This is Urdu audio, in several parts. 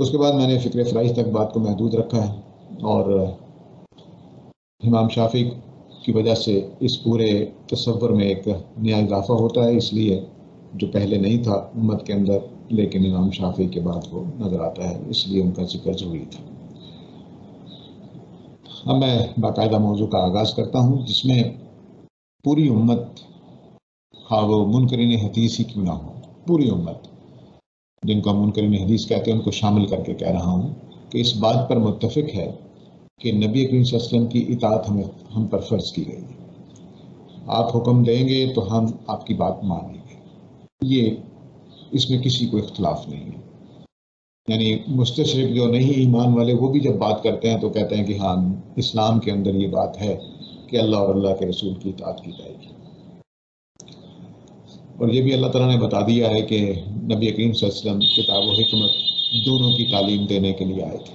اس کے بعد میں نے فکر فرائض تک بات کو محدود رکھا ہے، اور امام شافعی کی وجہ سے اس پورے تصور میں ایک نیا اضافہ ہوتا ہے، اس لیے جو پہلے نہیں تھا امت کے اندر لیکن امام شافعی کے بعد وہ نظر آتا ہے، اس لیے ان کا ذکر ضروری تھا۔ اب میں باقاعدہ موضوع کا آغاز کرتا ہوں، جس میں پوری امت، خواہ وہ منکرین حدیث ہی کیوں نہ ہو، پوری امت جن کو ہم منکرین حدیث کہتے ہیں ان کو شامل کر کے کہہ رہا ہوں کہ اس بات پر متفق ہے کہ نبی کریم صلی اللہ علیہ وسلم کی اطاعت ہم پر فرض کی گئی ہے۔ آپ حکم دیں گے تو ہم آپ کی بات مانیں گے، یہ اس میں کسی کو اختلاف نہیں ہے۔ یعنی مستشرق جو نہیں ایمان والے، وہ بھی جب بات کرتے ہیں تو کہتے ہیں کہ ہاں اسلام کے اندر یہ بات ہے کہ اللہ اور اللہ کے رسول کی اطاعت کی جائے گی، اور یہ بھی اللہ تعالیٰ نے بتا دیا ہے کہ نبی کریم صلی اللہ علیہ وسلم کتاب و حکمت دونوں کی تعلیم دینے کے لیے آئے تھے۔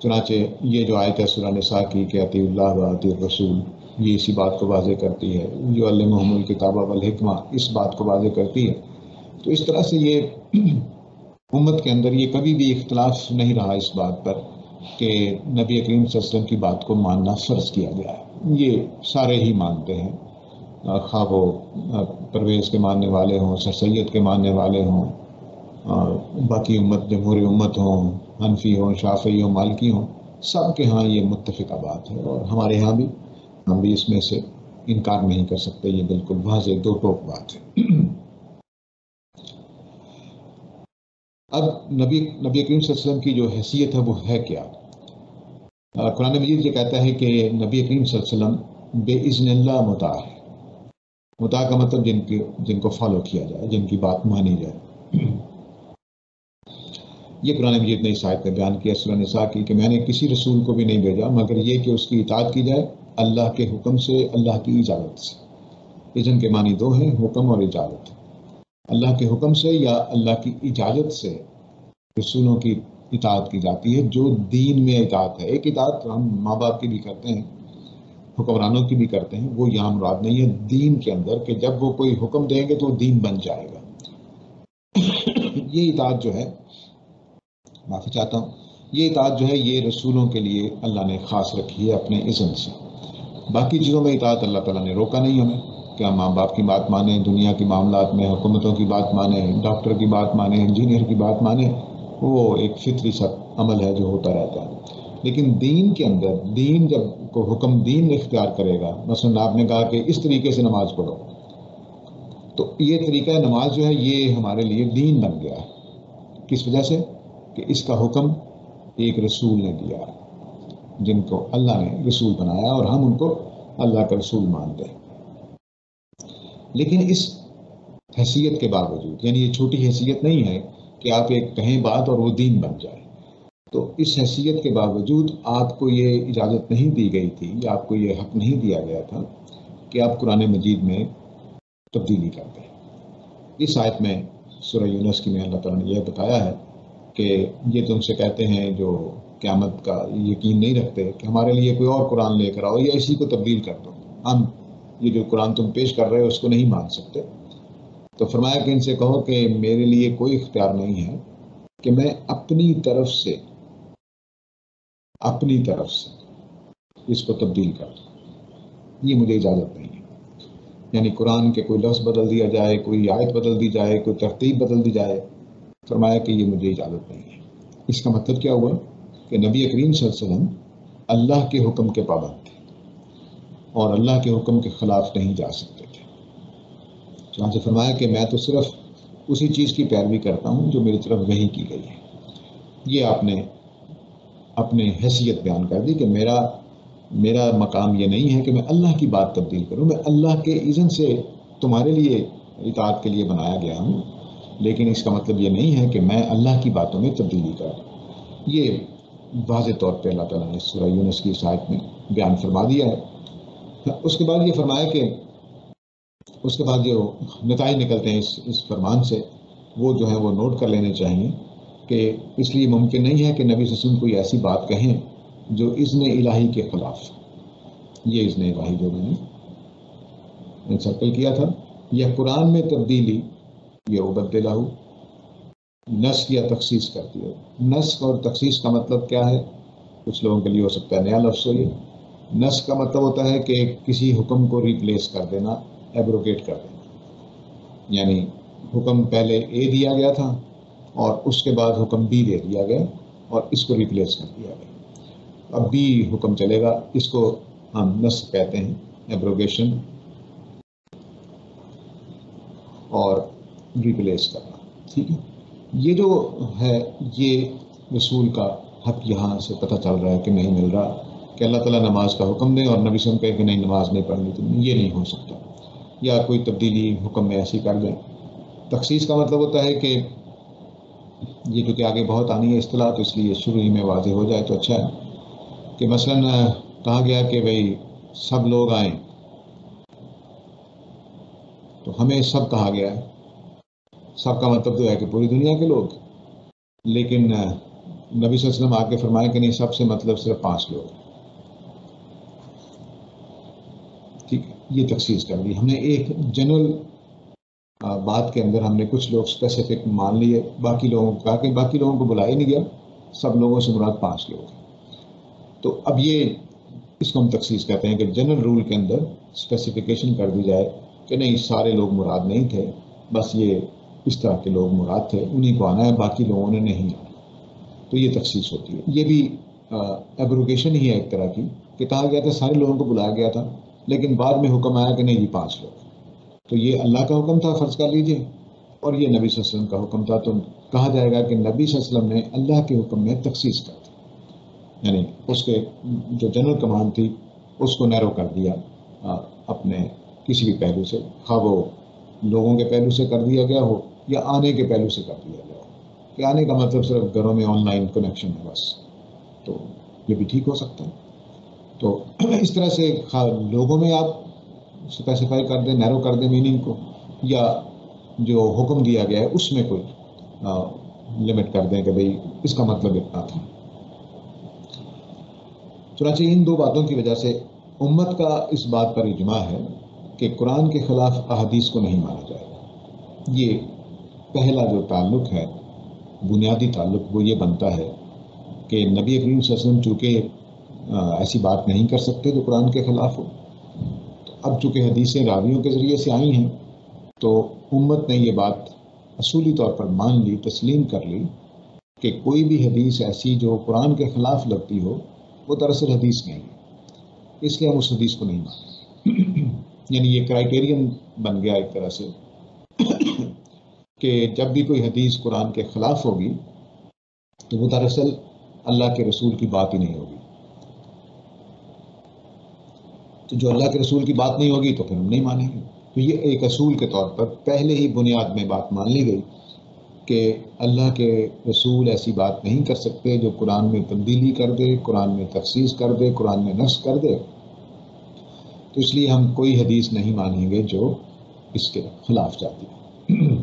چنانچہ یہ جو آیت ہے سورہ نساء کی کہ اطیعوا اللہ و اطیعوا الرسول، یہ اسی بات کو واضح کرتی ہے، جو علمہم الکتاب والحکمہ اس بات کو واضح کرتی ہے۔ تو اس طرح سے یہ امت کے اندر یہ کبھی بھی اختلاف نہیں رہا اس بات پر کہ نبی کریم صلی اللہ علیہ وسلم کی بات کو ماننا فرض کیا گیا ہے، یہ سارے ہی مانتے ہیں، خواہ وہ پرویز کے ماننے والے ہوں، سر سید کے ماننے والے ہوں، اور باقی امت جمہوری امت ہوں، حنفی ہوں، شافعی ہوں، مالکی ہوں، سب کے ہاں یہ متفقہ بات ہے، اور ہمارے ہاں بھی ہم بھی اس میں سے انکار نہیں کر سکتے، یہ بالکل واضح دو ٹوک بات ہے۔ اب نبی کریم صلی اللہ علیہ وسلم کی جو حیثیت ہے وہ ہے کیا؟ قرآن مجید یہ کہتا ہے کہ نبی کریم صلی اللہ علیہ وسلم بے اذن اللہ مطاع ہے۔ مطاع کا مطلب جن کو فالو کیا جائے، جن کی بات مانی جائے۔ یہ قرآن مجید نے اس آیت میں بیان کیا سورہ نساء کی کہ میں نے کسی رسول کو بھی نہیں بھیجا مگر یہ کہ اس کی اطاعت کی جائے اللہ کے حکم سے، اللہ کی اجازت سے۔ اذن کے معنی دو ہیں، حکم اور اجازت۔ اللہ کے حکم سے یا اللہ کی اجازت سے رسولوں کی اطاعت کی جاتی ہے، جو دین میں اطاعت ہے۔ ایک اطاعت ہم ماں باپ کی بھی کرتے ہیں، حکمرانوں کی بھی کرتے ہیں، وہ یہاں مراد نہیں ہے دین کے اندر کہ جب وہ کوئی حکم دیں گے تو دین بن جائے گا۔ یہ اطاعت جو ہے، معافی چاہتا ہوں، یہ اطاعت جو ہے یہ رسولوں کے لیے اللہ نے خاص رکھی ہے اپنے اذن سے۔ باقی چیزوں میں اطاعت اللہ تعالیٰ نے روکا نہیں ہمیں کہ ہم ماں باپ کی بات مانیں، دنیا کے معاملات میں حکومتوں کی بات مانیں، ڈاکٹر کی بات مانیں، انجینئر کی بات مانیں، وہ ایک فطری سا عمل ہے جو ہوتا رہتا ہے۔ لیکن دین کے اندر، دین جب کو حکم دین اختیار کرے گا، مثلا آپ نے کہا کہ اس طریقے سے نماز پڑھو، تو یہ طریقہ نماز جو ہے یہ ہمارے لیے دین بن گیا ہے۔ کس وجہ سے؟ کہ اس کا حکم ایک رسول نے دیا، جن کو اللہ نے رسول بنایا اور ہم ان کو اللہ کا رسول مانتے ہیں۔ لیکن اس حیثیت کے باوجود، یعنی یہ چھوٹی حیثیت نہیں ہے کہ آپ ایک کہیں بات اور وہ دین بن جائے، تو اس حیثیت کے باوجود آپ کو یہ اجازت نہیں دی گئی تھی یا آپ کو یہ حق نہیں دیا گیا تھا کہ آپ قرآن مجید میں تبدیلی کر دیں۔ اس آیت میں سورہ یونس کی میں اللہ تعالیٰ نے یہ بتایا ہے کہ یہ تم سے کہتے ہیں جو قیامت کا یقین نہیں رکھتے کہ ہمارے لیے کوئی اور قرآن لے کر آؤ یا اسی کو تبدیل کر دو، ہم یہ جو قرآن تم پیش کر رہے ہو اس کو نہیں مان سکتے۔ تو فرمایا کہ ان سے کہو کہ میرے لیے کوئی اختیار نہیں ہے کہ میں اپنی طرف سے اس کو تبدیل کر دوں، یہ مجھے اجازت نہیں ہے۔ یعنی قرآن کے کوئی لفظ بدل دیا جائے، کوئی آیت بدل دی جائے، کوئی ترتیب بدل دی جائے، فرمایا کہ یہ مجھے اجازت نہیں ہے۔ اس کا مطلب کیا ہوا کہ نبی کریم صلی اللہ علیہ وسلم اللہ کے حکم کے پابند تھے اور اللہ کے حکم کے خلاف نہیں جا سکتے تھے۔ چنانچہ فرمایا کہ میں تو صرف اسی چیز کی پیروی کرتا ہوں جو میری طرف وحی کی گئی ہے۔ یہ آپ نے اپنے حیثیت بیان کر دی کہ میرا مقام یہ نہیں ہے کہ میں اللہ کی بات تبدیل کروں، میں اللہ کے اذن سے تمہارے لیے اطاعت کے لیے بنایا گیا ہوں، لیکن اس کا مطلب یہ نہیں ہے کہ میں اللہ کی باتوں میں تبدیلی کروں۔ یہ واضح طور پہ اللہ تعالیٰ نے سورہ یونس کی اس آیت میں بیان فرما دیا ہے۔ اس کے بعد یہ فرمایا کہ اس کے بعد جو نتائج نکلتے ہیں اس فرمان سے، وہ جو ہیں وہ نوٹ کر لینے چاہیے کہ اس لیے ممکن نہیں ہے کہ نبی صلی اللہ علیہ وسلم کوئی ایسی بات کہیں جو اذن الہی کے خلاف۔ یہ اذن الہی جو میں نے سرکل کیا تھا، یا قرآن میں تبدیلی، یہ عبدلہ نسخ یا تخصیص کرتی ہے۔ نسخ اور تخصیص کا مطلب کیا ہے؟ کچھ لوگوں کے لیے ہو سکتا ہے نیا لفظ ہو یہ۔ نسخ کا مطلب ہوتا ہے کہ کسی حکم کو ریپلیس کر دینا، ایبروگیٹ کر دینا، یعنی حکم پہلے اے دیا گیا تھا اور اس کے بعد حکم بی دے دیا گیا اور اس کو ریپلیس کر دیا گیا، اب بی حکم چلے گا، اس کو ہم نسخ کہتے ہیں، ایبروگیشن اور ریپلیس کرنا، ٹھیک ہے۔ یہ جو ہے یہ رسول کا حق یہاں سے پتہ چل رہا ہے کہ نہیں مل رہا کہ اللہ تعالیٰ نماز کا حکم دے اور نبی صلی اللہ علیہ وسلم کہے کہ نہیں نماز نہیں پڑھنی تم، یہ نہیں ہو سکتا، یا کوئی تبدیلی حکم میں ایسی کر دیں۔ تخصیص کا مطلب ہوتا ہے کہ یہ کیونکہ آگے بہت آنی ہے اصطلاح، تو اس لیے شروع ہی میں واضح ہو جائے تو اچھا ہے کہ مثلاً کہا گیا کہ بھئی سب لوگ آئیں، تو ہمیں سب کہا گیا ہے، سب کا مطلب تو ہے کہ پوری دنیا کے لوگ، لیکن نبی صلی اللہ علیہ وسلم آ کے فرمائے کہ نہیں سب سے مطلب صرف 5 لوگ، ٹھیک ہے، یہ تخصیص کر دی ہم نے۔ ایک جنرل بات کے اندر ہم نے کچھ لوگ اسپیسیفک مان لیے، باقی لوگوں کو کہا کہ باقی لوگوں کو بلایا نہیں گیا، سب لوگوں سے مراد 5 لوگ ہیں۔ تو اب یہ اس کو ہم تخصیص کہتے ہیں کہ جنرل رول کے اندر اسپیسیفیکیشن کر دی جائے کہ نہیں سارے لوگ مراد نہیں تھے، بس یہ اس طرح کے لوگ مراد تھے، انہیں کو آنا ہے، باقی لوگوں نے نہیں آنا، تو یہ تخصیص ہوتی ہے۔ یہ بھی ایبروگیشن ہی ہے ایک طرح کی، کہ کہا گیا تھا سارے لوگوں کو بلایا گیا تھا، لیکن بعد میں حکم آیا کہ نہیں یہ 5 لوگ، تو یہ اللہ کا حکم تھا فرض کر لیجئے، اور یہ نبی صلی اللہ علیہ وسلم کا حکم تھا، تو کہا جائے گا کہ نبی صلی اللہ علیہ وسلم نے اللہ کے حکم میں تخصیص کر دی، یعنی اس کے جو جنرل کمانڈ تھی اس کو نیرو کر دیا اپنے کسی بھی پہلو سے، خواہ وہ لوگوں کے پہلو سے کر دیا گیا ہو یا آنے کے پہلو سے کر دیا گیا ہو، کہ آنے کا مطلب صرف گھروں میں آن لائن کنیکشن ہے بس، تو یہ بھی ٹھیک ہو سکتا ہے۔ تو اس طرح سے لوگوں میں آپ اسپیسیفائی کر دیں، نیرو کر دیں میننگ کو، یا جو حکم دیا گیا ہے اس میں کوئی لمٹ کر دیں کہ بھئی اس کا مطلب اتنا تھا۔ چنانچہ ان 2 باتوں کی وجہ سے امت کا اس بات پر اجماع ہے کہ قرآن کے خلاف احادیث کو نہیں مانا جائے گا۔ یہ پہلا جو تعلق ہے، بنیادی تعلق، وہ یہ بنتا ہے کہ نبی کریم صلی اللہ علیہ وسلم چونکہ ایسی بات نہیں کر سکتے جو قرآن کے خلاف ہو، تو اب چونکہ حدیثیں راویوں کے ذریعے سے آئی ہیں تو امت نے یہ بات اصولی طور پر مان لی، تسلیم کر لی کہ کوئی بھی حدیث ایسی جو قرآن کے خلاف لگتی ہو وہ دراصل حدیث نہیں ہے، اس لیے ہم اس حدیث کو نہیں مانتے۔ یعنی یہ کرائیٹیرین بن گیا ایک طرح سے کہ جب بھی کوئی حدیث قرآن کے خلاف ہوگی تو وہ دراصل اللہ کے رسول کی بات ہی نہیں ہوگی، تو جو اللہ کے رسول کی بات نہیں ہوگی تو پھر ہم نہیں مانیں گے۔ تو یہ ایک اصول کے طور پر پہلے ہی بنیاد میں بات مان لی گئی کہ اللہ کے رسول ایسی بات نہیں کر سکتے جو قرآن میں تبدیلی کر دے، قرآن میں تخصیص کر دے، قرآن میں نسخ کر دے، تو اس لیے ہم کوئی حدیث نہیں مانیں گے جو اس کے خلاف جاتی ہے۔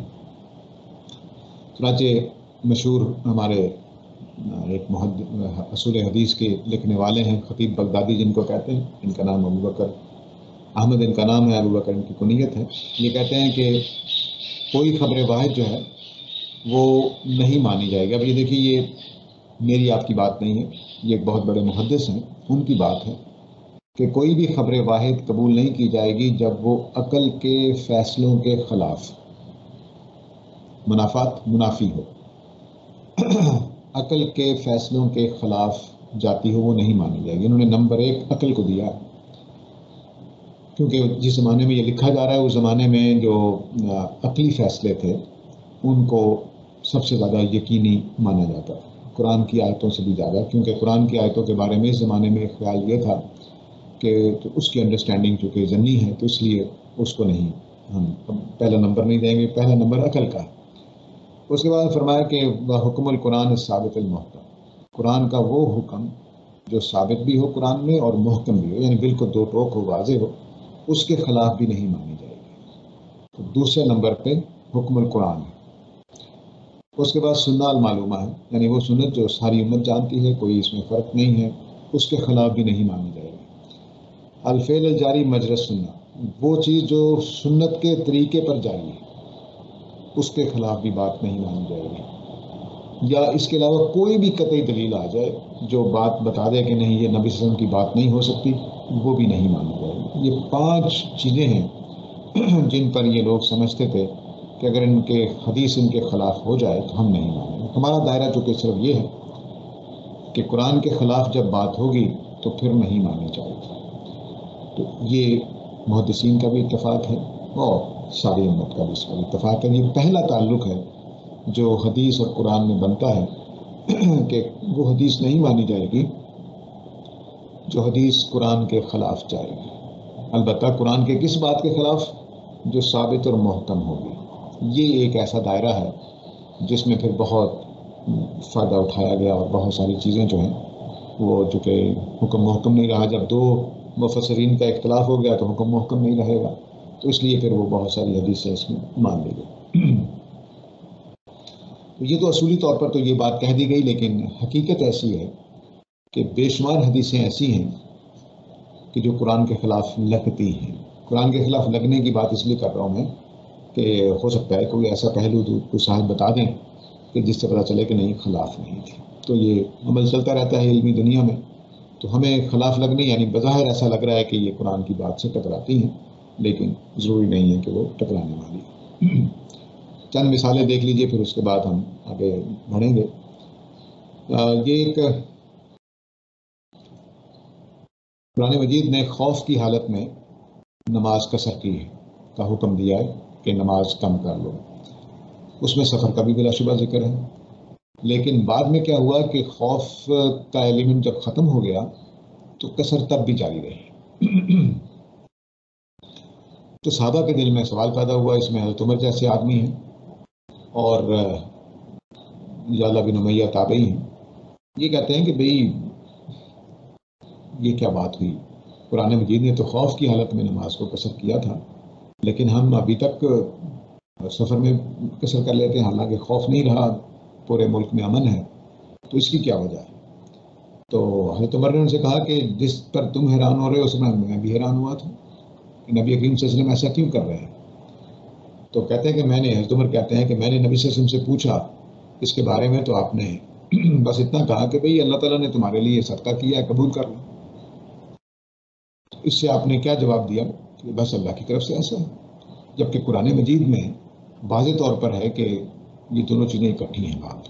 چنانچہ مشہور ہمارے ایک اصول حدیث کے لکھنے والے ہیں خطیب بغدادی جن کو کہتے ہیں، ان کا نام ابو بکر احمد ان کا نام ہے، ابو بکر ان کی کنیت ہے، یہ کہتے ہیں کہ کوئی خبر واحد جو ہے وہ نہیں مانی جائے گی۔ اب یہ دیکھیے یہ میری آپ کی بات نہیں ہے، یہ ایک بہت بڑے محدث ہیں، ان کی بات ہے کہ کوئی بھی خبر واحد قبول نہیں کی جائے گی جب وہ عقل کے فیصلوں کے خلاف منافی ہو، عقل کے فیصلوں کے خلاف جاتی ہو، وہ نہیں مانی جائے گی۔ انہوں نے نمبر 1 عقل کو دیا، کیونکہ جس زمانے میں یہ لکھا جا رہا ہے اس زمانے میں جو عقلی فیصلے تھے ان کو سب سے زیادہ یقینی مانا جاتا ہے قرآن کی آیتوں سے بھی زیادہ، کیونکہ قرآن کی آیتوں کے بارے میں اس زمانے میں خیال یہ تھا کہ اس کی انڈرسٹینڈنگ چونکہ ضمنی ہے تو اس لیے اس کو نہیں ہم پہلا نمبر نہیں دیں گے، پہلا نمبر عقل کا ہے۔ اس کے بعد فرمایا کہ حکم القرآن ثابت المحکم، قرآن کا وہ حکم جو ثابت بھی ہو قرآن میں اور محکم بھی ہو، یعنی بالکل 2 ٹوک ہو، واضح ہو، اس کے خلاف بھی نہیں مانی جائے گی۔ تو دوسرے نمبر پہ حکم القرآن ہے۔ اس کے بعد سنہ المعلومہ ہے، یعنی وہ سنت جو ساری امت جانتی ہے، کوئی اس میں فرق نہیں ہے، اس کے خلاف بھی نہیں مانی جائے گی۔ الفعل الجاری مجرى سنہ، وہ چیز جو سنت کے طریقے پر جاری ہے اس کے خلاف بھی بات نہیں مانی جائے گی۔ یا اس کے علاوہ کوئی بھی قطعی دلیل آ جائے جو بات بتا دے کہ نہیں یہ نبی صلی اللہ علیہ وسلم کی بات نہیں ہو سکتی، وہ بھی نہیں مانی جائے گی۔ یہ 5 چیزیں ہیں جن پر یہ لوگ سمجھتے تھے کہ اگر ان کے حدیث ان کے خلاف ہو جائے تو ہم نہیں مانیں گے۔ ہمارا دائرہ چونکہ صرف یہ ہے کہ قرآن کے خلاف جب بات ہوگی تو پھر نہیں مانی جائے گی۔ تو یہ محدثین کا بھی اتفاق ہے اور ساری امت کا بھی اس پر اتفاق ہے۔ یہ پہلا تعلق ہے جو حدیث اور قرآن میں بنتا ہے کہ وہ حدیث نہیں مانی جائے گی جو حدیث قرآن کے خلاف جائے گی، البتہ قرآن کے کس بات کے خلاف؟ جو ثابت اور محکم ہوگی۔ یہ ایک ایسا دائرہ ہے جس میں پھر بہت فائدہ اٹھایا گیا اور بہت ساری چیزیں جو ہیں وہ چونکہ حکم محکم نہیں رہا، جب 2 مفسرین کا اختلاف ہو گیا تو حکم محکم نہیں رہے گا، تو اس لیے پھر وہ بہت ساری حدیثیں اس میں مان لی گئی۔ یہ تو اصولی طور پر تو یہ بات کہہ دی گئی، لیکن حقیقت ایسی ہے کہ بے شمار حدیثیں ایسی ہیں کہ جو قرآن کے خلاف لگتی ہیں۔ قرآن کے خلاف لگنے کی بات اس لیے کر رہا ہوں میں کہ ہو سکتا ہے کوئی ایسا پہلو کوئی صاحب بتا دیں کہ جس سے پتہ چلے کہ نہیں خلاف نہیں تھی۔ تو یہ عمل چلتا رہتا ہے علمی دنیا میں، تو ہمیں خلاف لگنے یعنی بظاہر ایسا لگ رہا ہے کہ یہ قرآن کی بات سے ٹکراتی ہیں، لیکن ضروری نہیں ہے کہ وہ ٹکرانے والی۔ چند مثالیں دیکھ لیجئے، پھر اس کے بعد ہم آگے بڑھیں گے۔ یہ ایک قرآن مجید نے خوف کی حالت میں نماز قصر کی کا حکم دیا ہے کہ نماز کم کر لو، اس میں سفر کا بھی بلا شبہ ذکر ہے، لیکن بعد میں کیا ہوا کہ خوف کا ایلیمنٹ جب ختم ہو گیا تو قصر تب بھی جاری رہی۔ تو صحابہ کے دل میں سوال پیدا ہوا، اس میں حضرت عمر جیسے آدمی ہیں اور یعلا بن امیہ تابعی ہیں، یہ کہتے ہیں کہ بھئی یہ کیا بات ہوئی، قرآن مجید نے تو خوف کی حالت میں نماز کو قصر کیا تھا، لیکن ہم ابھی تک سفر میں قصر کر لیتے ہیں، حالانکہ خوف نہیں رہا، پورے ملک میں امن ہے، تو اس کی کیا وجہ ہے؟ تو حضرت عمر نے ان سے کہا کہ جس پر تم حیران ہو رہے ہو اس میں میں بھی حیران ہوا تھا کہ نبی کریم صلی اللہ علیہ وسلم ایسا کیوں کر رہے ہیں۔ تو کہتے ہیں کہ حضرت عمر کہتے ہیں کہ میں نے نبی صلی اللہ علیہ وسلم سے پوچھا اس کے بارے میں، تو آپ نے بس اتنا کہا کہ بھئی اللہ تعالیٰ نے تمہارے لیے صدقہ کیا ہے، قبول کر لو۔ اس سے آپ نے کیا جواب دیا کہ بس اللہ کی طرف سے ایسا ہے، جبکہ قرآن مجید میں واضح طور پر ہے کہ یہ دونوں چیزیں اکٹھی ہیں۔ بات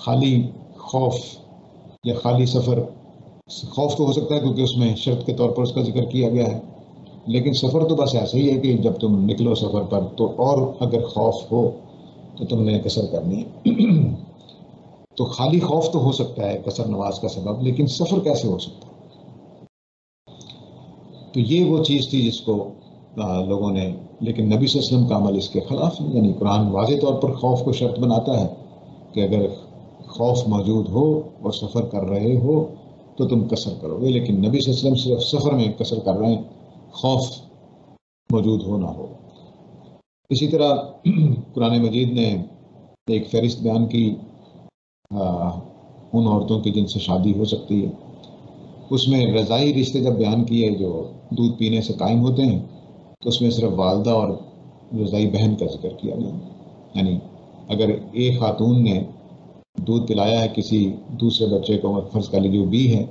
خالی خوف یا خالی سفر، خوف تو ہو سکتا ہے کیونکہ اس میں شرط کے طور پر اس کا ذکر کیا گیا ہے، لیکن سفر تو بس ایسا ہی ہے کہ جب تم نکلو سفر پر تو، اور اگر خوف ہو تو تم نے قصر کرنی ہے۔ تو خالی خوف تو ہو سکتا ہے قصر نماز کا سبب، لیکن سفر کیسے ہو سکتا ہے؟ تو یہ وہ چیز تھی جس کو لوگوں نے، لیکن نبی صلی اللہ علیہ وسلم کا عمل اس کے خلاف ہے، یعنی قرآن واضح طور پر خوف کو شرط بناتا ہے کہ اگر خوف موجود ہو اور سفر کر رہے ہو تو تم قصر کرو گے، لیکن نبی صلی اللہ علیہ وسلم صرف سفر میں قصر کر رہے ہیں، خوف موجود ہو نہ ہو۔ اسی طرح قرآن مجید نے ایک فہرست بیان کی ان عورتوں کی جن سے شادی ہو سکتی ہے، اس میں رضائی رشتے جب بیان کیے جو دودھ پینے سے قائم ہوتے ہیں، تو اس میں صرف والدہ اور رضائی بہن کا ذکر کیا گیا، یعنی اگر ایک خاتون نے دودھ پلایا ہے کسی دوسرے بچے کو، فرض کر لیجیے بی ہے،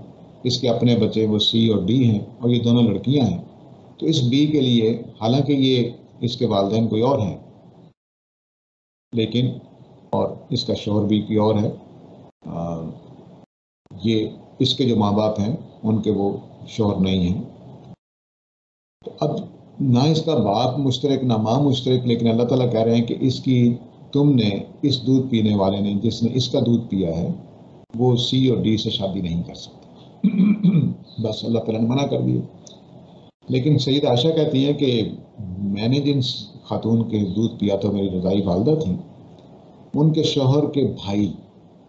اس کے اپنے بچے وہ سی اور ڈی ہیں اور یہ دونوں لڑکیاں ہیں، تو اس بی کے لیے حالانکہ یہ اس کے والدین کوئی اور ہیں، لیکن اور اس کا شوہر بھی کوئی اور ہے، یہ اس کے جو ماں باپ ہیں ان کے وہ شوہر نہیں ہیں، تو اب نہ اس کا باپ مشترک نہ ماں مشترک، لیکن اللہ تعالیٰ کہہ رہے ہیں کہ اس کی تم نے، اس دودھ پینے والے نے جس نے اس کا دودھ پیا ہے وہ سی اور ڈی سے شادی نہیں کر سکتا۔ بس اللہ تعالیٰ نے منع کر دیا۔ لیکن سید عائشہ کہتی ہیں کہ میں نے جن خاتون کے دودھ پیا تھا میری رضائی والدہ تھیں، ان کے شوہر کے بھائی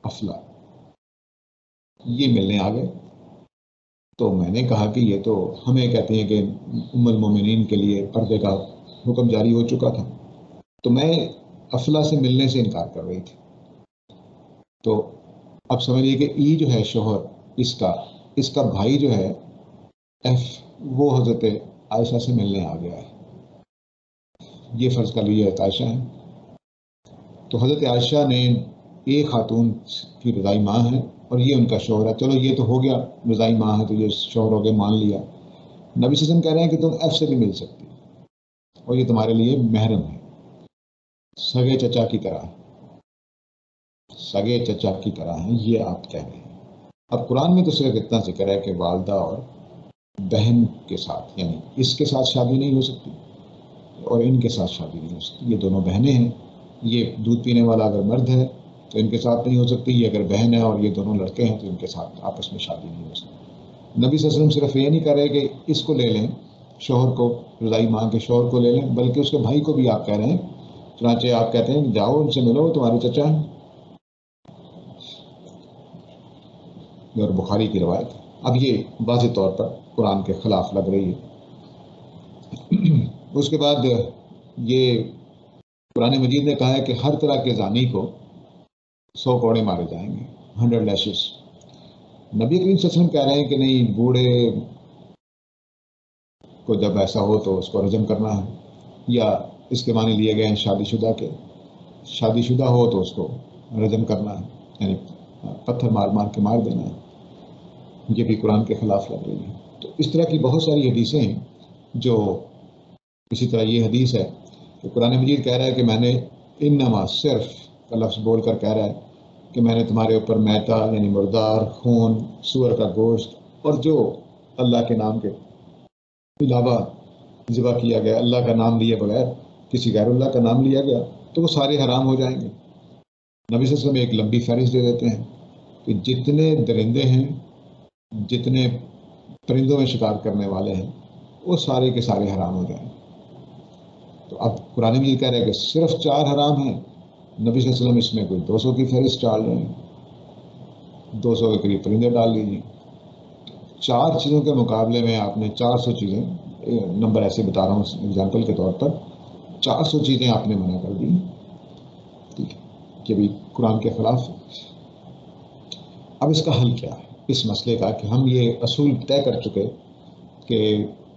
افلا یہ ملنے آ گئے، تو میں نے کہا کہ یہ تو ہمیں کہتے ہیں کہ ام المومنین کے لیے پردے کا حکم جاری ہو چکا تھا، تو میں افلا سے ملنے سے انکار کر رہی تھی۔ تو اب سمجھیے کہ ای جو ہے شوہر اس کا بھائی جو ہے ایف، وہ حضرت عائشہ سے ملنے آ گیا ہے، یہ فرض کر لیجیے حضرت عائشہ ہیں، تو حضرت عائشہ نے ایک خاتون کی رضائی ماں ہے اور یہ ان کا شوہر ہے، چلو یہ تو ہو گیا، رضائی ماں ہے تو یہ شوہر ہو گئے، مان لیا۔ نبی صلی اللہ علیہ وسلم کہہ رہے ہیں کہ تم ایف سے بھی مل سکتی اور یہ تمہارے لیے محرم ہے، سگے چچا کی طرح، سگے چچا کی طرح ہیں، یہ آپ کہہ رہے ہیں۔ اب قرآن میں تو صرف اتنا ذکر ہے کہ والدہ اور بہن کے ساتھ، یعنی اس کے ساتھ شادی نہیں ہو سکتی اور ان کے ساتھ شادی نہیں ہو سکتی، یہ دونوں بہنیں ہیں۔ یہ دودھ پینے والا اگر مرد ہے تو ان کے ساتھ نہیں ہو سکتی، یہ اگر بہن ہے اور یہ دونوں لڑکے ہیں تو ان کے ساتھ آپس میں شادی نہیں ہو سکتی۔ نبی صلی اللہ علیہ وسلم صرف یہ نہیں کر رہے کہ اس کو لے لیں، شوہر کو، رضائی ماں کے شوہر کو لے لیں، بلکہ اس کے بھائی کو بھی آپ کہہ رہے ہیں۔ چنانچہ آپ کہتے ہیں جاؤ ان سے ملو، تمہارے چچا ہیں، اور بخاری کی روایت۔ اب یہ واضح طور پر قرآن کے خلاف لگ رہی ہے۔ اس کے بعد یہ قرآن مجید نے کہا ہے کہ ہر طرح کے زانی کو 100 کوڑے مارے جائیں گے، 100 لیشز۔ نبی کریم صلی اللہ علیہ وسلم کہہ رہے ہیں کہ نہیں، بوڑھے کو جب ایسا ہو تو اس کو رجم کرنا ہے، یا اس کے معنی لیے گئے ہیں شادی شدہ کے، شادی شدہ ہو تو اس کو رجم کرنا ہے، یعنی پتھر مار مار کے مار دینا ہے۔ یہ بھی قرآن کے خلاف لگ رہی ہے۔ تو اس طرح کی بہت ساری حدیثیں ہیں جو، اسی طرح یہ حدیث ہے کہ قرآن مجید کہہ رہا ہے کہ میں نے انما، صرف کا لفظ بول کر کہہ رہا ہے کہ میں نے تمہارے اوپر میتا یعنی مردار، خون، سور کا گوشت اور جو اللہ کے نام کے علاوہ ذبح کیا گیا، اللہ کا نام لیے بغیر کسی غیر اللہ کا نام لیا گیا، تو وہ سارے حرام ہو جائیں گے۔ نبی صلی اللہ علیہ وسلم ایک لمبی فہرست دے دیتے ہیں کہ جتنے درندے ہیں، جتنے پرندوں میں شکار کرنے والے ہیں، وہ سارے کے سارے حرام ہو جائیں گے۔ تو اب قرآن مجید کہہ رہے ہیں کہ صرف 4 حرام ہیں، نبی صلی اللہ علیہ وسلم اس میں کوئی 200 کی فہرست ڈال رہے ہیں، 200 کے قریب پرندے ڈال لیجیے۔ 4 چیزوں کے مقابلے میں آپ نے 400 چیزیں، نمبر ایسے بتا رہا ہوں اگزامپل کے طور پر، 400 چیزیں آپ نے منع کر دی، ٹھیک ہے، کہ بھی قرآن کے خلاف ہے۔ اب اس کا حل کیا ہے اس مسئلے کا، کہ ہم یہ اصول طے کر چکے کہ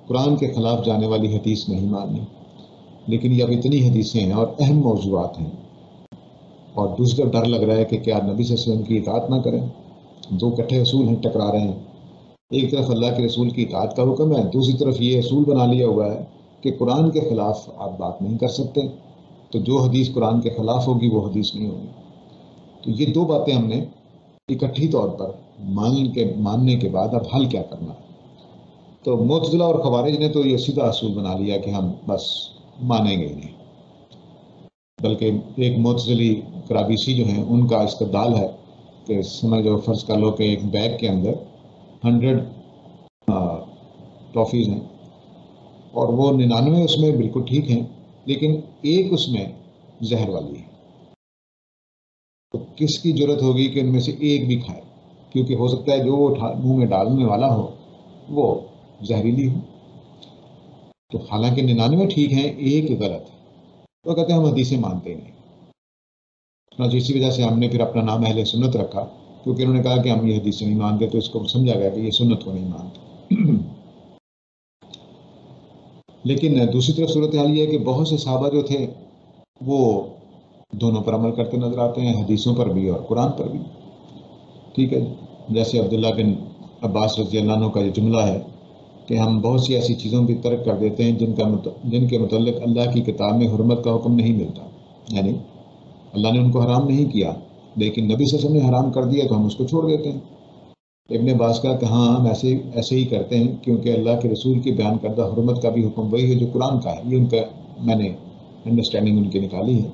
قرآن کے خلاف جانے والی حدیث نہیں ماننی، لیکن یہ اب اتنی حدیثیں ہیں اور اہم موضوعات ہیں، اور دوسری طرف ڈر لگ رہا ہے کہ کیا نبی صلی اللہ علیہ وسلم کی اطاعت نہ کریں۔ 2 کٹھے اصول ہیں، ٹکرا رہے ہیں۔ ایک طرف اللہ کے رسول کی اطاعت کا حکم ہے، دوسری طرف یہ اصول بنا لیا ہوا ہے کہ قرآن کے خلاف آپ بات نہیں کر سکتے، تو جو حدیث قرآن کے خلاف ہوگی وہ حدیث نہیں ہوگی۔ تو یہ 2 باتیں ہم نے اکٹھی طور پر ماننے کے بعد اب حل کیا کرنا ہے۔ تو معتزلہ اور خوارج نے تو یہ سیدھا اصول بنا لیا کہ ہم بس مانیں گے ہی نہیں، بلکہ ایک معتزلی کرابیسی جو ہیں ان کا استدلال ہے کہ سمجھو، فرض کر لو کہ ایک بیگ کے اندر 100 ٹافیز ہیں اور وہ 99 اس میں بالکل ٹھیک ہیں، لیکن ایک اس میں زہر والی ہے، تو کس کی جرت ہوگی کہ ان میں سے ایک بھی کھائے، کیونکہ ہو سکتا ہے جو وہ منہ میں ڈالنے والا ہو وہ زہریلی ہو۔ تو حالانکہ 99 ٹھیک ہیں، ایک غلط ہے، تو کہتے ہیں ہم حدیثیں مانتے ہی نہیں۔ اسی وجہ سے ہم نے پھر اپنا نام اہل سنت رکھا، کیونکہ انہوں نے کہا کہ ہم یہ حدیثیں نہیں مانتے، تو اس کو سمجھا گیا کہ یہ سنت کو نہیں مانتے۔ لیکن دوسری طرف صورتحال یہ ہے کہ بہت سے صحابہ جو تھے وہ دونوں پر عمل کرتے نظر آتے ہیں، حدیثوں پر بھی اور قرآن پر بھی، ٹھیک ہے۔ جیسے عبداللہ بن عباس رضی اللہ عنہ کا یہ جملہ ہے کہ ہم بہت سی ایسی چیزوں کی ترک کر دیتے ہیں جن کے متعلق اللہ کی کتاب میں حرمت کا حکم نہیں ملتا، یعنی اللہ نے ان کو حرام نہیں کیا، لیکن نبی صلی اللہ علیہ وسلم نے حرام کر دیا تو ہم اس کو چھوڑ دیتے ہیں۔ ابن عباس کہا کہ ہاں، ہم ایسے ہی کرتے ہیں، کیونکہ اللہ کے رسول کی بیان کردہ حرمت کا بھی حکم وہی ہے جو قرآن کا ہے۔ یہ ان کا، میں نے انڈرسٹینڈنگ ان کی نکالی ہے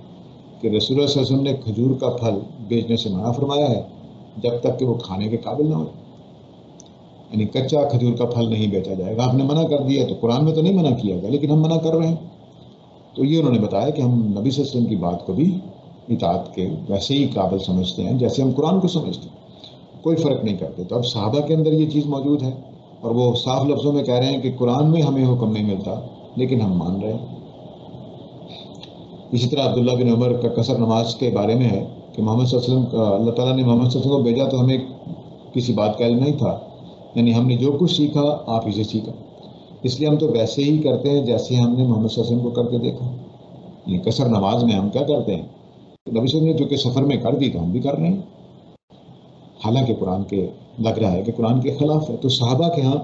کہ رسول اللہ صلی اللہ علیہ وسلم نے کھجور کا پھل بیچنے سے منع فرمایا ہے جب تک کہ وہ کھانے کے قابل نہ ہو، یعنی کچا کھجور کا پھل نہیں بیچا جائے گا۔ آپ نے منع کر دیا، تو قرآن میں تو نہیں منع کیا گیا لیکن ہم منع کر رہے ہیں۔ تو یہ انہوں نے بتایا کہ ہم نبی صلی اللہ علیہ وسلم کی بات کو بھی اطاعت کے ویسے ہی قابل سمجھتے ہیں جیسے ہم قرآن کو سمجھتے ہیں، کوئی فرق نہیں کرتے۔ تو اب صحابہ کے اندر یہ چیز موجود ہے اور وہ صاف لفظوں میں کہہ رہے ہیں کہ قرآن میں ہمیں حکم نہیں ملتا لیکن ہم مان رہے ہیں۔ اسی طرح عبداللہ بن عمر کا قصر نماز کے بارے میں ہے کہ محمد صلی اللہ علیہ وسلم کا، اللہ تعالیٰ نے محمد صلی اللہ علیہ وسلم کو بھیجا تو ہمیں کسی بات کا علم نہیں تھا، یعنی ہم نے جو کچھ سیکھا آپ ہی سے سیکھا، اس لیے ہم تو ویسے ہی کرتے ہیں جیسے ہم نے محمد صلی اللہ علیہ وسلم کو کرتے دیکھا۔ یعنی قصر نماز میں ہم کیا کرتے ہیں نبی صلی اللہ علیہ وسلم نے چونکہ سفر میں کر دی تو ہم بھی کر رہے ہیں، حالانکہ قرآن کے لگ رہا ہے کہ قرآن کے خلاف ہے۔ تو صحابہ کے ہاں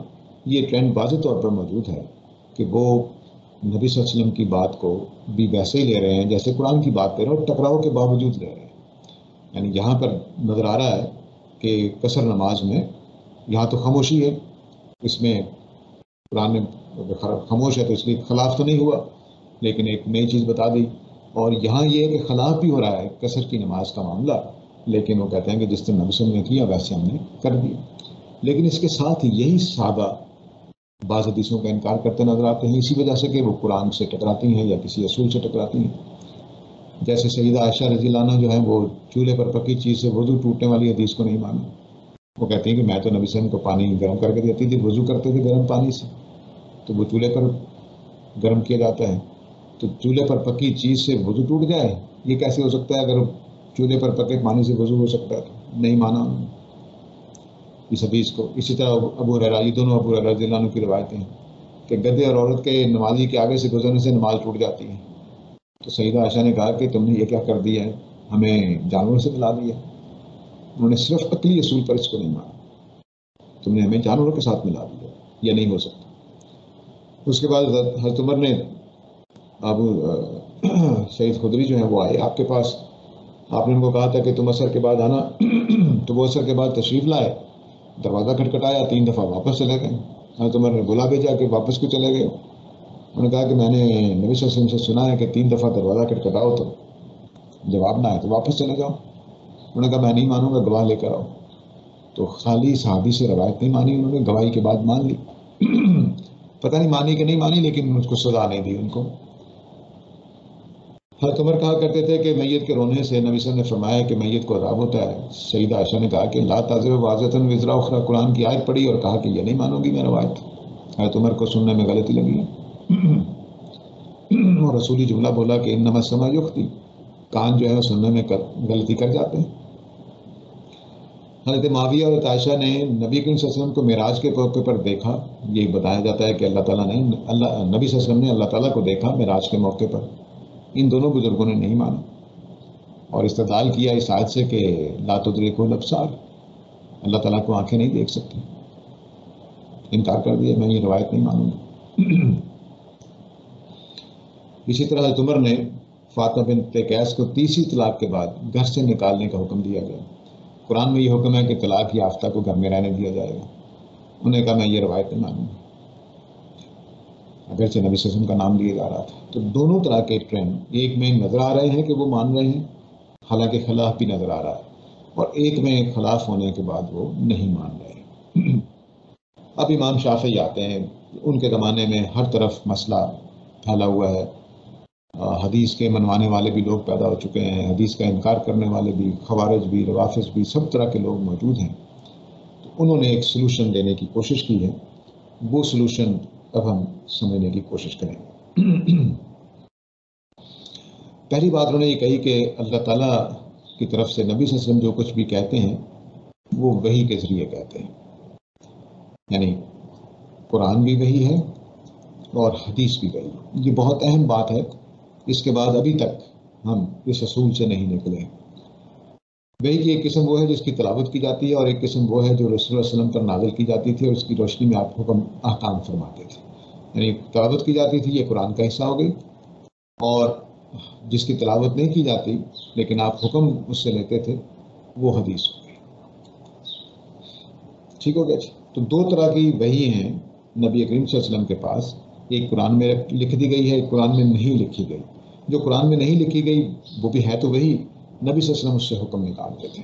یہ ٹرینڈ واضح طور پر موجود ہے کہ وہ نبی صلی اللہ علیہ وسلم کی بات کو بھی ویسے ہی لے رہے ہیں جیسے قرآن کی بات لے رہے ہیں، اور ٹکراؤ کے باوجود لے رہے ہیں۔ یعنی یہاں پر نظر آ رہا ہے کہ قصر نماز میں یہاں تو خاموشی ہے، اس میں قرآن نے خاموش ہے تو اس لیے خلاف تو نہیں ہوا، لیکن ایک نئی چیز بتا دی۔ اور یہاں یہ ہے کہ خلاف بھی ہو رہا ہے قصر کی نماز کا معاملہ، لیکن وہ کہتے ہیں کہ جس طرح نبی صلی اللہ علیہ وسلم نے کیا ویسے ہم نے کر دیا۔ لیکن اس کے ساتھ ہی یہی صحابہ بعض حدیثوں کا انکار کرتے نظر آتے ہیں، اسی وجہ سے کہ وہ قرآن سے ٹکراتی ہیں یا کسی اصول سے ٹکراتی ہیں۔ جیسے سیدہ عائشہ رضی اللہ عنہ جو ہے وہ چولہے پر پکی چیز سے وضو ٹوٹنے والی حدیث کو نہیں مانا۔ وہ کہتی ہیں کہ میں تو نبی صلی اللہ علیہ وسلم کو پانی گرم کر کے دیتی تھی، وضو کرتے تھے گرم پانی سے، تو وہ چولہے پر گرم کیا جاتا ہے، تو چولہے پر پکی چیز سے وضو ٹوٹ جائے یہ کیسے ہو سکتا ہے؟ اگر چولہے پر پکے پانی سے وضو ہو سکتا ہے تو نہیں مانا انہوں نے اس حدیث کو۔ اسی طرح ابو ہریرہ، یہ دونوں ابو ہریرہ رضی اللہ عنہ کی روایتیں ہیں کہ گدھے اور عورت کے نمازی کے آگے سے گزرنے سے نماز ٹوٹ جاتی ہے۔ تو سیدہ عائشہ نے کہا کہ تم نے یہ کیا کر دیا ہے، ہمیں جانوروں سے ملا دیا۔ انہوں نے صرف عقلی اصول پر اس کو نہیں مانا، تم نے ہمیں جانوروں کے ساتھ ملا دیا، یہ نہیں ہو سکتا۔ اس کے بعد حضرت عمر نے ابو سعید خدری جو ہیں وہ آئے آپ کے پاس، آپ نے ان کو کہا تھا کہ تم عصر کے بعد آنا، تو وہ عصر کے بعد تشریف لائے، دروازہ کھٹکھٹایا، 3 دفعہ واپس چلے گئے۔ حضرت عمر نے بلا بھیجا کہ واپس کیوں چلے گئے؟ انہوں نے کہا کہ میں نے نبی صلی اللہ علیہ وسلم سے سنا ہے کہ 3 دفعہ دروازہ کھٹکھٹاؤ تو جواب نہ آئے تو واپس چلے جاؤ۔ انہوں نے کہا میں نہیں مانوں گا، گواہ لے کر آؤ۔ تو خالی صحابی سے روایت نہیں مانی انہوں نے، گواہی کے بعد مان لی۔ پتہ نہیں مانی کہ نہیں مانی، لیکن اس کو سزا نہیں دی ان کو۔ حضرت عمر کہا کرتے تھے کہ میت کے رونے سے نبی صلی اللہ علیہ وسلم نے فرمایا کہ میت کو عذاب ہوتا ہے۔ سیدہ عائشہ نے کہا کہ لا تزر وازرۃ وزر اخری، قرآن کی آیت پڑھی اور کہا کہ یہ نہیں مانوں گی میں روایت۔ حضرت عمر کو سننے میں غلطی لگی اور رسولی جملہ بولا کہ انما السمع یخطی، کان جو ہے سننے میں غلطی کر جاتے ہیں۔ حضرت معاویہ اور عائشہ نے نبی کریم صلی اللہ علیہ وسلم کو معراج کے موقع پر دیکھا، یہ بتایا جاتا ہے کہ اللہ تعالیٰ نے نبی صلی اللہ علیہ وسلم نے اللہ تعالیٰ کو دیکھا معراج کے موقع پر۔ ان دونوں بزرگوں نے نہیں مانا اور استدلال کیا اس آیت سے کہ لا تدرکہ الابصار، اللہ تعالیٰ کو آنکھیں نہیں دیکھ سکتی، انکار کر دیا، میں یہ روایت نہیں مانوں گا۔ اسی طرح حضرت عمر نے فاطمہ بنت قیس کو تیسری طلاق کے بعد گھر سے نکالنے کا حکم دیا گیا۔ قرآن میں یہ حکم ہے کہ طلاق یافتہ کو گھر میں رہنے دیا جائے گا۔ انہوں نے کہا میں یہ روایت نہیں مانوں گا، اگرچہ نبی صلی اللہ علیہ وسلم کا نام لیا جا رہا تھا۔ تو دونوں طرح کے ٹرینڈ، ایک میں نظر آ رہے ہیں کہ وہ مان رہے ہیں حالانکہ خلاف بھی نظر آ رہا ہے، اور ایک میں خلاف ہونے کے بعد وہ نہیں مان رہے۔ اب امام شافعی آتے ہیں، ان کے زمانے میں ہر طرف مسئلہ پھیلا ہوا ہے، حدیث کے منوانے والے بھی لوگ پیدا ہو چکے ہیں، حدیث کا انکار کرنے والے بھی، خوارج بھی، روافظ بھی، سب طرح کے لوگ موجود ہیں۔ تو انہوں نے ایک سلوشن دینے کی کوشش کی ہے، وہ سلوشن اب ہم سمجھنے کی کوشش کریں گے۔ پہلی بات انہوں نے یہ کہی کہ اللہ تعالیٰ کی طرف سے نبی صلی اللہ علیہ وسلم جو کچھ بھی کہتے ہیں وہ وحی کے ذریعے کہتے ہیں، یعنی قرآن بھی وحی ہے اور حدیث بھی وحی۔ یہ بہت اہم بات ہے، اس کے بعد ابھی تک ہم اس اصول سے نہیں نکلے۔ وحی کی ایک قسم وہ ہے جس کی تلاوت کی جاتی ہے، اور ایک قسم وہ ہے جو رسول اللہ علیہ وسلم پر نازل کی جاتی تھی اور اس کی روشنی میں آپ حکم احکام فرماتے تھے۔ یعنی تلاوت کی جاتی تھی یہ قرآن کا حصہ ہو گئی، اور جس کی تلاوت نہیں کی جاتی لیکن آپ حکم اس سے لیتے تھے وہ حدیث ہو گئی۔ ٹھیک ہو گیا جی؟ تو دو طرح کی وحی ہیں نبی کریم صلی اللہ علیہ وسلم کے پاس، ایک قرآن میں لکھ دی گئی ہے، ایک قرآن میں نہیں لکھی گئی۔ جو قرآن میں نہیں لکھی گئی وہ بھی ہے تو وہی، نبی صلی اللہ علیہ وسلم اس سے حکم نکالتے تھے۔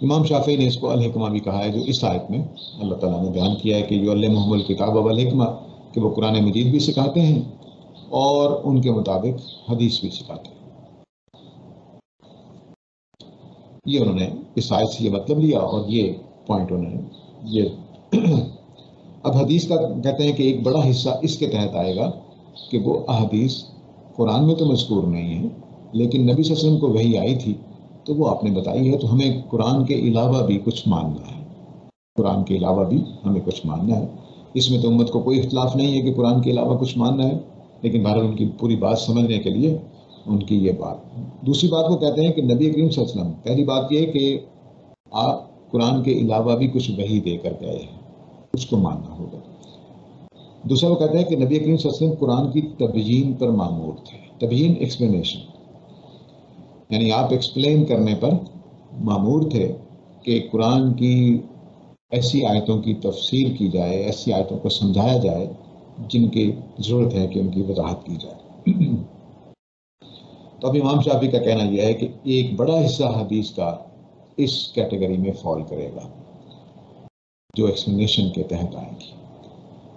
امام شافعی نے اس کو الحکمہ بھی کہا ہے، جو اس آیت میں اللہ تعالیٰ نے بیان کیا ہے کہ یعلمہم الکتاب والحکمہ، کہ وہ قرآن مجید بھی سکھاتے ہیں اور ان کے مطابق حدیث بھی سکھاتے ہیں۔ یہ انہوں نے اس آیت سے یہ مطلب لیا اور یہ پوائنٹ انہوں نے یہ اب حدیث کا کہتے ہیں کہ ایک بڑا حصہ اس کے تحت آئے گا کہ وہ احادیث قرآن میں تو مذکور نہیں ہے لیکن نبی صلی اللہ علیہ وسلم کو وحی آئی تھی تو وہ آپ نے بتائی ہے، تو ہمیں قرآن کے علاوہ بھی کچھ ماننا ہے، قرآن کے علاوہ بھی ہمیں کچھ ماننا ہے۔ اس میں تو امت کو کوئی اختلاف نہیں ہے کہ قرآن کے علاوہ کچھ ماننا ہے، لیکن بہرحال ان کی پوری بات سمجھنے کے لیے ان کی یہ بات. دوسری بات وہ کہتے ہیں کہ نبی کریم صلی اللہ علیہ وسلم، پہلی بات یہ ہے کہ آپ قرآن کے علاوہ بھی کچھ وحی دے کر گئے ہیں، اس کو ماننا ہوگا. دوسرا وہ کہتے ہیں کہ نبی کریم صلی اللہ علیہ وسلم قرآن کی تبیین پر مامور تھے. تبیین ایکسپلینیشن، یعنی آپ ایکسپلین کرنے پر مامور تھے کہ قرآن کی ایسی آیتوں کی تفسیر کی جائے، ایسی آیتوں کو سمجھایا جائے جن کی ضرورت ہے کہ ان کی وضاحت کی جائے. تو اب امام شافعی کا کہنا یہ ہے کہ ایک بڑا حصہ حدیث کا اس کیٹیگری میں فال کرے گا جو ایکسپلینیشن کے تحت آئیں گی.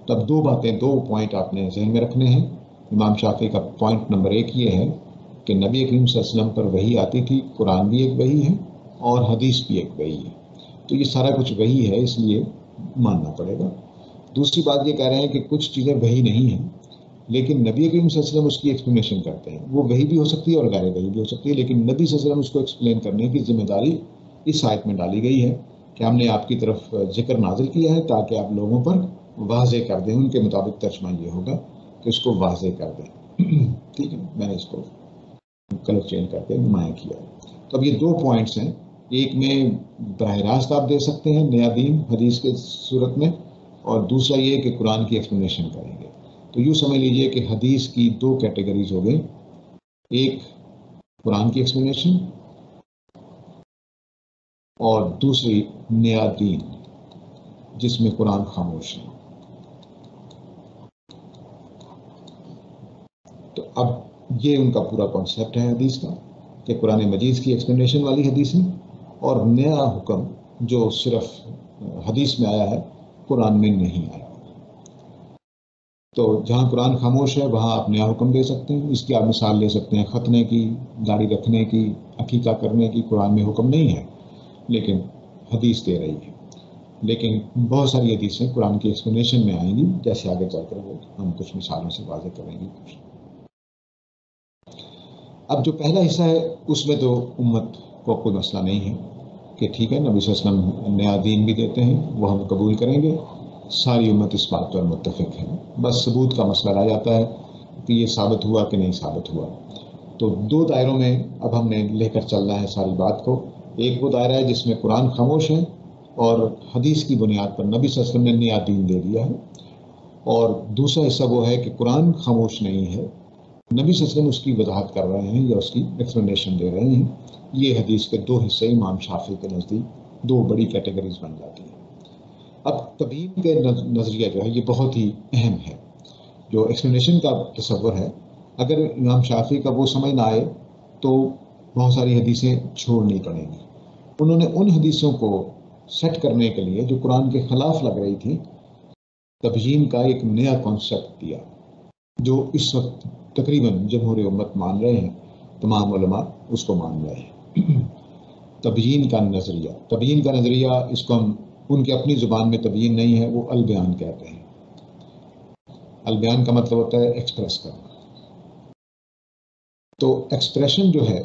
تب دو پوائنٹ آپ نے ذہن میں رکھنے ہیں. امام شافعی کا پوائنٹ نمبر 1 یہ ہے کہ نبی کریم صلی اللہ علیہ وسلم پر وحی آتی تھی، قرآن بھی ایک وحی ہے اور حدیث بھی ایک وحی ہے، تو یہ سارا کچھ وحی ہے، اس لیے ماننا پڑے گا. دوسری بات یہ کہہ رہے ہیں کہ کچھ چیزیں وحی نہیں ہیں لیکن نبی کریم صلی اللہ علیہ وسلم اس کی ایکسپلینیشن کرتے ہیں. وہ وحی بھی ہو سکتی ہے اور غیر وحی بھی ہو سکتی ہے، لیکن نبی صلی اللہ علیہ وسلم اس کو ایکسپلین کرنے کی ذمہ داری اس آیت میں ڈالی گئی ہے کہ ہم نے آپ کی طرف ذکر نازل کیا ہے تاکہ آپ لوگوں پر واضح کر دیں. ان کے مطابق ترجمہ یہ ہوگا کہ اس کو واضح کر دیں. ٹھیک ہے، میں نے اس کو کلر چینج کر کے نمایاں کیا. تو اب یہ 2 پوائنٹس ہیں. ایک میں براہ راست آپ دے سکتے ہیں نیا دین حدیث کے صورت میں، اور دوسرا یہ کہ قرآن کی ایکسپلینیشن کریں گے. تو یوں سمجھ لیجئے کہ حدیث کی 2 کیٹیگریز ہو گئی، ایک قرآن کی ایکسپلینیشن اور دوسری نیا دین جس میں قرآن خاموش ہے. تو اب یہ ان کا پورا کانسیپٹ ہے حدیث کا کہ قرآن مجید کی ایکسپلینیشن والی حدیثیں اور نیا حکم جو صرف حدیث میں آیا ہے قرآن میں نہیں آیا. تو جہاں قرآن خاموش ہے وہاں آپ نیا حکم دے سکتے ہیں. اس کی آپ مثال لے سکتے ہیں ختنے کی، داڑھی رکھنے کی، عقیقہ کرنے کی. قرآن میں حکم نہیں ہے لیکن حدیث دے رہی ہے. لیکن بہت ساری حدیثیں قرآن کی ایکسپلینیشن میں آئیں گی، جیسے آگے چل کر وہ ہم کچھ مثالوں سے واضح کریں گے. اب جو پہلا حصہ ہے اس میں تو امت کو کوئی مسئلہ نہیں ہے کہ ٹھیک ہے نبی صلی اللہ علیہ وسلم نیا دین بھی دیتے ہیں، وہ ہم قبول کریں گے. ساری امت اس بات پر متفق ہے. بس ثبوت کا مسئلہ رہ جاتا ہے کہ یہ ثابت ہوا کہ نہیں ثابت ہوا. تو 2 دائروں میں اب ہم نے لے کر چلنا ہے ساری بات کو. ایک وہ دائرہ ہے جس میں قرآن خاموش ہے اور حدیث کی بنیاد پر نبی صلی اللہ علیہ وسلم نے نیا دین دے دیا ہے، اور دوسرا حصہ وہ ہے کہ قرآن خاموش نہیں ہے، نبی صلی اللہ علیہ وسلم اس کی وضاحت کر رہے ہیں یا اس کی ایکسپلینیشن دے رہے ہیں. یہ حدیث کے 2 حصے امام شافعی کے نزدیک 2 بڑی کیٹیگریز بن جاتی ہیں. اب تبیین کے نظریہ جو ہے یہ بہت ہی اہم ہے. جو ایکسپلینیشن کا تصور ہے، اگر امام شافعی کا وہ سمجھ نہ آئے تو بہت ساری حدیثیں چھوڑنی پڑیں گی. انہوں نے ان حدیثوں کو سیٹ کرنے کے لیے جو قرآن کے خلاف لگ رہی تھی، تبیین کا ایک نیا کانسیپٹ دیا جو اس وقت تقریباً جمہور امت مان رہے ہیں، تمام علماء اس کو مان رہے ہیں. تبیین کا نظریہ. تبیین کا نظریہ اس کو ہم ان کے اپنی زبان میں تبیین نہیں ہے، وہ البیان کہتے ہیں. البیان کا مطلب ہوتا ہے ایکسپریس کرنا. تو ایکسپریشن جو ہے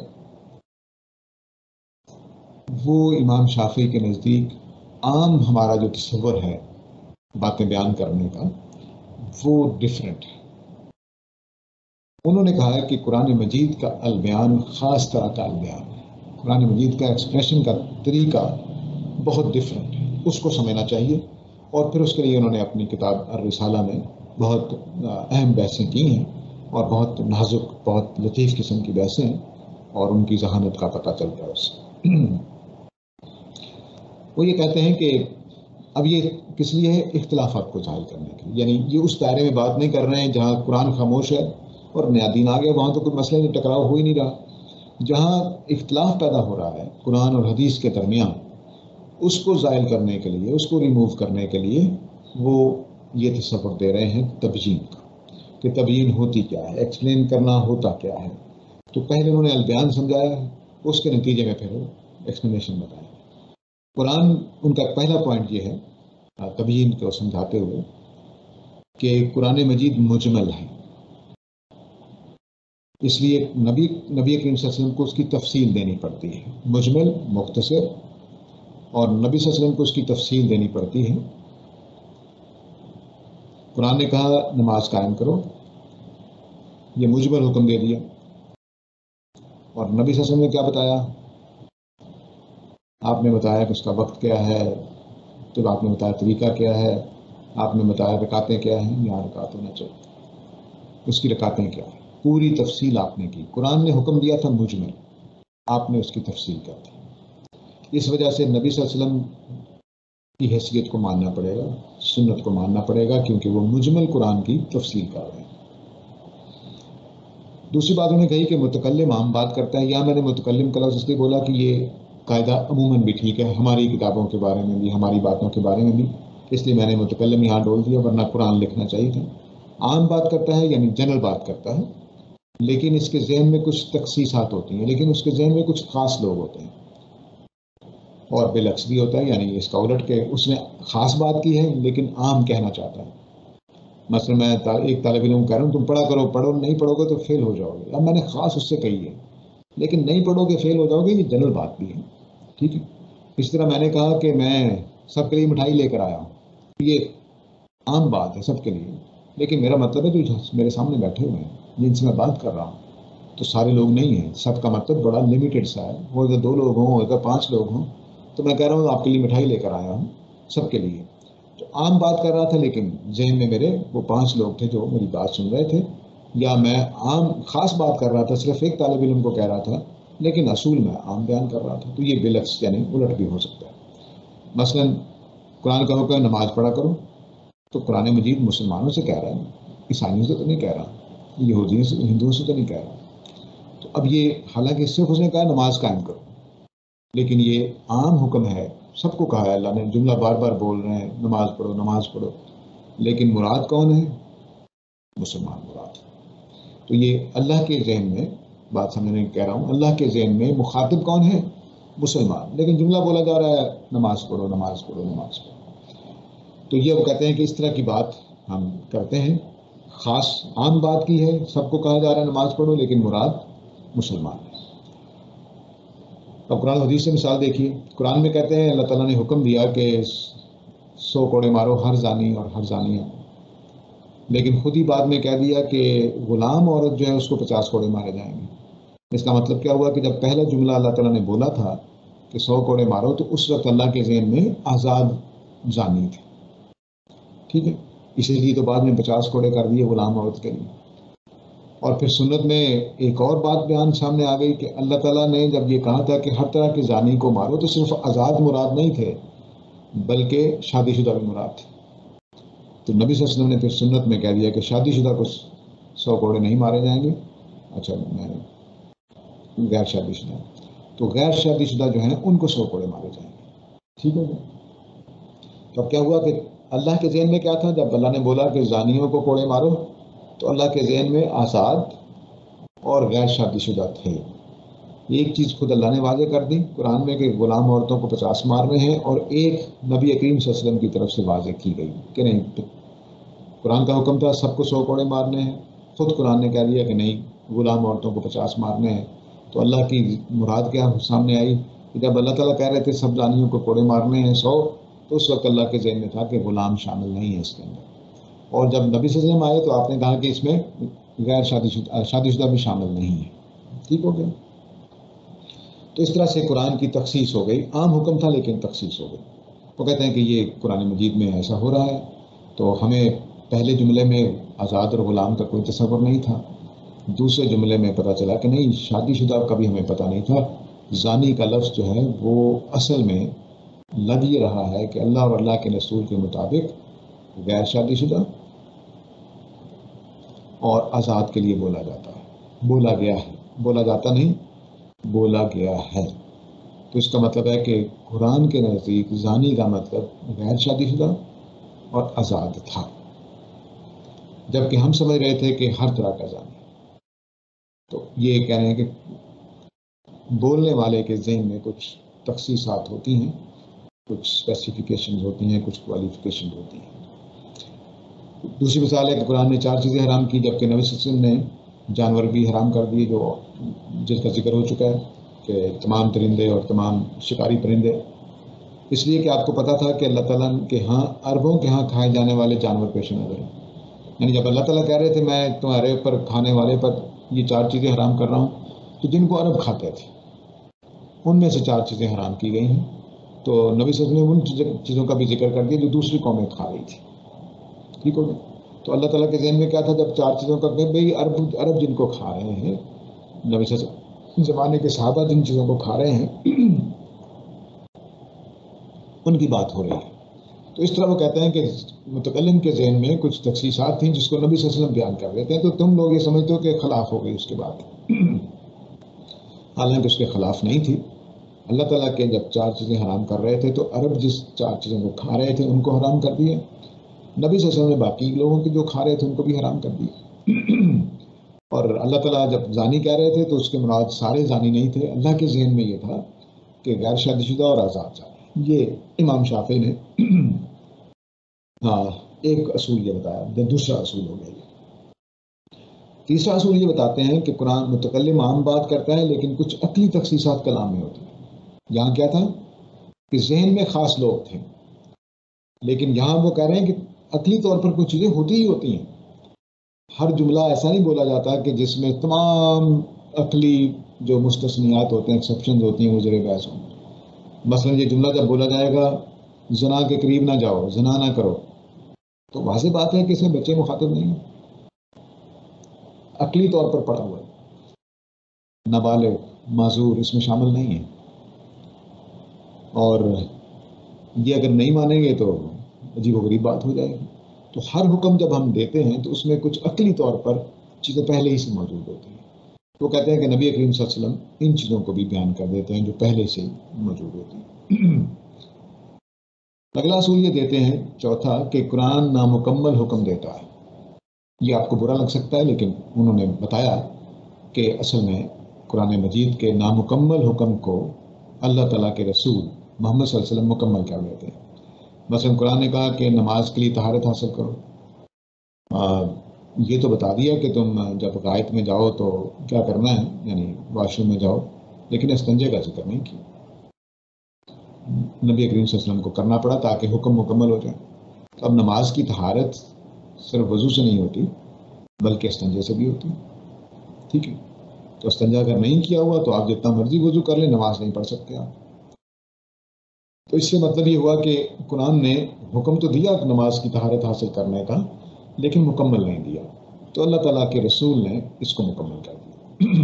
وہ امام شافعی کے نزدیک عام ہمارا جو تصور ہے باتیں بیان کرنے کا وہ ڈیفرنٹ ہے. انہوں نے کہا ہے کہ قرآن مجید کا البیان خاص طرح کا البیان ہے. قرآن مجید کا ایکسپریشن کا طریقہ بہت ڈیفرنٹ ہے، اس کو سمجھنا چاہیے. اور پھر اس کے لیے انہوں نے اپنی کتاب الرسالہ میں بہت اہم بحثیں کی ہیں اور بہت نازک، بہت لطیف قسم کی بحثیں ہیں، اور ان کی ذہانت کا پتہ چلتا ہے اس سے. وہ یہ کہتے ہیں کہ اب یہ کس لیے ہے؟ اختلافات کو ظاہر کرنے کے لیے. یعنی یہ اس دائرے میں بات نہیں کر رہے ہیں جہاں قرآن خاموش ہے اور نیا دین آ گیا، وہاں تو کوئی مسئلہ نہیں، ٹکراؤ ہو ہی نہیں رہا. جہاں اختلاف پیدا ہو رہا ہے قرآن اور حدیث کے درمیان، اس کو زائل کرنے کے لیے، اس کو ریموو کرنے کے لیے وہ یہ تصور دے رہے ہیں تبیین کا کہ تبیین ہوتی کیا ہے، ایکسپلین کرنا ہوتا کیا ہے. تو پہلے انہوں نے البیان سمجھایا، اس کے نتیجے میں پھر ایکسپلینیشن بتایا. قرآن ان کا پہلا پوائنٹ یہ ہے تبیین کو سمجھاتے ہوئے کہ قرآن مجید مجمل ہے، اس لیے نبی کریم صلی اللہ علیہ وسلم کو اس کی تفصیل دینی پڑتی ہے. مجمل، مختصر، اور نبی صلی اللہ علیہ وسلم کو اس کی تفصیل دینی پڑتی ہے. قرآن نے کہا نماز قائم کرو، یہ مجمل حکم دے دیا. اور نبی صلی اللہ علیہ وسلم نے کیا بتایا؟ آپ نے بتایا کہ اس کا وقت کیا ہے، تو آپ نے بتایا طریقہ کیا ہے، آپ نے بتایا رکعتیں کیا ہیں، یہاں رکعت ہونا چاہیے، اس کی رکعتیں کیا ہیں، پوری تفصیل آپ نے کی۔ قرآن نے حکم دیا تھا مجمل، آپ نے اس کی تفصیل کر دی۔ اس وجہ سے نبی صلی اللہ علیہ وسلم کی حیثیت کو ماننا پڑے گا، سنت کو ماننا پڑے گا، کیونکہ وہ مجمل قرآن کی تفصیل کر رہے ہیں۔ دوسری بات انہوں نے کہی کہ متکلم عام بات کرتا ہے، یہاں میں نے متکلم کا لفظ اس لیے بولا کہ یہ قاعدہ عموماً بھی ٹھیک ہے، ہماری کتابوں کے بارے میں بھی، ہماری باتوں کے بارے میں بھی، اس لیے میں نے متکلم یہاں ڈول دیا، ورنہ قرآن لکھنا چاہیے تھا۔ عام بات کرتا ہے یعنی جنرل بات کرتا ہے، لیکن اس کے ذہن میں کچھ تخصیصات ہوتی ہیں، لیکن اس کے ذہن میں کچھ خاص لوگ ہوتے ہیں، اور بالعکس بھی ہوتا ہے، یعنی اس کا الٹ کے اس نے خاص بات کی ہے لیکن عام کہنا چاہتا ہے۔ مثلا میں ایک طالب علم کو کہہ رہا ہوں تم پڑھا کرو، پڑھو، نہیں پڑھو گے تو فیل ہو جاؤ گے، اب میں نے خاص اس سے کہی ہے، لیکن نہیں پڑھو گے فیل ہو جاؤ گے، یہ جنرل بات بھی ہے، ٹھیک ہے۔ اس طرح میں نے کہا کہ میں سب کے لیے مٹھائی لے کر آیا ہوں، یہ عام بات ہے سب کے لیے، لیکن میرا مطلب ہے جو میرے سامنے بیٹھے ہوئے ہیں جن سے میں بات کر رہا ہوں تو سارے لوگ نہیں ہیں، سب کا مطلب بڑا لمیٹڈ سا ہے، وہ اگر 2 لوگ ہوں، اگر 5 لوگ ہوں، تو میں کہہ رہا ہوں آپ کے لیے مٹھائی لے کر آیا ہوں سب کے لیے، تو عام بات کر رہا تھا، لیکن ذہن میں میرے وہ 5 لوگ تھے جو میری بات سن رہے تھے، یا میں عام خاص بات کر رہا تھا صرف ایک طالب علم کو کہہ رہا تھا، لیکن اصول میں عام بیان کر رہا تھا، تو یہ بالعکس یعنی الٹ بھی ہو سکتا ہے۔ مثلا قرآن کا حکم ہے نماز پڑھا کرو، تو قرآن مجید مسلمانوں سے کہہ رہا ہے، عیسائیوں سے تو نہیں کہہ رہا، یہودیوں سے، ہندوؤں سے تو نہیں کہہ رہا، تو اب یہ حالانکہ صرف اس نے کہا نماز قائم کرو، لیکن یہ عام حکم ہے، سب کو کہا ہے اللہ نے، جملہ بار بار بول رہے ہیں نماز پڑھو نماز پڑھو، لیکن مراد کون ہے؟ مسلمان مراد۔ تو یہ اللہ کے ذہن میں بات سمجھنے کہہ رہا ہوں، اللہ کے ذہن میں مخاطب کون ہے؟ مسلمان، لیکن جملہ بولا جا رہا ہے نماز پڑھو نماز پڑھو نماز پڑھو، تو یہ وہ کہتے ہیں کہ اس طرح کی بات ہم کرتے ہیں، خاص عام بات کی ہے، سب کو کہا جا رہا ہے نماز پڑھو، لیکن مراد مسلمان ہے۔ اب قرآن حدیث سے مثال دیکھیے، قرآن میں کہتے ہیں اللہ تعالیٰ نے حکم دیا کہ 100 کوڑے مارو ہر زانی اور ہر زانیہ، لیکن خود ہی بعد میں کہہ دیا کہ غلام عورت جو ہے اس کو 50 کوڑے مارے جائیں گے۔ اس کا مطلب کیا ہوا کہ جب پہلا جملہ اللہ تعالیٰ نے بولا تھا کہ 100 کوڑے مارو، تو اس وقت اللہ کے ذہن میں آزاد زانی تھی، ٹھیک ہے، اسی لیے تو بعد میں 50 کوڑے کر دیے غلام عورت کے لیے۔ اور پھر سنت میں ایک اور بات بیان سامنے آ گئی کہ اللہ تعالیٰ نے جب یہ کہا تھا کہ ہر طرح کے زانی کو مارو، تو صرف آزاد مراد نہیں تھے بلکہ شادی شدہ بھی مراد تھے، تو نبی صلی اللہ علیہ وسلم نے پھر سنت میں کہہ دیا کہ شادی شدہ کو 100 کوڑے نہیں مارے جائیں گے، اچھا میں غیر شادی شدہ، تو غیر شادی شدہ جو ہیں ان کو 100 کوڑے مارے جائیں گے، ٹھیک ہو گیا۔ تو اب کیا ہوا کہ اللہ کے ذہن میں کیا تھا؟ جب اللہ نے بولا کہ زانیوں کو کوڑے مارو، تو اللہ کے ذہن میں آزاد اور غیر شادی شدہ تھے۔ ایک چیز خود اللہ نے واضح کر دی قرآن میں کہ غلام عورتوں کو 50 مارنے ہیں، اور ایک نبی کریم صلی اللہ علیہ وسلم کی طرف سے واضح کی گئی کہ نہیں، قرآن کا حکم تھا سب کو 100 کوڑے مارنے ہیں، خود قرآن نے کہہ دیا کہ نہیں غلام عورتوں کو 50 مارنے ہیں، تو اللہ کی مراد کیا سامنے آئی کہ جب اللہ تعالیٰ کہہ رہے تھے سب زانیوں کو کوڑے مارنے ہیں 100، تو اس وقت اللہ کے ذہن میں تھا کہ غلام شامل نہیں ہے اس کے اندر، اور جب نبی صلی اللہ علیہ وسلم آئے تو آپ نے کہا کہ اس میں غیر شادی شدہ بھی شامل نہیں ہے، ٹھیک ہو گیا۔ تو اس طرح سے قرآن کی تخصیص ہو گئی، عام حکم تھا لیکن تخصیص ہو گئی۔ وہ کہتے ہیں کہ یہ قرآن مجید میں ایسا ہو رہا ہے، تو ہمیں پہلے جملے میں آزاد اور غلام کا کوئی تصور نہیں تھا، دوسرے جملے میں پتہ چلا کہ نہیں شادی شدہ کا بھی ہمیں پتہ نہیں تھا، زانی کا لفظ جو ہے وہ اصل میں لگ یہ رہا ہے کہ اللہ اور اللہ کے رسول کے مطابق غیر شادی شدہ اور آزاد کے لیے بولا جاتا ہے، بولا گیا ہے، بولا جاتا نہیں، بولا گیا ہے۔ تو اس کا مطلب ہے کہ قرآن کے نزدیک زانی کا مطلب غیر شادی شدہ اور آزاد تھا، جبکہ ہم سمجھ رہے تھے کہ ہر طرح کا زانی۔ تو یہ کہہ رہے ہیں کہ بولنے والے کے ذہن میں کچھ تخصیصات ہوتی ہیں، کچھ اسپیسیفیکیشنز ہوتی ہیں، کچھ کوالیفیکیشنز ہوتی ہیں۔ دوسری مثال ہے کہ قرآن نے 4 چیزیں حرام کی، جبکہ نبی صلی اللہ علیہ وسلم نے جانور بھی حرام کر دیے، جس کا ذکر ہو چکا ہے کہ تمام درندے اور تمام شکاری پرندے، اس لیے کہ آپ کو پتہ تھا کہ اللہ تعالیٰ کے ہاں عربوں کے ہاں کھائے جانے والے جانور پیش نظر ہیں، یعنی جب اللہ تعالیٰ کہہ رہے تھے میں تمہارے پر کھانے والے پر یہ 4 چیزیں حرام کر رہا ہوں، تو جن کو عرب کھاتے تھے ان میں سے 4 چیزیں حرام کی گئی ہیں. تو نبی صلی اللہ علیہ وسلم نے ان چیزوں کا بھی ذکر کر دیا جو دوسری قومیں کھا رہی تھی. ٹھیک ہو گیا. تو اللہ تعالیٰ کے ذہن میں کیا تھا جب 4 چیزوں کا کہ بھئی عرب جن کو کھا رہے ہیں، نبی صلی اللہ علیہ وسلم زمانے کے صحابہ جن چیزوں کو کھا رہے ہیں ان کی بات ہو رہی ہے. تو اس طرح وہ کہتے ہیں کہ متکلم کے ذہن میں کچھ تخصیصات تھیں جس کو نبی صلی اللہ علیہ وسلم بیان کر دیتے ہیں، تو تم لوگ یہ سمجھتے ہو کہ خلاف ہو گئی اس کے بعد. حالانکہ اس کے خلاف نہیں تھی. اللہ تعالیٰ کے جب 4 چیزیں حرام کر رہے تھے تو عرب جس 4 چیزوں کو کھا رہے تھے ان کو حرام کر دیا. نبی صلی اللہ علیہ وسلم نے باقی لوگوں کے جو کھا رہے تھے ان کو بھی حرام کر دیا. اور اللہ تعالیٰ جب زانی کہہ رہے تھے تو اس کے مراد سارے زانی نہیں تھے. اللہ کے ذہن میں یہ تھا کہ غیر شادی شدہ اور آزاد زانی. یہ امام شافعی نے ایک اصول یہ بتایا. دوسرا اصول ہو گیا یہ. تیسرا اصول یہ بتاتے ہیں کہ قرآن متکلم عام بات کرتا ہے لیکن کچھ عقلی تخصیصات کلام میں ہوتی ہیں. یہاں کیا تھا کہ ذہن میں خاص لوگ تھے، لیکن یہاں وہ کہہ رہے ہیں کہ عقلی طور پر کچھ چیزیں ہوتی ہی ہوتی ہیں. ہر جملہ ایسا نہیں بولا جاتا کہ جس میں تمام عقلی جو مستثنیات ہوتے ہیں، ایکسیپشنز ہوتی ہیں، وہ زیر بحث ہوں. مثلا یہ جملہ جب بولا جائے گا زنا کے قریب نہ جاؤ، زنا نہ کرو، تو واضح بات ہے کہ اس میں بچے مخاطب نہیں ہیں. عقلی طور پر پڑا ہوا ہے. نابالغ، معذور اس میں شامل نہیں ہے. اور یہ اگر نہیں مانیں گے تو عجیب و غریب بات ہو جائے گی. تو ہر حکم جب ہم دیتے ہیں تو اس میں کچھ عقلی طور پر چیزیں پہلے ہی سے موجود ہوتی ہیں. وہ کہتے ہیں کہ نبی کریم صلی اللہ علیہ وسلم ان چیزوں کو بھی بیان کر دیتے ہیں جو پہلے سے موجود ہوتی ہیں. اگلا اصول یہ دیتے ہیں چوتھا کہ قرآن نامکمل حکم دیتا ہے. یہ آپ کو برا لگ سکتا ہے لیکن انہوں نے بتایا کہ اصل میں قرآن مجید کے نامکمل حکم کو اللہ تعالیٰ کے رسول محمد صلی اللہ علیہ وسلم مکمل کر دیتے ہیں. مثلا قرآن نے کہا کہ نماز کے لیے طہارت حاصل کرو. یہ تو بتا دیا کہ تم جب غائط میں جاؤ تو کیا کرنا ہے، یعنی واش روم میں جاؤ، لیکن استنجے کا ذکر نہیں کیا. نبی کریم صلی اللہ علیہ وسلم کو کرنا پڑا تاکہ حکم مکمل ہو جائے. اب نماز کی طہارت صرف وضو سے نہیں ہوتی بلکہ استنجے سے بھی ہوتی. ٹھیک ہے. تو استنجا اگر نہیں کیا ہوا تو آپ جتنا مرضی وضو کر لیں، نماز نہیں پڑھ سکتے آپ. تو اس سے مطلب یہ ہوا کہ قرآن نے حکم تو دیا نماز کی طہارت حاصل کرنے کا، لیکن مکمل نہیں دیا. تو اللہ تعالیٰ کے رسول نے اس کو مکمل کر دیا.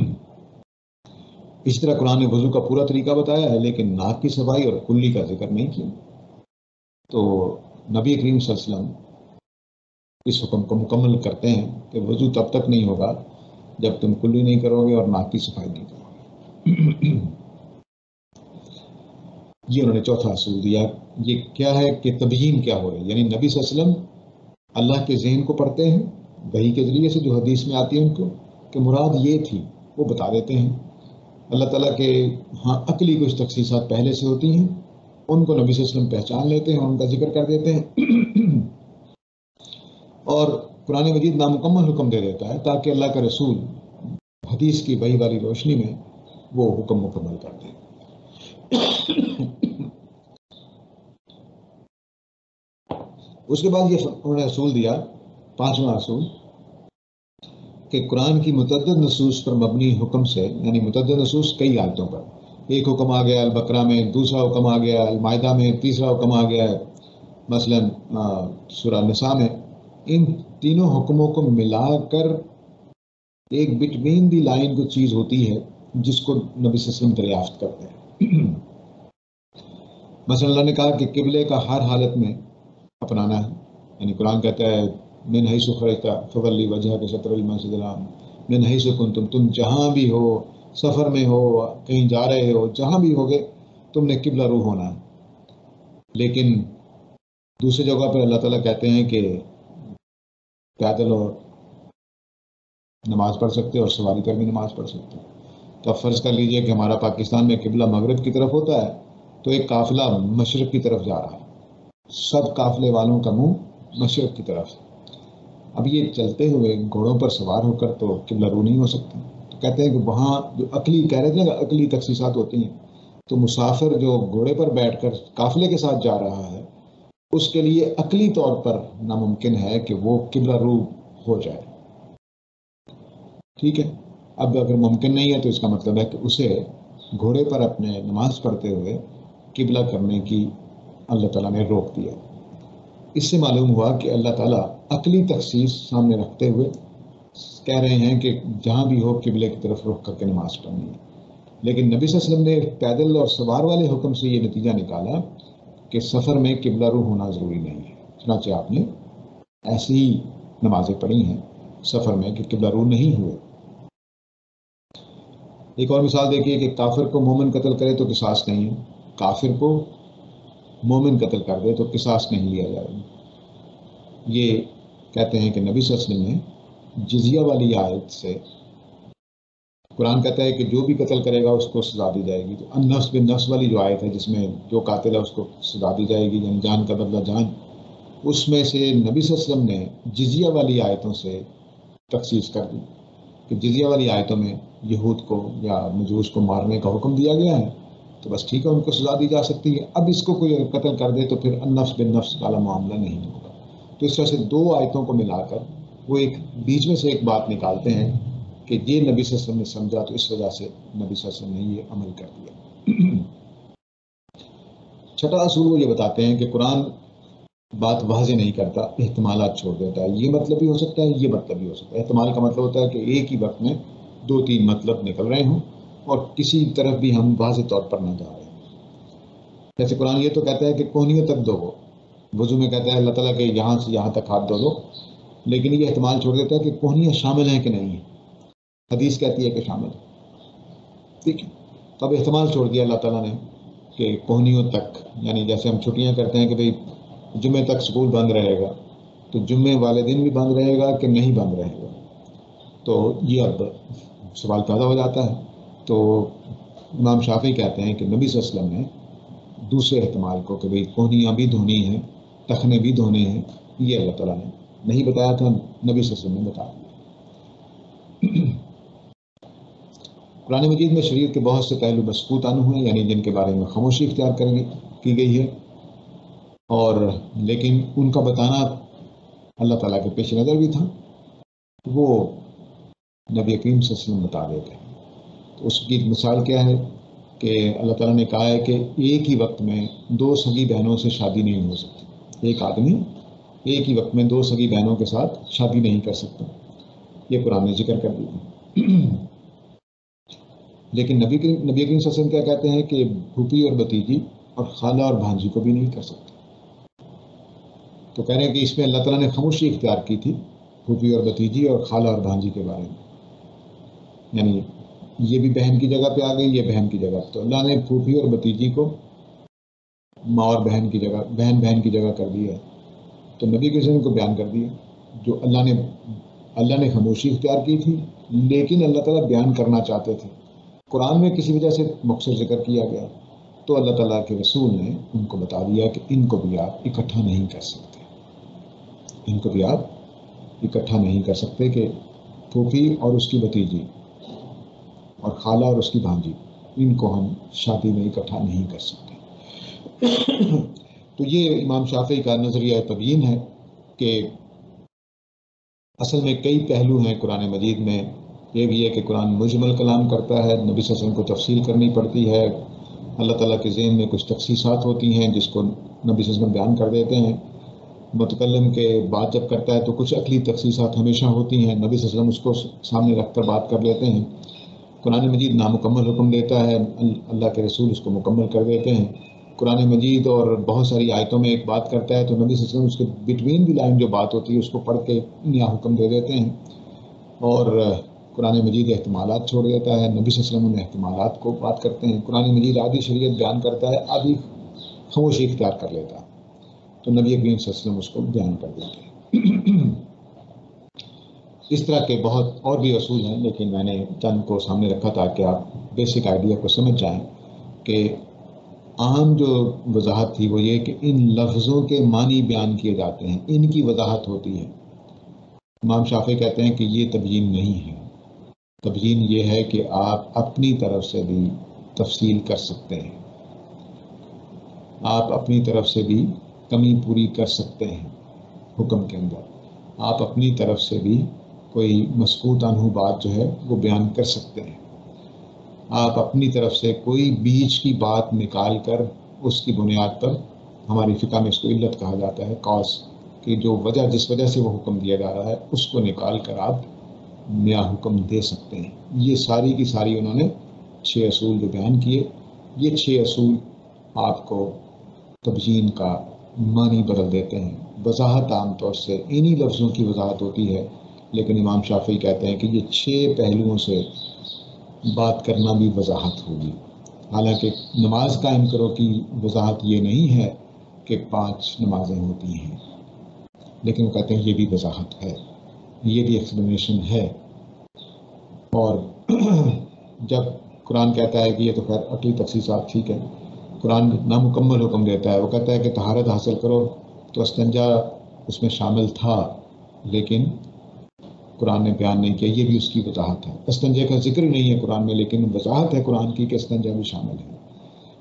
اس طرح قرآن نے وضو کا پورا طریقہ بتایا ہے لیکن ناک کی صفائی اور کلی کا ذکر نہیں کیا. تو نبی کریم صلی اللہ علیہ وسلم اس حکم کو مکمل کرتے ہیں کہ وضو تب تک نہیں ہوگا جب تم کلی نہیں کرو گے اور ناک کی صفائی نہیں کرو گے. یہ انہوں نے چوتھا اصول دیا. یہ کیا ہے کہ تبیین کیا ہو رہی ہے، یعنی نبی صلی اللہ علیہ وسلم اللہ کے ذہن کو پڑھتے ہیں وحی کے ذریعے سے جو حدیث میں آتی ہے ان کو کہ مراد یہ تھی وہ بتا دیتے ہیں. اللہ تعالیٰ کے ہاں عقلی کچھ تخصیصات پہلے سے ہوتی ہیں، ان کو نبی صلی اللہ علیہ وسلم پہچان لیتے ہیں، ان کا ذکر کر دیتے ہیں. اور قرآن مجید نامکمل حکم دے دیتا ہے تاکہ اللہ کا رسول حدیث کی وحی والی روشنی میں وہ حکم مکمل کر دے. اس کے بعد یہ انہوں نے اصول دیا، پانچواں اصول، کہ قرآن کی متعدد نصوص پر مبنی حکم سے، یعنی متعدد نصوص کئی آیتوں پر، ایک حکم آ گیا البقرہ میں، دوسرا حکم آ گیا المائدہ میں، تیسرا حکم آ گیا مثلا سورہ نساء میں. ان تینوں حکموں کو ملا کر ایک بٹوین دی لائن کو چیز ہوتی ہے جس کو نبی صلی اللہ علیہ وسلم دریافت کرتے ہیں. مثلا اللہ نے کہا کہ قبلے کا ہر حالت میں اپنانا ہے، یعنی قرآن کہتا ہے من حیث خرجت فولی وجہک شطر المسجد الحرام من حیث کنتم، تم جہاں بھی ہو، سفر میں ہو، کہیں جا رہے ہو، جہاں بھی ہوگے تم نے قبلہ رو ہونا ہے. لیکن دوسری جگہ پر اللہ تعالیٰ کہتے ہیں کہ پیدل اور نماز پڑھ سکتے اور سواری پر بھی نماز پڑھ سکتے. تو اب فرض کر لیجئے کہ ہمارا پاکستان میں قبلہ مغرب کی طرف ہوتا ہے تو ایک قافلہ مشرق کی طرف جا رہا ہے، سب قافلے والوں کا منہ مشرق کی طرف. اب یہ چلتے ہوئے گھوڑوں پر سوار ہو کر تو قبلہ رو نہیں ہو سکتے. تو کہتے ہیں کہ وہاں جو عقلی کہہ رہے تھے نا عقلی تخصیصات ہوتی ہیں، تو مسافر جو گھوڑے پر بیٹھ کر قافلے کے ساتھ جا رہا ہے اس کے لیے عقلی طور پر ناممکن ہے کہ وہ قبلہ رو ہو جائے. ٹھیک ہے. اب اگر ممکن نہیں ہے تو اس کا مطلب ہے کہ اسے گھوڑے پر اپنے نماز پڑھتے ہوئے قبلہ کرنے کی اللہ تعالیٰ نے روک دیا۔ اس سے معلوم ہوا کہ اللہ تعالیٰ عقلی تخصیص سامنے رکھتے ہوئے کہہ رہے ہیں کہ جہاں بھی ہو قبلے کی طرف رخ کر کے نماز پڑھنی ہے، لیکن نبی صلی اللہ علیہ وسلم نے پیدل اور سوار والے حکم سے یہ نتیجہ نکالا کہ سفر میں قبلہ رو ہونا ضروری نہیں ہے، چنانچہ آپ نے ایسی ہی نمازیں پڑھی ہیں سفر میں کہ قبلہ رو نہیں ہوئے۔ ایک اور مثال دیکھیے کہ کافر کو مومن قتل کرے تو قصاص نہیں ہے، کافر کو مومن قتل کر دے تو قصاص نہیں لیا جائے گا۔ یہ کہتے ہیں کہ نبی صلی اللہ علیہ وسلم نے جزیہ والی آیت سے، قرآن کہتا ہے کہ جو بھی قتل کرے گا اس کو سزا دی جائے گی، تو النفس بالنفس والی جو آیت ہے جس میں جو قاتل ہے اس کو سزا دی جائے گی، یعنی جان کا بدلہ جان، اس میں سے نبی صلی اللہ علیہ وسلم نے جزیہ والی آیتوں سے تخصیص کر دی کہ جزیہ والی آیتوں میں یہود کو یا مجوس کو مارنے کا حکم دیا گیا ہے، تو بس ٹھیک ہے، ان کو سزا دی جا سکتی ہے۔ اب اس کو کوئی قتل کر دے تو پھر النفس بالنفس والا معاملہ نہیں ہوگا۔ تو اس طرح سے دو آیتوں کو ملا کر وہ ایک بیچ میں سے ایک بات نکالتے ہیں کہ یہ نبی صلی اللہ علیہ وسلم نے سمجھا تو اس وجہ سے نبی صلی اللہ علیہ وسلم نے یہ عمل کر دیا۔ چھٹا اصول وہ یہ بتاتے ہیں کہ قرآن بات واضح نہیں کرتا، احتمالات چھوڑ دیتا ہے، یہ مطلب بھی ہو سکتا ہے، یہ مطلب بھی ہو سکتا ہے۔ احتمال کا مطلب ہوتا ہے کہ ایک ہی وقت میں دو تین مطلب نکل رہے ہوں اور کسی طرف بھی ہم واضح طور پر نہ جا رہے ہیں۔ جیسے قرآن یہ تو کہتا ہے کہ کوہنیوں تک دھو، وضو میں کہتا ہے اللہ تعالیٰ کہ یہاں سے یہاں تک ہاتھ دھو دو، لیکن یہ احتمال چھوڑ دیتا ہے کہ کوہنیاں شامل ہیں کہ نہیں ہیں، حدیث کہتی ہے کہ شامل ہے، ٹھیک ہے، تو اب احتمال چھوڑ دیا اللہ تعالیٰ نے کہ کوہنیوں تک، یعنی جیسے ہم چھٹیاں کرتے ہیں کہ بھئی جمعے تک سکول بند رہے گا، تو جمعے والے دن بھی بند رہے گا کہ نہیں بند رہے گا، تو یہ اب سوال پیدا ہو جاتا ہے۔ تو امام شافعی کہتے ہیں کہ نبی صلی اللہ علیہ وسلم نے دوسرے احتمال کو کہ بھئی کوہنیاں بھی دھونی ہیں، ٹخنے بھی دھونے ہیں، یہ اللہ تعالیٰ نے نہیں بتایا تھا، نبی صلی اللہ علیہ وسلم نے بتا دیا۔ قرآن مجید میں شریعت کے بہت سے پہلو مسکوت عنہ ہیں، یعنی جن کے بارے میں خاموشی اختیار کی گئی ہے، اور لیکن ان کا بتانا اللہ تعالیٰ کے پیش نظر بھی تھا، وہ نبی کریم صلی اللہ علیہ وسلم بتا دیتے ہیں۔ تو اس کی مثال کیا ہے کہ اللہ تعالیٰ نے کہا ہے کہ ایک ہی وقت میں دو سگی بہنوں سے شادی نہیں ہو سکتی، ایک آدمی ایک ہی وقت میں دو سگی بہنوں کے ساتھ شادی نہیں کر سکتا، یہ قرآن نے ذکر کر دیا۔ لیکن نبی کریم صلی اللہ علیہ وسلم کیا کہتے ہیں کہ پھوپھی اور بھتیجی اور خالہ اور بھانجی کو بھی نہیں کر سکتے۔ تو کہہ رہے ہیں کہ اس میں اللہ تعالیٰ نے خاموشی اختیار کی تھی پھوپھی اور بھتیجی اور خالہ اور بھانجی کے بارے میں، یعنی یہ بھی بہن کی جگہ پہ آ گئی، یہ بہن کی جگہ پہ، تو اللہ نے پھوپھی اور بھتیجی کو ماں اور بہن کی جگہ، بہن کی جگہ کر دیا، تو نبی کے وسلم کو بیان کر دیا جو اللہ نے خاموشی اختیار کی تھی، لیکن اللہ تعالیٰ بیان کرنا چاہتے تھے، قرآن میں کسی وجہ سے مختصر ذکر کیا گیا، تو اللہ تعالیٰ کے رسول نے ان کو بتا دیا کہ ان کو بھی آپ اکٹھا نہیں کر سکتے، ان کو بھی آپ اکٹھا نہیں کر سکتے کہ پھوپھی اور اس کی بھتیجی اور خالہ اور اس کی بھانجی، ان کو ہم شادی میں اکٹھا نہیں کر سکتے۔ تو یہ امام شافعی کا نظریہ تبیین ہے کہ اصل میں کئی پہلو ہیں قرآن مجید میں، یہ بھی ہے کہ قرآن مجمل کلام کرتا ہے، نبی صلی اللہ علیہ وسلم کو تفصیل کرنی پڑتی ہے، اللہ تعالیٰ کے ذہن میں کچھ تخصیصات ہوتی ہیں جس کو نبی صلی اللہ علیہ وسلم بیان کر دیتے ہیں، متکلم کے بات جب کرتا ہے تو کچھ عقلی تخصیصات ہمیشہ ہوتی ہیں، نبی صلی اللہ علیہ وسلم اس کو سامنے رکھ کر بات کر لیتے ہیں۔ قرآن مجید نامکمل حکم دیتا ہے، اللہ کے رسول اس کو مکمل کر دیتے ہیں۔ قرآن مجید اور بہت ساری آیتوں میں ایک بات کرتا ہے تو نبی صلی اللہ علیہ وسلم اس کے بٹوین دی لائن جو بات ہوتی ہے اس کو پڑھ کے یہاں حکم دے دیتے ہیں، اور قرآن مجید احتمالات چھوڑ دیتا ہے، نبی صلی اللہ علیہ وسلم نے احتمالات کو بات کرتے ہیں۔ قرآن مجید آدھی شریعت بیان کرتا ہے، آدھی خاموشی اختیار کر لیتا ہے، تو نبی کریم صلی اللہ علیہ وسلم اس کو بیان کر دیتے ہیں۔ اس طرح کے بہت اور بھی اصول ہیں، لیکن میں نے چند کو سامنے رکھا تاکہ آپ بیسک آئیڈیا کو سمجھ جائیں کہ عام جو وضاحت تھی وہ یہ کہ ان لفظوں کے معنی بیان کیے جاتے ہیں، ان کی وضاحت ہوتی ہے۔ امام شافعی کہتے ہیں کہ یہ تبیین نہیں ہے، تبیین یہ ہے کہ آپ اپنی طرف سے بھی تفصیل کر سکتے ہیں، آپ اپنی طرف سے بھی کمی پوری کر سکتے ہیں حکم کے اندر، آپ اپنی طرف سے بھی کوئی مسکوت عنہ بات جو ہے وہ بیان کر سکتے ہیں. آپ اپنی طرف سے کوئی بیچ کی بات نکال کر اس کی بنیاد پر، ہماری فقہ میں اس کو علت کہا جاتا ہے، کاز، کہ جو وجہ جس وجہ سے وہ حکم دیا جا رہا ہے اس کو نکال کر آپ نیا حکم دے سکتے ہیں. یہ ساری کی ساری انہوں نے 6 اصول جو بیان کیے، یہ 6 اصول آپ کو تبیین کا معنی بدل دیتے ہیں. وضاحت عام طور سے انہی لفظوں کی وضاحت ہوتی ہے، لیکن امام شافعی کہتے ہیں کہ یہ 6 پہلوؤں سے بات کرنا بھی وضاحت ہوگی. حالانکہ نماز قائم کرو کی وضاحت یہ نہیں ہے کہ 5 نمازیں ہوتی ہیں، لیکن وہ کہتے ہیں یہ بھی وضاحت ہے، یہ بھی ایکسپلینیشن ہے. اور جب قرآن کہتا ہے کہ یہ تو خیر عقلی تخصیصات ٹھیک ہے، قرآن نامکمل حکم دیتا ہے، وہ کہتا ہے کہ طہارت حاصل کرو، تو استنجا اس میں شامل تھا لیکن قرآن نے بیان نہیں کیا، یہ بھی اس کی وضاحت ہے. استنجے کا ذکر نہیں ہے قرآن میں، لیکن وضاحت ہے قرآن کی کہ استنجا بھی شامل ہے.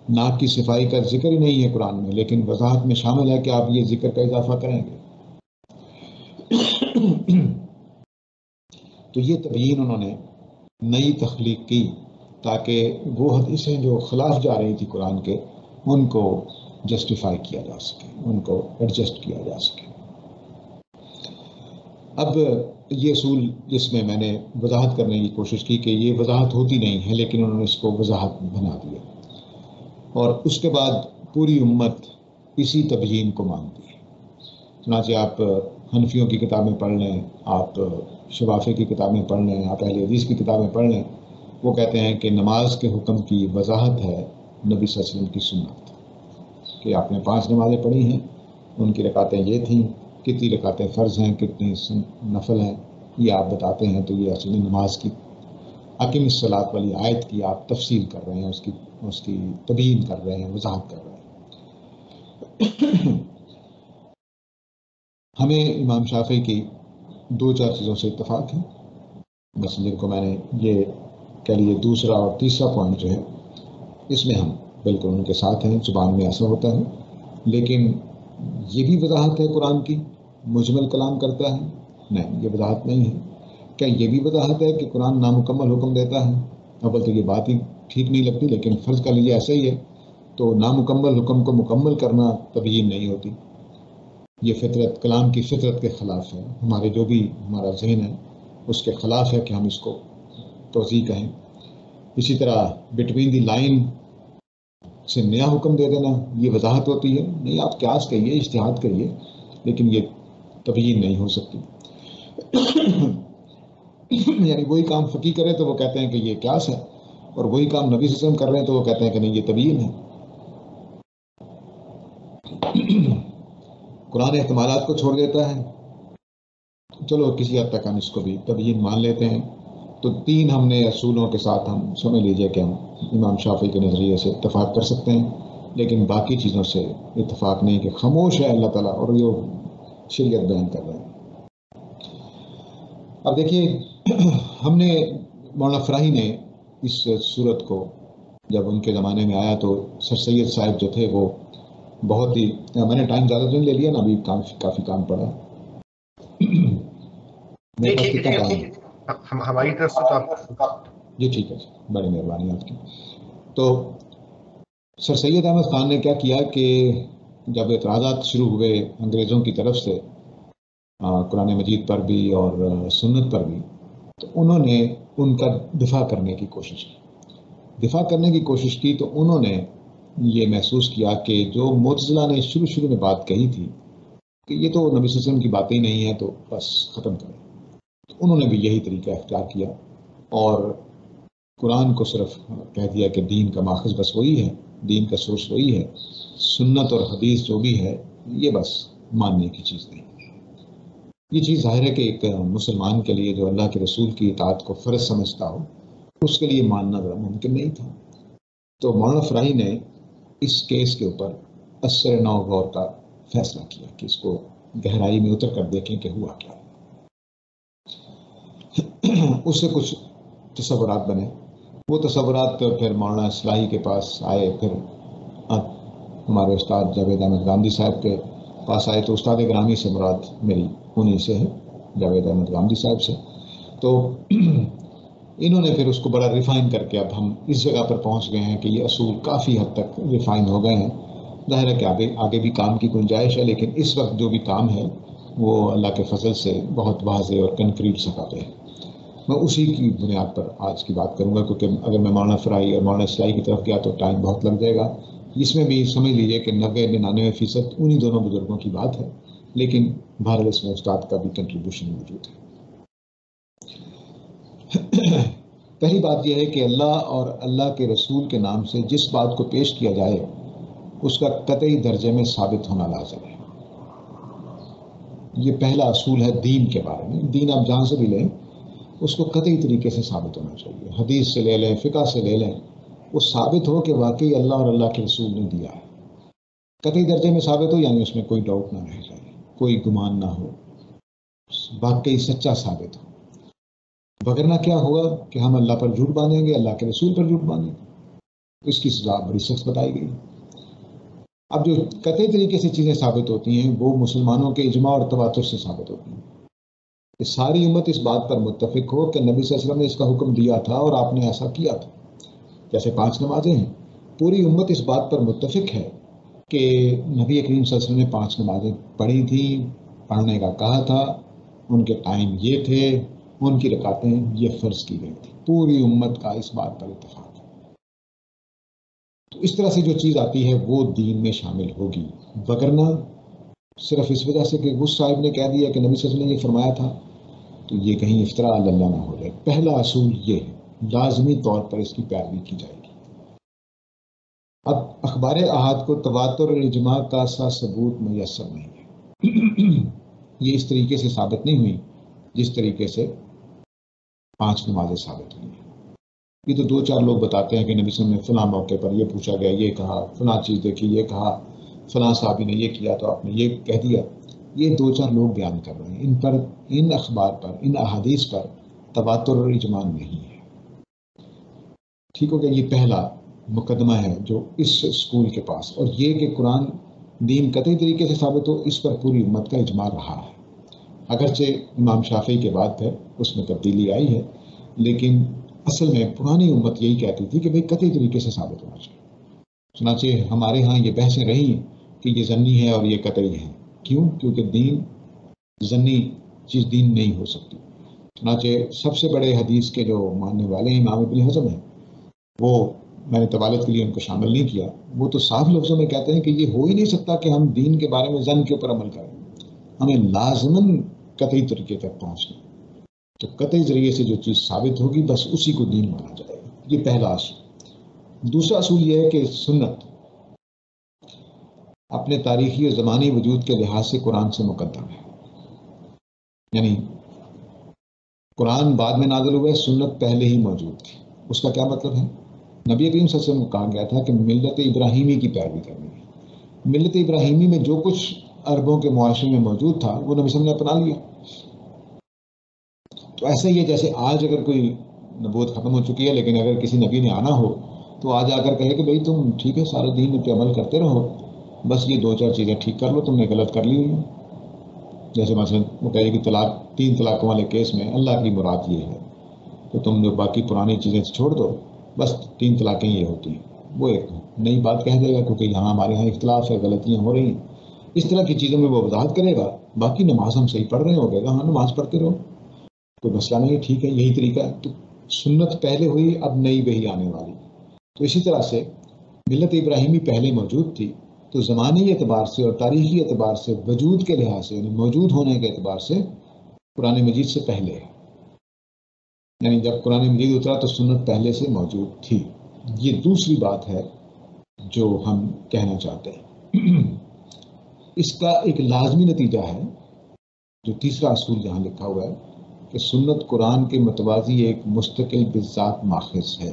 ناک کی صفائی کا ذکر ہی نہیں ہے قرآن میں، لیکن وضاحت میں شامل ہے کہ آپ یہ ذکر کا اضافہ کریں گے. تو یہ تبیین انہوں نے نئی تخلیق کی تاکہ وہ حدیثیں جو خلاف جا رہی تھی قرآن کے، ان کو جسٹیفائی کیا جا سکے، ان کو ایڈجسٹ کیا جا سکے. اب یہ اصول جس میں نے وضاحت کرنے کی کوشش کی کہ یہ وضاحت ہوتی نہیں ہے، لیکن انہوں نے اس کو وضاحت بنا دیا، اور اس کے بعد پوری امت اسی تبیین کو مانتی ہے. چنانچہ آپ حنفیوں کی کتابیں پڑھ لیں، آپ شوافی کی کتابیں پڑھ لیں، آپ اہل حدیث کی کتابیں پڑھ لیں، وہ کہتے ہیں کہ نماز کے حکم کی وضاحت ہے نبی صلی اللہ علیہ وسلم کی سنت، کہ آپ نے 5 نمازیں پڑھی ہیں، ان کی رکعتیں یہ تھیں، کتنی رکعتیں فرض ہیں، کتنی نفل ہیں، یہ آپ بتاتے ہیں. تو یہ اصل نماز کی اقیم الصلاۃ والی آیت کی آپ تفصیل کر رہے ہیں، اس کی تبیین کر رہے ہیں، وضاحت کر رہے ہیں. ہمیں امام شافعی کی 2-4 چیزوں سے اتفاق ہے، بس جن کو میں نے یہ کہہ لیے دوسرا اور تیسرا پوائنٹ جو ہے، اس میں ہم بالکل ان کے ساتھ ہیں. زبان میں ایسا ہوتا ہے، لیکن یہ بھی وضاحت ہے قرآن کی، مجمل کلام کرتا ہے؟ نہیں، یہ وضاحت نہیں ہے. کیا یہ بھی وضاحت ہے کہ قرآن نامکمل حکم دیتا ہے؟ اول تو یہ بات ہی ٹھیک نہیں لگتی، لیکن فرض کر لیجیے ایسا ہی ہے تو نامکمل حکم کو مکمل کرنا تبیین نہیں ہوتی. یہ فطرت، کلام کی فطرت کے خلاف ہے، ہمارے جو بھی ہمارا ذہن ہے اس کے خلاف ہے کہ ہم اس کو توضیح کہیں. اسی طرح بٹوین دی لائن سے نیا حکم دے دینا، یہ وضاحت ہوتی ہے؟ نہیں، آپ قیاس کہیے، اجتہاد کہیے، لیکن یہ تبیین نہیں ہو سکتی. یعنی وہی کام فقیہ کرے تو وہ کہتے ہیں کہ یہ قیاس ہے، اور وہی کام نبی صلی اللہ علیہ وسلم کر رہے ہیں تو وہ کہتے ہیں کہ نہیں، یہ تبیین ہے. قرآن احتمالات کو چھوڑ دیتا ہے، چلو کسی حد تک ہم اس کو بھی تبیین مان لیتے ہیں. تو 3 ہم نے اصولوں کے ساتھ ہم سمجھ لیجئے کہ ہم امام شافعی کے نظریے سے اتفاق کر سکتے ہیں، لیکن باقی چیزوں سے اتفاق نہیں کہ خاموش ہے اللہ تعالیٰ اور یہ شریعت بیان کر رہے ہیں. اب دیکھیے، ہم نے مولانا فراہی نے اس صورت کو جب ان کے زمانے میں آیا تو سر سید صاحب جو تھے وہ بہت ہی، میں نے ٹائم زیادہ نہیں لے لیا نا، ابھی کافی کام پڑا. ہماری طرف سے تو جی ٹھیک ہے، بڑی مہربانی آپ کی. تو سر سید احمد خان نے کیا کیا کہ جب اعتراضات شروع ہوئے انگریزوں کی طرف سے قرآن مجید پر بھی اور سنت پر بھی، تو انہوں نے ان کا دفاع کرنے کی کوشش کی. تو انہوں نے یہ محسوس کیا کہ جو معتزلہ نے شروع میں بات کہی تھی کہ یہ تو نبی صلی اللہ علیہ وسلم کی باتیں ہی نہیں ہیں تو بس ختم کریں، تو انہوں نے بھی یہی طریقہ اختیار کیا اور قرآن کو صرف کہہ دیا کہ دین کا ماخذ بس وہی ہے، دین کا سورس وہی ہے، سنت اور حدیث جو بھی ہے یہ بس ماننے کی چیز نہیں. یہ چیز ظاہر ہے کہ ایک مسلمان کے لیے جو اللہ کے رسول کی اطاعت کو فرض سمجھتا ہو، اس کے لیے ماننا ذرا ممکن نہیں تھا. تو مولانا فراہی نے اس کیس کے اوپر اثر نو غور کا فیصلہ کیا کہ اس کو گہرائی میں اتر کر دیکھیں کہ ہوا کیا. اس سے کچھ تصورات بنے، وہ تصورات پھر مولانا اصلاحی کے پاس آئے، پھر ہمارے استاد جاوید احمد گامدی صاحب کے پاس آئے. تو استاد گرامی سے مراد میری انہی سے ہے، جاوید احمد گامدی صاحب سے. تو انہوں نے پھر اس کو بڑا ریفائن کر کے اب ہم اس جگہ پر پہنچ گئے ہیں کہ یہ اصول کافی حد تک ریفائن ہو گئے ہیں. ظاہر ہے کہ آگے بھی کام کی گنجائش ہے، لیکن اس وقت جو بھی کام ہے وہ اللہ کے فضل سے بہت واضح اور کنکریٹ سطح پہ ہے. میں اسی کی بنیاد پر آج کی بات کروں گا، کیونکہ اگر میں مولانا فرائی اور مولانا اصلاحی کی طرف گیا تو ٹائم بہت لگ جائے گا. اس میں بھی سمجھ لیجئے کہ 90-99% انہی دونوں بزرگوں کی بات ہے، لیکن بہرحال اس میں استاد کا بھی کنٹریبیوشن موجود ہے. پہلی بات یہ ہے کہ اللہ اور اللہ کے رسول کے نام سے جس بات کو پیش کیا جائے اس کا قطعی درجے میں ثابت ہونا لازم ہے. یہ پہلا اصول ہے دین کے بارے میں. دین آپ جہاں سے بھی لیں اس کو قطعی طریقے سے ثابت ہونا چاہیے. حدیث سے لے لیں، فقہ سے لے لیں، وہ ثابت ہو کہ واقعی اللہ اور اللہ کے رسول نے دیا ہے. قطعی درجے میں ثابت ہو، یعنی اس میں کوئی ڈاؤٹ نہ رہ جائے، کوئی گمان نہ ہو، واقعی سچا ثابت ہو. وگرنہ کیا ہوگا کہ ہم اللہ پر جھوٹ باندھیں گے، اللہ کے رسول پر جھوٹ باندھیں گے. اس کی سزا بڑی سخت بتائی گئی. اب جو قطعی طریقے سے چیزیں ثابت ہوتی ہیں وہ مسلمانوں کے اجماع اور تواتر سے ثابت ہوتی ہیں. کہ ساری امت اس بات پر متفق ہو کہ نبی صلی اللہ علیہ وسلم نے اس کا حکم دیا تھا اور آپ نے ایسا کیا تھا. جیسے 5 نمازیں ہیں، پوری امت اس بات پر متفق ہے کہ نبی کریم صلی اللہ علیہ وسلم نے 5 نمازیں پڑھی تھیں، پڑھنے کا کہا تھا، ان کے ٹائم یہ تھے، ان کی رکعتیں یہ فرض کی گئی تھی. پوری امت کا اس بات پر اتفاق ہے. تو اس طرح سے جو چیز آتی ہے وہ دین میں شامل ہوگی. وگرنہ صرف اس وجہ سے کہ اس صاحب نے کہہ دیا کہ نبی صلی اللہ علیہ وسلم نے یہ فرمایا تھا تو یہ کہیں افتراء اللہ نہ ہو جائے. پہلا اصول یہ ہے، لازمی طور پر اس کی پیروی کی جائے گی. اب اخبار احاد کو تواتر اور اجماع کا سا ثبوت میسر نہیں ہے. یہ اس طریقے سے ثابت نہیں ہوئی جس طریقے سے 5 نمازیں ثابت ہوئی ہیں. یہ تو 2-4 لوگ بتاتے ہیں کہ نبی صلی اللہ علیہ وسلم نے فلاں موقع پر یہ پوچھا گیا، یہ کہا، فلاں چیز دیکھی، یہ کہا، فلاں صحابی نے یہ کیا تو آپ نے یہ کہہ دیا. یہ 2-4 لوگ بیان کر رہے ہیں. ان پر، ان اخبار پر، ان احادیث پر تواتر اور اجماع نہیں ہے. ٹھیک ہو گیا. یہ پہلا مقدمہ ہے جو اس اسکول کے پاس. اور یہ کہ قرآن دین قطعی طریقے سے ثابت ہو، اس پر پوری امت کا اجماع رہا ہے. اگرچہ امام شافعی کے بعد ہے اس میں تبدیلی آئی ہے، لیکن اصل میں پرانی امت یہی کہتی تھی کہ بھئی قطعی طریقے سے ثابت ہونا چاہیے. چنانچہ ہمارے ہاں یہ بحثیں رہی کہ یہ ظنی ہے اور یہ قطعی ہے. کیوں؟ کیونکہ دین ظنی چیز دین نہیں ہو سکتی. چنانچہ سب سے بڑے حدیث کے جو ماننے والے ہیں امام ابن حزم ہیں، وہ، میں نے طوالت کے لیے ان کو شامل نہیں کیا، وہ تو صاف لفظوں میں کہتے ہیں کہ یہ ہو ہی نہیں سکتا کہ ہم دین کے بارے میں ظن کے اوپر عمل کریں. ہمیں لازماً قطعی طریقے تک پہنچنا. تو قطعی ذریعے سے جو چیز ثابت ہوگی بس اسی کو دین مانا جائے گا. یہ پہلا اصول. دوسرا اصول یہ ہے کہ سنت اپنے تاریخی اور زمانی وجود کے لحاظ سے قرآن سے مقدم ہے. یعنی قرآن بعد میں نازل ہوئے، سنت پہلے ہی موجود تھی. اس کا کیا مطلب ہے؟ نبی کریم صلی اللہ علیہ وسلم کو کہا گیا تھا کہ ملت ابراہیمی کی پیروی کرنی ہے. ملت ابراہیمی میں جو کچھ عربوں کے معاشرے میں موجود تھا وہ نبی صلی اللہ علیہ وسلم نے اپنا لیا. تو ایسا ہی ہے جیسے آج اگر کوئی نبوت ختم ہو چکی ہے لیکن اگر کسی نبی نے آنا ہو تو آج آ کر کہے کہ بھئی تم ٹھیک ہے سارے دین پہ عمل کرتے رہو، بس یہ 2-4 چیزیں ٹھیک کر لو، تم نے غلط کر لی ہوئی. جیسے مثلا وہ کہے کہ طلاق، 3 طلاقوں والے کیس میں اللہ کی مراد یہ ہے تو تم جو باقی پرانی چیزیں چھوڑ دو، بس 3 طلاقیں یہ ہوتی ہیں. وہ ایک نئی بات کہہ دے گا کیونکہ یہاں ہمارے یہاں اختلاف ہے، غلطیاں ہو رہی ہیں. اس طرح کی چیزوں میں وہ وضاحت کرے گا. باقی نماز ہم صحیح پڑھ رہے ہو گے گا، ہاں نماز پڑھتے رہو، کوئی مسئلہ نہیں، ٹھیک ہے یہی طریقہ ہے. تو سنت پہلے ہوئی، اب نئی وحی آنے والی. تو اسی طرح سے ملت ابراہیمی پہلے موجود تھی تو زمانی اعتبار سے اور تاریخی اعتبار سے، وجود کے لحاظ سے، یعنی موجود ہونے کے اعتبار سے قرآن مجید سے پہلے ہے. یعنی جب قرآن مجید اترا تو سنت پہلے سے موجود تھی. یہ دوسری بات ہے جو ہم کہنا چاہتے ہیں. اس کا ایک لازمی نتیجہ ہے جو تیسرا اصول یہاں لکھا ہوا ہے کہ سنت قرآن کے متوازی ایک مستقل بذات ماخذ ہے.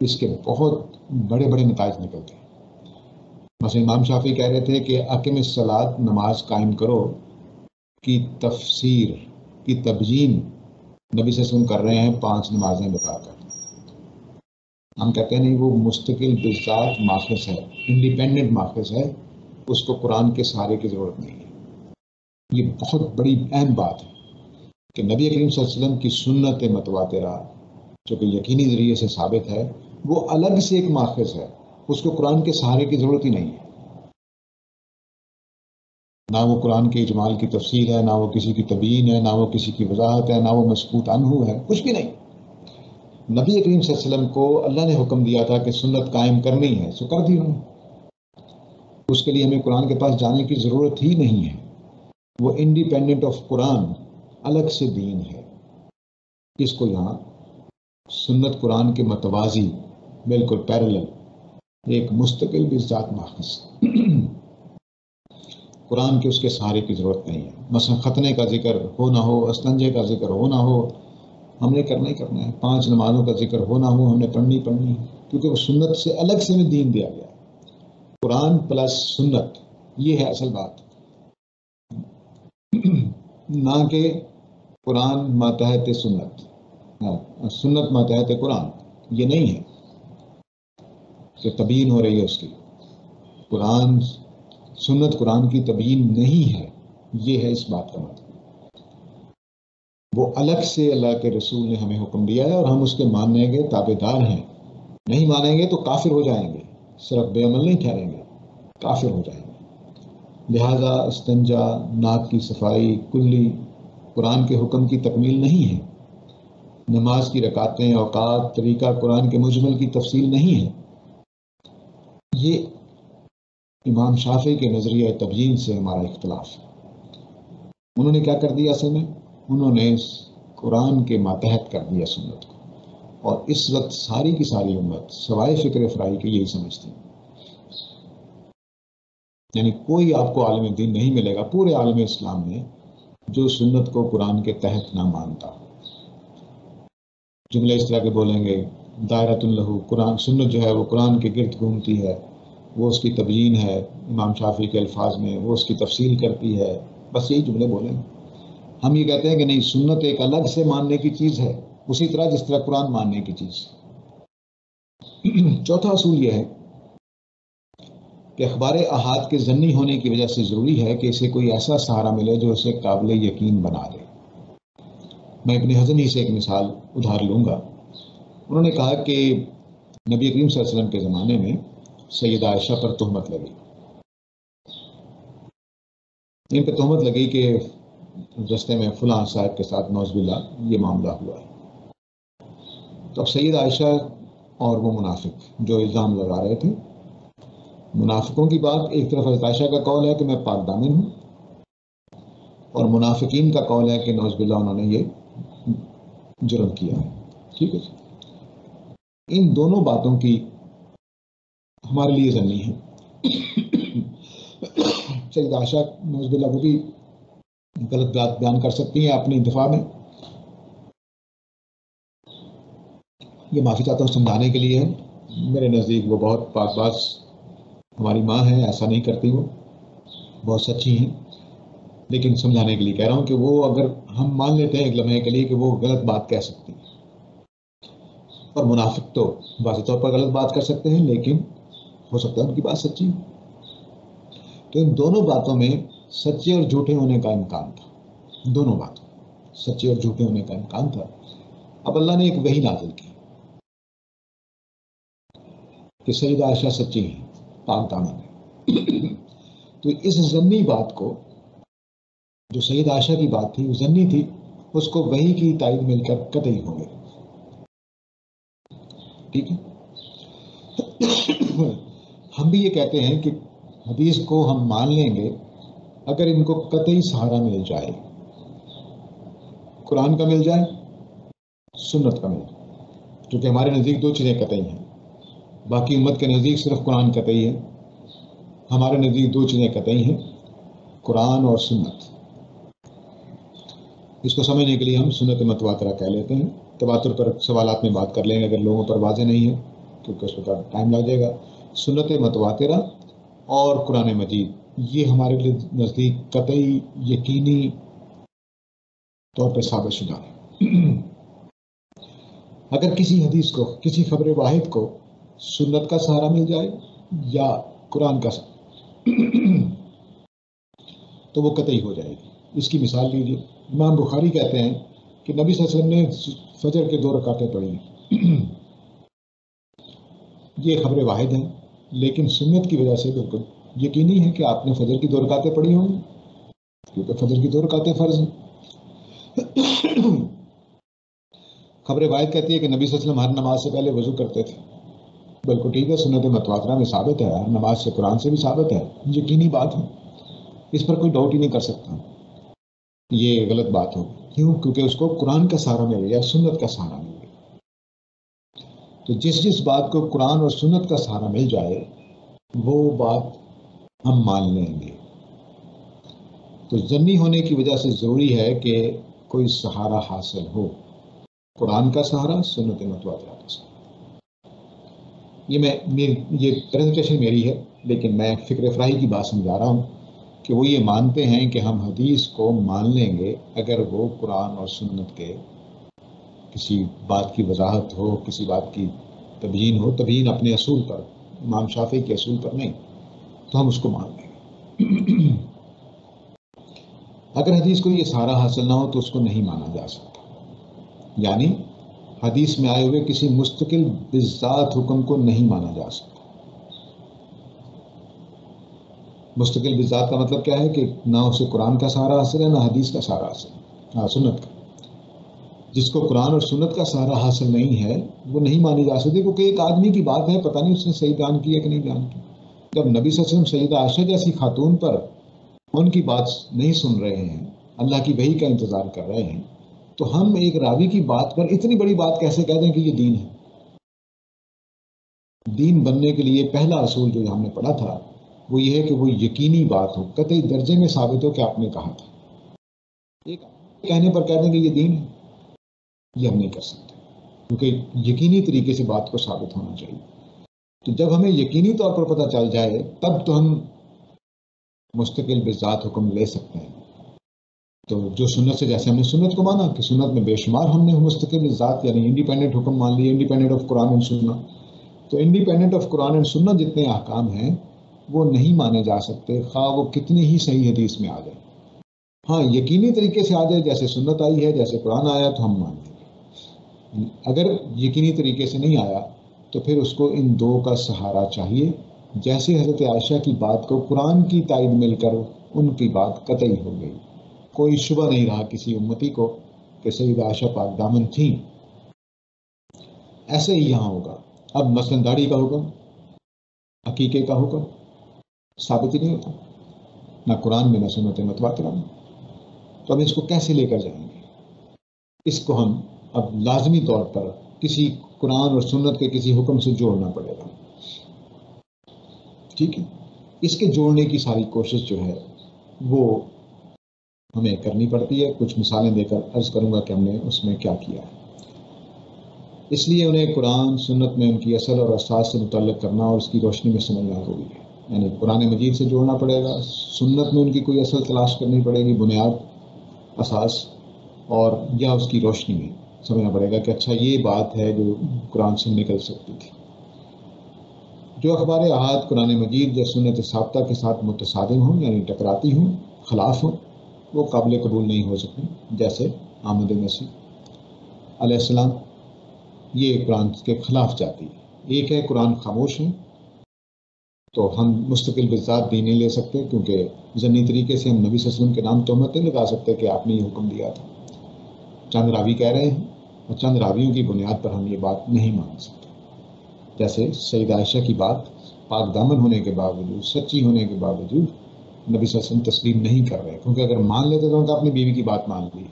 اس کے بہت بڑے بڑے نتائج نکلتے ہیں. مثلا امام شافعی کہہ رہے تھے کہ اقیم الصلاۃ، نماز قائم کرو، کی تفسیر کی تبیین نبی صلی اللہ علیہ وسلم کر رہے ہیں 5 نمازیں بتا کر. ہم کہتے ہیں نہیں، وہ مستقل بذات ماخذ ہے، انڈیپینڈنٹ ماخذ ہے، اس کو قرآن کے سہارے کی ضرورت نہیں ہے. یہ بہت بڑی اہم بات ہے. کہ نبی کریم صلی اللہ علیہ وسلم کی سنت متواترہ جو کہ یقینی ذریعے سے ثابت ہے، وہ الگ سے ایک ماخذ ہے، اس کو قرآن کے سہارے کی ضرورت ہی نہیں ہے۔ نہ وہ قرآن کے اجمال کی تفصیل ہے، نہ وہ کسی کی تبیین ہے، نہ وہ کسی کی وضاحت ہے، نہ وہ مسکوت عنہ ہے، کچھ بھی نہیں۔ نبی کریم صلی اللہ علیہ وسلم کو اللہ نے حکم دیا تھا کہ سنت قائم کرنی ہے، سو کر دی انہوں نے۔ اس کے لیے ہمیں قرآن کے پاس جانے کی ضرورت ہی نہیں ہے، وہ انڈیپینڈنٹ آف قرآن الگ سے دین ہے۔ اس کو یہاں سنت قرآن کے متوازی، بالکل پیرلل، ایک مستقل بذات ماخذ، قرآن کے اس کے سہارے کی ضرورت نہیں ہے۔ مثلا ختنے کا ذکر ہو نہ ہو، استنجے کا ذکر ہو نہ ہو، ہم نے کرنا ہی کرنا ہے۔ 5 نمازوں کا ذکر ہو نہ ہو، ہم نے پڑھنی ہے، کیونکہ وہ سنت سے الگ سے ہمیں دین دیا گیا ہے۔ قرآن پلس سنت، یہ ہے اصل بات، نہ کہ قرآن ماتحت سنت، سنت ماتحت قرآن، یہ نہیں ہے کہ تبیین ہو رہی ہے اس کی۔ قرآن سنت قرآن کی تبیین نہیں ہے، یہ ہے اس بات کا مطلب۔ وہ الگ سے اللہ کے رسول نے ہمیں حکم دیا ہے اور ہم اس کے ماننے کے تابع دار ہیں۔ نہیں مانیں گے تو کافر ہو جائیں گے، صرف بے عمل نہیں ٹھہریں گے، کافر ہو جائیں گے۔ لہذا استنجا، ناک کی صفائی کلی قرآن کے حکم کی تکمیل نہیں ہے۔ نماز کی رکعتیں، اوقات، طریقہ قرآن کے مجمل کی تفصیل نہیں ہے۔ یہ امام شافعی کے نظریہ تبیین سے ہمارا اختلاف ہے۔ انہوں نے کیا کر دیا؟ اصل میں انہوں نے قرآن کے ماتحت کر دیا سنت کو، اور اس وقت ساری کی ساری امت سوائے فکر افرائی کے یہی سمجھتی ہے۔ یعنی کوئی آپ کو عالم دین نہیں ملے گا پورے عالم اسلام میں جو سنت کو قرآن کے تحت نہ مانتا۔ جملے اس طرح کے بولیں گے، دائرۃ لہ، قرآن سنت جو ہے وہ قرآن کے گرد گھومتی ہے، وہ اس کی تبیین ہے امام شافعی کے الفاظ میں، وہ اس کی تفصیل کرتی ہے، بس یہی جملے بولیں گے۔ ہم یہ کہتے ہیں کہ نہیں، سنت ایک الگ سے ماننے کی چیز ہے، اسی طرح جس طرح قرآن ماننے کی چیز۔ چوتھا اصول یہ ہے کہ اخبار احاد کے ضمنی ہونے کی وجہ سے ضروری ہے کہ اسے کوئی ایسا سہارا ملے جو اسے قابل یقین بنا دے۔ میں ابن حزم ہی سے ایک مثال ادھار لوں گا۔ انہوں نے کہا کہ نبی کریم صلی اللہ علیہ وسلم کے زمانے میں سیدہ عائشہ پر تہمت لگی۔ ان پہ تہمت لگی کہ رستے میں فلاں صاحب کے ساتھ نعوذ باللہ یہ معاملہ ہوا ہے۔ تو اب سیدہ عائشہ اور وہ منافق جو الزام لگا رہے تھے، منافقوں کی بات ایک طرف، حضرت عائشہ کا قول ہے کہ میں پاک دامن ہوں، اور منافقین کا قول ہے کہ نعوذ باللہ انہوں نے یہ جرم کیا ہے۔ ٹھیک ہے جی، ان دونوں باتوں کی ہمارے لیے ضمنی ہے۔ سیدہ عائشہ نعوذ باللہ وہ بھی غلط بات بیان کر سکتی ہیں اپنی دفاع میں۔ یہ معافی چاہتا ہوں سمجھانے کے لیے ہے، میرے نزدیک وہ بہت پاک باز ہماری ماں ہے، ایسا نہیں کرتی، وہ بہت سچی ہیں، لیکن سمجھانے کے لیے کہہ رہا ہوں کہ وہ اگر ہم مان لیتے ہیں ایک لمحے کے لیے کہ وہ غلط بات کہہ سکتی ہیں، اور منافق تو واضح طور پر غلط بات کر سکتے ہیں، لیکن ہو سکتا ہے ان کی بات سچی ہو۔ تو ان دونوں باتوں میں سچے اور جھوٹے ہونے کا امکان تھا، دونوں باتوں سچے اور جھوٹے ہونے کا امکان تھا۔ اب اللہ نے ایک وحی نازل کی کہ سیدہ عائشہ سچی ہیں، پاک دامن ہے۔ تو اس ضمنی بات کو، جو سیدہ عائشہ کی بات تھی وہ ضمنی تھی، اس کو وحی کی تائید مل کر قطعی ہو گئی۔ ٹھیک ہے، ہم بھی یہ کہتے ہیں کہ حدیث کو ہم مان لیں گے اگر ان کو قطعی سہارا مل جائے، قرآن کا مل جائے، سنت کا مل جائے، کیونکہ ہمارے نزدیک 2 چیزیں قطعی ہیں، باقی امت کے نزدیک صرف قرآن قطعی ہے، ہمارے نزدیک 2 چیزیں قطعی ہیں، قرآن اور سنت۔ اس کو سمجھنے کے لیے ہم سنت متواترہ کہہ لیتے ہیں۔ تواتر پر سوالات میں بات کر لیں گے اگر لوگوں پر واضح نہیں ہے، کیونکہ اس پر ٹائم لگ جائے گا۔ سنت متواترہ اور قرآن مجید یہ ہمارے لیے نزدیک قطعی یقینی طور پہ ثابت شدہ ہے۔ اگر کسی حدیث کو، کسی خبر واحد کو سنت کا سہارا مل جائے یا قرآن کا سہارا تو وہ قطعی ہو جائے گی۔ اس کی مثال لیجیے، امام بخاری کہتے ہیں کہ نبی صلی اللہ علیہ وسلم نے فجر کے 2 رکعتیں پڑھی. یہ خبر واحد ہیں، لیکن سنت کی وجہ سے بالکل یقینی ہے کہ آپ نے فجر کی 2 رکعتیں پڑھی ہوں گی، کیونکہ فجر کی 2 رکعتیں فرض ہیں. خبر واحد کہتی ہے کہ نبی صلی اللہ علیہ وسلم ہر نماز سے پہلے وضو کرتے تھے. بالکل ٹھیک ہے، سنت متواترہ میں ثابت ہے، ہر نماز سے، قرآن سے بھی ثابت ہے، یقینی بات ہے، اس پر کوئی ڈاؤٹ ہی نہیں کر سکتا. یہ غلط بات ہو. کیوں؟ کیونکہ اس کو قرآن کا سہارا مل گیا، سنت کا سہارا مل گیا. تو جس بات کو قرآن اور سنت کا سہارا مل جائے وہ بات ہم مان لیں گے. تو ضمنی ہونے کی وجہ سے ضروری ہے کہ کوئی سہارا حاصل ہو، قرآن کا سہارا، سنت متواترہ کا سہارا. یہ پریزنٹیشن میری ہے، لیکن میں فکر فراہی کی بات سمجھا رہا ہوں کہ وہ یہ مانتے ہیں کہ ہم حدیث کو مان لیں گے اگر وہ قرآن اور سنت کے کسی بات کی وضاحت ہو، کسی بات کی تبیین ہو، تبیین اپنے اصول پر، امام شافعی کے اصول پر نہیں، تو ہم اس کو مان لیں گے. اگر حدیث کو یہ سہارا حاصل نہ ہو تو اس کو نہیں مانا جا سکتا. یعنی حدیث میں آئے ہوئے کسی مستقل بالذات حکم کو نہیں مانا جا سکتا. مستقل بالذات کا مطلب کیا ہے کہ نہ اسے قرآن کا سہارا حاصل ہے، نہ حدیث کا سہارا حاصل ہے، سنت کا. جس کو قرآن اور سنت کا سہارا حاصل نہیں ہے وہ نہیں مانی جا سکتی، کیونکہ ایک آدمی کی بات ہے، پتہ نہیں اس نے صحیح بیان کی ہے کہ نہیں بیان کی. جب نبی صلی اللہ علیہ وسلم سیدہ عائشہ جیسی خاتون پر ان کی بات نہیں سن رہے ہیں، اللہ کی وحی کا انتظار کر رہے ہیں، تو ہم ایک راوی کی بات پر اتنی بڑی بات کیسے کہہ دیں کہ یہ دین ہے؟ دین بننے کے لیے پہلا اصول جو ہم نے پڑھا تھا وہ یہ ہے کہ وہ یقینی بات ہو، قطعی درجے میں ثابت ہو کہ آپ نے کہا تھا. ایک کہنے پر کہہ دیں کہ یہ دین ہے، یہ ہم نہیں کر سکتے، کیونکہ یقینی طریقے سے بات کو ثابت ہونا چاہیے. تو جب ہمیں یقینی طور پر پتہ چل جائے تب تو ہم مستقل بذات حکم لے سکتے ہیں. تو جو سنت سے، جیسے ہم نے سنت کو مانا کہ سنت میں بے شمار ہم نے مستقل ذات یعنی انڈیپینڈنٹ حکم مان لیے، انڈیپینڈنٹ آف قرآن اینڈ سنت. تو انڈیپینڈنٹ آف قرآن اینڈ سنت جتنے احکام ہیں وہ نہیں مانے جا سکتے، خواہ وہ کتنی ہی صحیح حدیث میں آ جائے. ہاں یقینی طریقے سے آ جائے، جیسے سنت آئی ہے، جیسے قرآن آیا تو ہم مان لیں گے. اگر یقینی طریقے سے نہیں آیا تو پھر اس کو ان 2 کا سہارا چاہیے. جیسے حضرت عائشہ کی بات کو قرآن کی تائید مل کر ان کی بات قطعی ہو گئی، کوئی شبہ نہیں رہا کسی امتی کو کہ سیدہ عائشہ پاک دامن تھیں. ایسے ہی یہاں ہوگا. اب مثلاً داڑھی کا حکم، عقیقے کا حکم ثابت ہی نہیں ہوتا، نہ قرآن میں نہ سنت متواترہ میں. تو اب اس کو کیسے لے کر جائیں گے؟ اس کو ہم اب لازمی طور پر کسی قرآن اور سنت کے کسی حکم سے جوڑنا پڑے گا. ٹھیک ہے، اس کے جوڑنے کی ساری کوشش جو ہے وہ ہمیں کرنی پڑتی ہے. کچھ مثالیں دے کر عرض کروں گا کہ ہم نے اس میں کیا کیا ہے. اس لیے انہیں قرآن سنت میں ان کی اصل اور اساس سے متعلق کرنا اور اس کی روشنی میں سمجھنا ضروری ہے. یعنی قرآن مجید سے جوڑنا پڑے گا، سنت میں ان کی کوئی اصل تلاش کرنی پڑے گی، بنیاد، اساس، اور یا اس کی روشنی میں سمجھنا پڑے گا کہ اچھا یہ بات ہے جو قرآن سے نکل سکتی تھی. جو اخبار احاد قرآن مجید یا سنت ثابتہ کے ساتھ متصادم ہوں یعنی ٹکراتی ہوں، خلاف ہوں، وہ قابل قبول نہیں ہو سکتی. جیسے احمد مسیح علیہ السلام، یہ قرآن کے خلاف جاتی ہے. ایک ہے قرآن خاموش ہے تو ہم مستقل بذات دین نہیں لے سکتے، کیونکہ ضمنی طریقے سے ہم نبی صلی اللہ علیہ وسلم کے نام تہمت نہیں لگا سکتے کہ آپ نے یہ حکم دیا تھا. چند راوی کہہ رہے ہیں اور چند راویوں کی بنیاد پر ہم یہ بات نہیں مان سکتے. جیسے سیدہ عائشہ کی بات پاک دامن ہونے کے باوجود، سچی ہونے کے باوجود نبی صلی اللہ علیہ وسلم تسلیم نہیں کر رہے، کیونکہ اگر مان لیتے تو ان کا اپنی بیوی کی بات مان لی.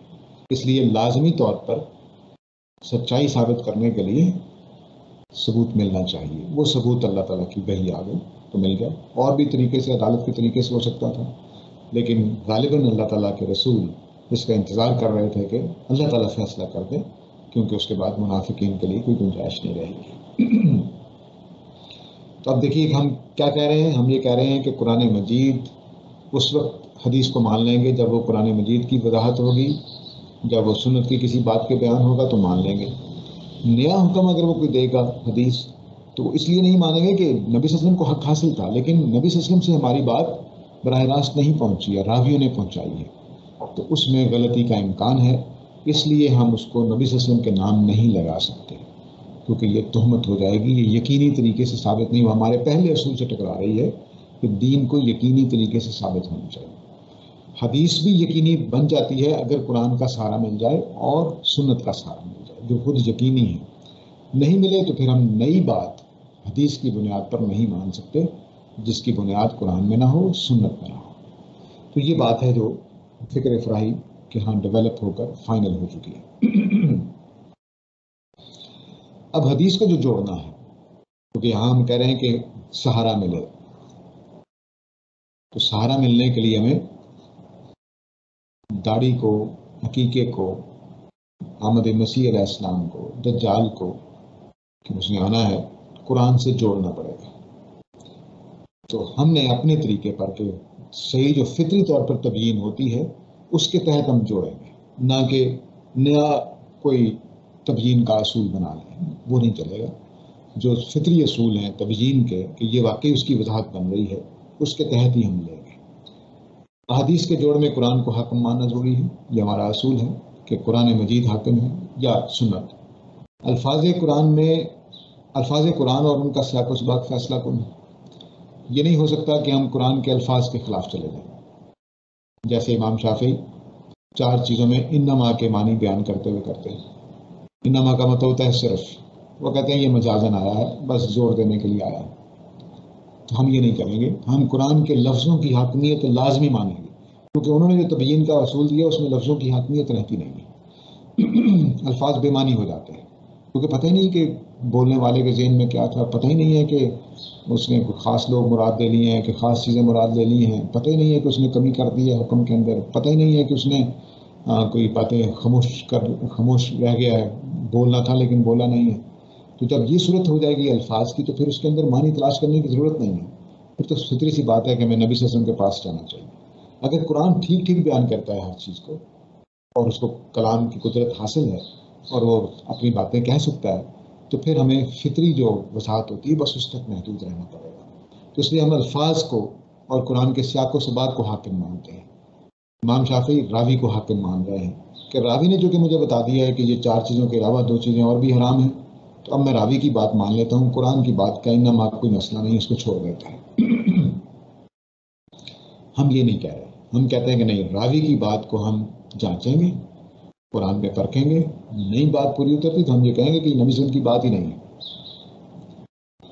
اس لیے لازمی طور پر سچائی ثابت کرنے کے لیے ثبوت ملنا چاہیے. وہ ثبوت اللہ تعالیٰ کی وحی آ گئی تو مل گیا. اور بھی طریقے سے، عدالت کے طریقے سے ہو سکتا تھا، لیکن غالباً اللہ تعالیٰ کے رسول اس کا انتظار کر رہے تھے کہ اللہ تعالیٰ فیصلہ کر دے، کیونکہ اس کے بعد منافقین کے لیے کوئی گنجائش نہیں رہے گی. تو اب دیکھیے ہم کیا کہہ رہے ہیں. ہم یہ کہہ رہے ہیں کہ قرآن مجید اس وقت حدیث کو مان لیں گے جب وہ قرآن مجید کی وضاحت ہوگی، جب وہ سنت کی کسی بات کے بیان ہوگا تو مان لیں گے. نیا حکم اگر وہ کوئی دے گا حدیث تو وہ اس لیے نہیں مانیں گے کہ نبی صلی اللہ علیہ وسلم کو حق حاصل تھا، لیکن نبی صلی اللہ علیہ وسلم سے ہماری بات براہ راست نہیں پہنچی ہے، راویوں نے پہنچائی ہے. تو اس میں غلطی کا امکان ہے، اس لیے ہم اس کو نبی صلی اللہ علیہ وسلم کے نام نہیں لگا سکتے، کیونکہ یہ تہمت ہو جائے گی، یہ یقینی طریقے سے ثابت نہیں ہوا، ہمارے پہلے اصول سے ٹکرا رہی ہے کہ دین کو یقینی طریقے سے ثابت ہونا چاہیے۔ حدیث بھی یقینی بن جاتی ہے اگر قرآن کا سہارا مل جائے اور سنت کا سہارا مل جائے، جو خود یقینی ہے۔ نہیں ملے تو پھر ہم نئی بات حدیث کی بنیاد پر نہیں مان سکتے، جس کی بنیاد قرآن میں نہ ہو، سنت میں نہ ہو۔ تو یہ بات ہے جو فکر افراحی کہ ہاں ڈیولپ ہو کر فائنل ہو چکی ہے۔ اب حدیث کو جو جوڑنا ہے، کیونکہ یہاں ہم کہہ رہے ہیں کہ سہارا ملے، تو سہارا ملنے کے لیے ہمیں داڑھی کو، عقیقے کو، آمد مسیح علیہ السلام کو، دجال کو کہ اس نے آنا ہے، قرآن سے جوڑنا پڑے گا۔ تو ہم نے اپنے طریقے پر کہ صحیح جو فطری طور پر تبیین ہوتی ہے اس کے تحت ہم جوڑیں گے، نہ کہ نیا کوئی تبیین کا اصول بنا لیں، وہ نہیں چلے گا۔ جو فطری اصول ہیں تبیین کے کہ یہ واقعی اس کی وضاحت بن رہی ہے، اس کے تحت ہی ہم لیں گے۔ احادیث کے جوڑ میں قرآن کو حاکم ماننا ضروری ہے، یہ ہمارا اصول ہے کہ قرآن مجید حاکم ہے یا سنت۔ الفاظ قرآن اور ان کا سیاق و سباق فیصلہ کن ہے۔ یہ نہیں ہو سکتا کہ ہم قرآن کے الفاظ کے خلاف چلے جائیں، جیسے امام شافعی 4 چیزوں میں انما کے معنی بیان کرتے ہوئے کرتے ہیں۔ انما کا مطلب ہوتا ہے صرف، وہ کہتے ہیں یہ مجازن آیا ہے، بس زور دینے کے لیے آیا ہے۔ تو ہم یہ نہیں کریں گے، ہم قرآن کے لفظوں کی حاکمیت لازمی مانیں گے، کیونکہ انہوں نے جو تبیین کا اصول دیا اس میں لفظوں کی حاکمیت رہتی نہیں ہے۔ الفاظ بے معنی ہو جاتے ہیں، کیونکہ پتہ ہی نہیں کہ بولنے والے کے ذہن میں کیا تھا، پتہ ہی نہیں ہے کہ اس نے کوئی خاص لوگ مراد لے لیے ہیں کہ خاص چیزیں مراد لے لی ہیں، پتہ ہی نہیں ہے کہ اس نے کمی کر دی ہے حکم کے اندر، پتہ ہی نہیں ہے کہ اس نے کوئی باتیں خاموش رہ گیا ہے، بولنا تھا لیکن بولا نہیں ہے۔ تو جب یہ صورت ہو جائے گی الفاظ کی، تو پھر اس کے اندر معنی تلاش کرنے کی ضرورت نہیں ہے، پھر تو فطری سی بات ہے کہ ہمیں نبی صلی اللہ علیہ وسلم کے پاس جانا چاہیے۔ اگر قرآن ٹھیک ٹھیک بیان کرتا ہے ہر چیز کو اور اس کو کلام کی قدرت حاصل ہے اور وہ اپنی باتیں کہہ سکتا ہے، تو پھر ہمیں فطری جو وضاحت ہوتی ہے بس اس تک محدود رہنا پڑے گا۔ تو اس لیے ہم الفاظ کو اور قرآن کے سیاق و سباق کو حاکم مانتے ہیں۔ امام شافعی راوی کو حاکم مان رہے ہیں کہ راوی نے جو کہ مجھے بتا دیا ہے کہ یہ 4 چیزوں کے علاوہ 2 چیزیں اور بھی حرام ہیں، تو اب میں راوی کی بات مان لیتا ہوں، قرآن کی بات کا انما کوئی مسئلہ نہیں، اس کو چھوڑ دیتا ہے۔ ہم یہ نہیں کہہ رہے، ہم کہتے ہیں کہ نہیں، راوی کی بات کو ہم جانچیں گے، قرآن پہ پرکھیں گے، نئی بات پوری اترتی تو ہم یہ کہیں گے کہ نبی صلی اللہ علیہ وسلم کی بات ہی نہیں ہے۔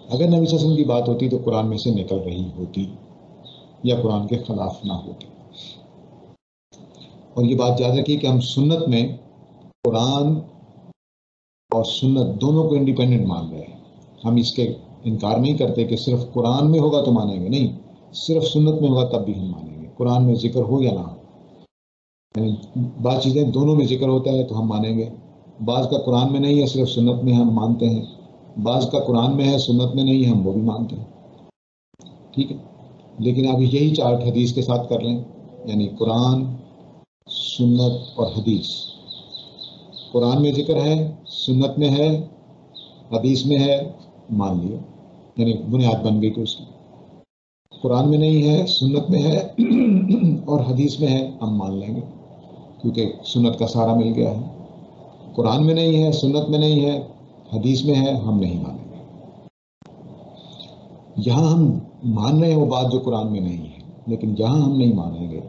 اگر نبی صلی اللہ علیہ وسلم کی بات ہوتی تو قرآن میں سے نکل رہی ہوتی یا قرآن کے خلاف نہ ہوتی۔ اور یہ بات یاد رکھیے کہ ہم سنت میں قرآن اور سنت دونوں کو انڈیپینڈنٹ مان رہے ہیں، ہم اس کے انکار نہیں کرتے کہ صرف قرآن میں ہوگا تو مانیں گے، نہیں، صرف سنت میں ہوگا تب بھی ہم مانیں گے، قرآن میں ذکر ہو یا نہ ہو۔ یعنی بعض چیزیں دونوں میں ذکر ہوتا ہے تو ہم مانیں گے، بعض کا قرآن میں نہیں ہے صرف سنت میں ہم مانتے ہیں، بعض کا قرآن میں ہے سنت میں نہیں ہے، ہم وہ بھی مانتے ہیں، ٹھیک ہے۔ لیکن اب یہی چارٹ حدیث کے ساتھ کر لیں، یعنی قرآن، سنت اور حدیث۔ قرآن میں ذکر ہے، سنت میں ہے، حدیث میں ہے، مان لیا، یعنی بنیاد بن گئی تو اس کی۔ قرآن میں نہیں ہے، سنت میں ہے اور حدیث میں ہے، ہم مان لیں گے کیونکہ سنت کا سہارا مل گیا ہے۔ قرآن میں نہیں ہے، سنت میں نہیں ہے، حدیث میں ہے، ہم نہیں مانیں گے۔ یہاں ہم مان رہے ہیں وہ بات جو قرآن میں نہیں ہے، لیکن جہاں ہم نہیں مانیں گے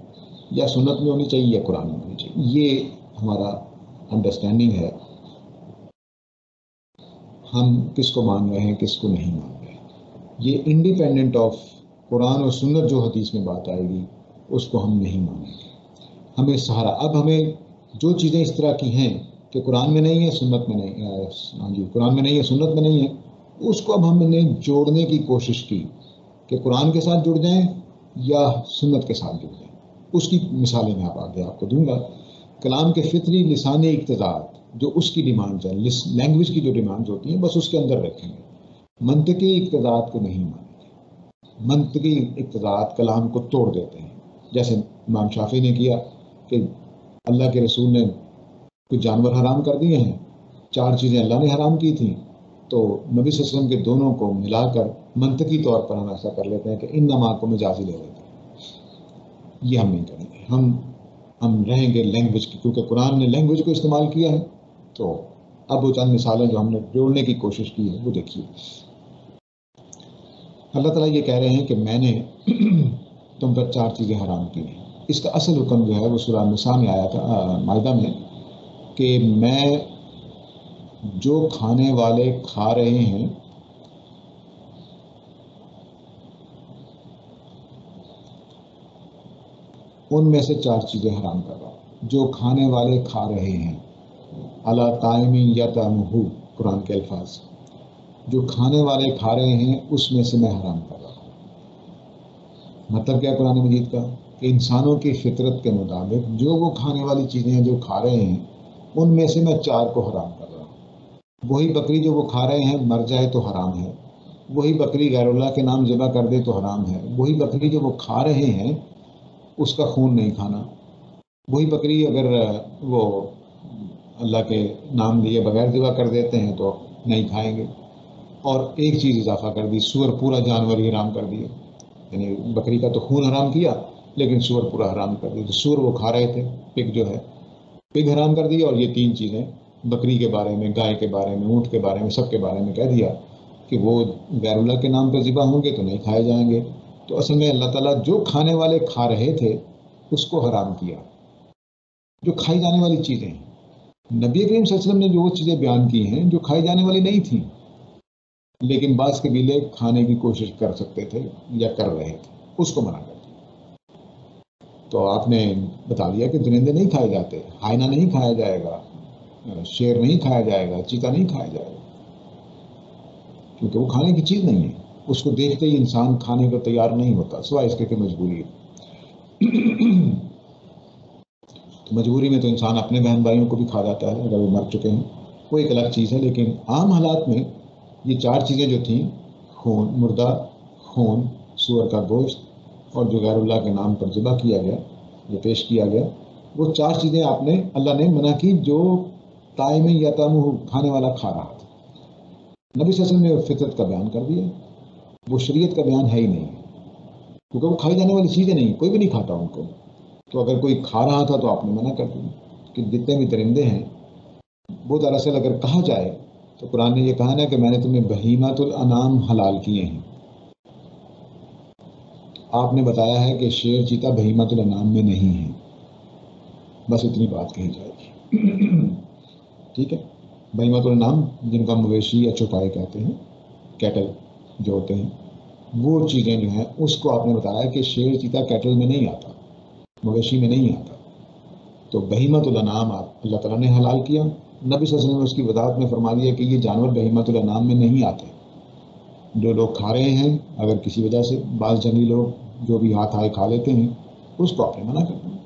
یا سنت میں ہونی چاہیے یا قرآن میں ہونی چاہیے، یہ ہمارا انڈرسٹینڈنگ ہے، ہم کس کو مان رہے ہیں کس کو نہیں مان رہے ہیں۔ یہ انڈیپینڈنٹ آف قرآن اور سنت جو حدیث میں بات آئے گی اس کو ہم نہیں مانیں گے۔ ہمیں سہارا، اب ہمیں جو چیزیں اس طرح کی ہیں کہ قرآن میں نہیں ہے سنت میں نہیں، قرآن میں نہیں ہے سنت میں نہیں ہے، اس کو اب ہم نے جوڑنے کی کوشش کی کہ قرآن کے ساتھ جڑ جائیں یا سنت کے ساتھ جڑ جائیں۔ اس کی مثالیں میں آگے آپ کو دوں گا۔ کلام کے فطری لسانی اقتضاءات جو اس کی ڈیمانڈز ہیں، لینگویج کی جو ڈیمانڈز ہوتی ہیں بس اس کے اندر رکھیں گے، منطقی اقتضاءات کو نہیں مانیں گے۔ منطقی اقتضاءات کلام کو توڑ دیتے ہیں، جیسے امام شافعی نے کیا کہ اللہ کے رسول نے کچھ جانور حرام کر دیے ہیں، 4 چیزیں اللہ نے حرام کی تھیں، تو نبی صلی اللہ علیہ وسلم کے دونوں کو ملا کر منطقی طور پر ہم ایسا کر لیتے ہیں کہ انما کو مجازی لے لیتے ہیں۔ یہ ہم نہیں کریں گے، ہم ہم رہیں گے لینگویج کی، کیونکہ قرآن نے لینگویج کو استعمال کیا ہے. تو اب وہ چند مثالیں جو ہم نے جوڑنے کی کوشش کی ہے وہ دیکھیے. اللہ تعالیٰ یہ کہہ رہے ہیں کہ میں نے تم پر 4 چیزیں حرام کی ہیں. اس کا اصل حکم جو ہے وہ سورہ نساء میں آیا تھا، مائدہ میں، کہ میں جو کھانے والے کھا رہے ہیں ان میں سے 4 چیزیں حرام کر رہا ہوں. جو کھانے والے کھا رہے ہیں، علی طاعم یطعمہ، قرآن کے الفاظ، جو کھانے والے کھا رہے ہیں اس میں سے میں حرام کر رہا ہوں. مطلب کیا قرآن مجید کا؟ کہ انسانوں کی فطرت کے مطابق جو وہ کھانے والی چیزیں ہیں جو کھا رہے ہیں ان میں سے میں 4 کو حرام کر رہا ہوں. وہی بکری جو وہ کھا رہے ہیں مر جائے تو حرام ہے، وہی بکری غیر اللہ کے نام ذبح کر دے تو حرام ہے، وہی بکری جو وہ کھا رہے ہیں اس کا خون نہیں کھانا، وہی بکری اگر وہ اللہ کے نام لیے بغیر ذبح کر دیتے ہیں تو نہیں کھائیں گے. اور ایک چیز اضافہ کر دی، سور پورا جانور ہی حرام کر دیا. یعنی بکری کا تو خون حرام کیا لیکن سور پورا حرام کر دیا. تو سور وہ کھا رہے تھے، پگ جو ہے پگ حرام کر دیا. اور یہ 3 چیزیں بکری کے بارے میں، گائے کے بارے میں، اونٹ کے بارے میں، سب کے بارے میں کہہ دیا کہ وہ غیر اللہ کے نام پہ ذبح ہوں گے تو نہیں کھائے جائیں گے. تو اصل میں اللہ تعالیٰ جو کھانے والے کھا رہے تھے اس کو حرام کیا. جو کھائی جانے والی چیزیں ہیں، نبی کریم صلی اللہ علیہ وسلم نے جو وہ چیزیں بیان کی ہیں جو کھائی جانے والی نہیں تھیں، لیکن بعض قبیلے کھانے کی کوشش کر سکتے تھے یا کر رہے تھے، اس کو منع کر دیا. تو آپ نے بتا دیا کہ درندے نہیں کھائے جاتے، ہائنا نہیں کھایا جائے گا، شیر نہیں کھایا جائے گا، چیتا نہیں کھایا جائے گا، کیونکہ وہ کھانے کی چیز نہیں ہے. اس کو دیکھتے ہی انسان کھانے کو تیار نہیں ہوتا، سوائے اس کے کہ مجبوری ہے. تو مجبوری میں تو انسان اپنے بہن بھائیوں کو بھی کھا جاتا ہے اگر وہ مر چکے ہیں، وہ ایک الگ چیز ہے. لیکن عام حالات میں یہ 4 چیزیں جو تھیں، خون، مردہ خون، سور کا گوشت اور جو غیر اللہ کے نام پر ذبح کیا گیا، جو پیش کیا گیا، وہ 4 چیزیں آپ نے اللہ نے منع کی جو طاعم یطعمہ کھانے والا کھا رہا تھا. نبی صلی اللہ علیہ وسلم نے فطرت کا بیان کر دیا، وہ شریعت کا بیان ہے ہی نہیں، کیونکہ وہ کھائی جانے والی چیزیں نہیں، کوئی بھی نہیں کھاتا ان کو. تو اگر کوئی کھا رہا تھا تو آپ نے منع کر دیا کہ جتنے بھی درندے ہیں وہ دراصل اگر کہا جائے تو قرآن نے یہ کہا نا کہ میں نے تمہیں بہیمۃ الانعام حلال کیے ہیں. آپ نے بتایا ہے کہ شیر چیتا بہیمۃ الانعام میں نہیں ہے، بس اتنی بات کہی جائے گی. ٹھیک ہے، بہیمۃ الانعام جن کا مویشی یا چوپائے کہتے ہیں، کیٹل جو ہوتے ہیں، وہ چیزیں جو ہیں اس کو آپ نے بتایا کہ شیر چیتا کیٹل میں نہیں آتا، مویشی میں نہیں آتا. تو بہیمۃ الانعام آپ اللہ تعالیٰ نے حلال کیا. نبی صلی اللہ علیہ وسلم نے اس کی وضاحت میں فرما دیا کہ یہ جانور بہیمۃ الانعام میں نہیں آتے. جو لوگ کھا رہے ہیں اگر کسی وجہ سے، بعض جنگلی لوگ جو بھی ہاتھ آئے کھا لیتے ہیں، اس کو آپ نے منع کر دیا.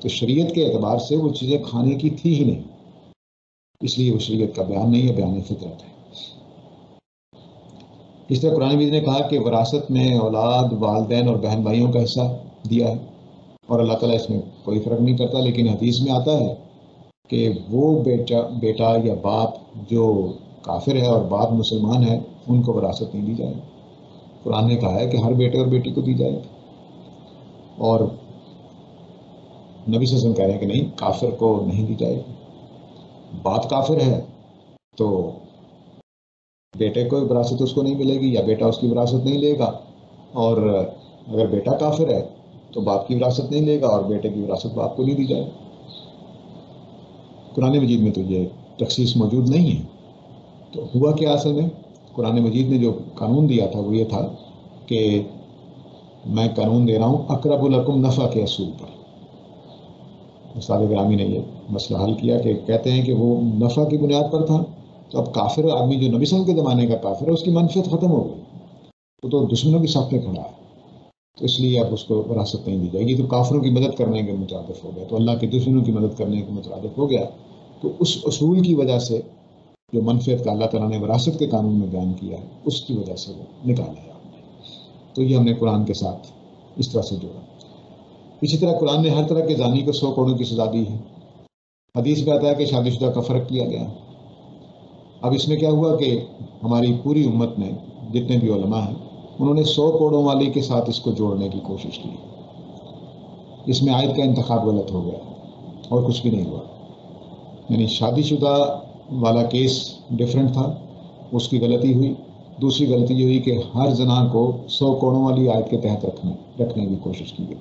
تو شریعت کے اعتبار سے وہ چیزیں کھانے کی تھی ہی نہیں، اس لیے وہ شریعت کا بیان نہیں ہے، بیان فطرت ہے. اس طرح قرآن مجید نے کہا کہ وراثت میں اولاد، والدین اور بہن بھائیوں کا حصہ دیا ہے، اور اللہ تعالیٰ اس میں کوئی فرق نہیں کرتا. لیکن حدیث میں آتا ہے کہ وہ بیٹا یا باپ جو کافر ہے اور باپ مسلمان ہے ان کو وراثت نہیں دی جائے. قرآن نے کہا ہے کہ ہر بیٹے اور بیٹی کو دی جائے، اور نبی صلی اللہ علیہ وسلم کہہ رہے ہیں کہ نہیں، کافر کو نہیں دی جائے. باپ کافر ہے تو بیٹے کو وراثت اس کو نہیں ملے گی، یا بیٹا اس کی وراثت نہیں لے گا. اور اگر بیٹا کافر ہے تو باپ کی وراثت نہیں لے گا اور بیٹے کی وراثت باپ کو نہیں دی جائے. قرآن مجید میں تو یہ تخصیص موجود نہیں ہے. تو ہوا کیا اصل میں؟ قرآن مجید نے جو قانون دیا تھا وہ یہ تھا کہ میں قانون دے رہا ہوں اقرب لکم نفع کے اصول پر. استاد گرامی نے یہ مسئلہ حل کیا کہ کہتے ہیں کہ وہ نفع کی بنیاد پر تھا. تو اب کافر آدمی جو نبی صلی اللہ علیہ وسلم کے زمانے کا کافر ہے اس کی منفعت ختم ہو گئی، وہ تو دشمنوں کی صف میں کھڑا ہے، تو اس لیے اب اس کو وراثت نہیں دی جائے گی. تو کافروں کی مدد کرنے کے مترادف ہو گیا، تو اللہ کے دشمنوں کی مدد کرنے کے مترادف ہو گیا. تو اس اصول کی وجہ سے جو منفعت کا اللہ تعالیٰ نے وراثت کے قانون میں بیان کیا ہے اس کی وجہ سے وہ نکالا ہے آپ نے. تو یہ ہم نے قرآن کے ساتھ اس طرح سے جوڑا. اسی طرح قرآن نے ہر طرح کے زانی کو 100 کوڑوں کی سزا دی ہے. حدیث میں آتا ہے کہ شادی شدہ کا فرق کیا گیا. اب اس میں کیا ہوا کہ ہماری پوری امت نے جتنے بھی علماء ہیں انہوں نے 100 کوڑوں والی کے ساتھ اس کو جوڑنے کی کوشش کی. اس میں آیت کا انتخاب غلط ہو گیا اور کچھ بھی نہیں ہوا. یعنی شادی شدہ والا کیس ڈفرینٹ تھا، اس کی غلطی ہوئی. دوسری غلطی یہ ہوئی کہ ہر زنا کو 100 کوڑوں والی آیت کے تحت رکھنے کی کوشش کی گئی.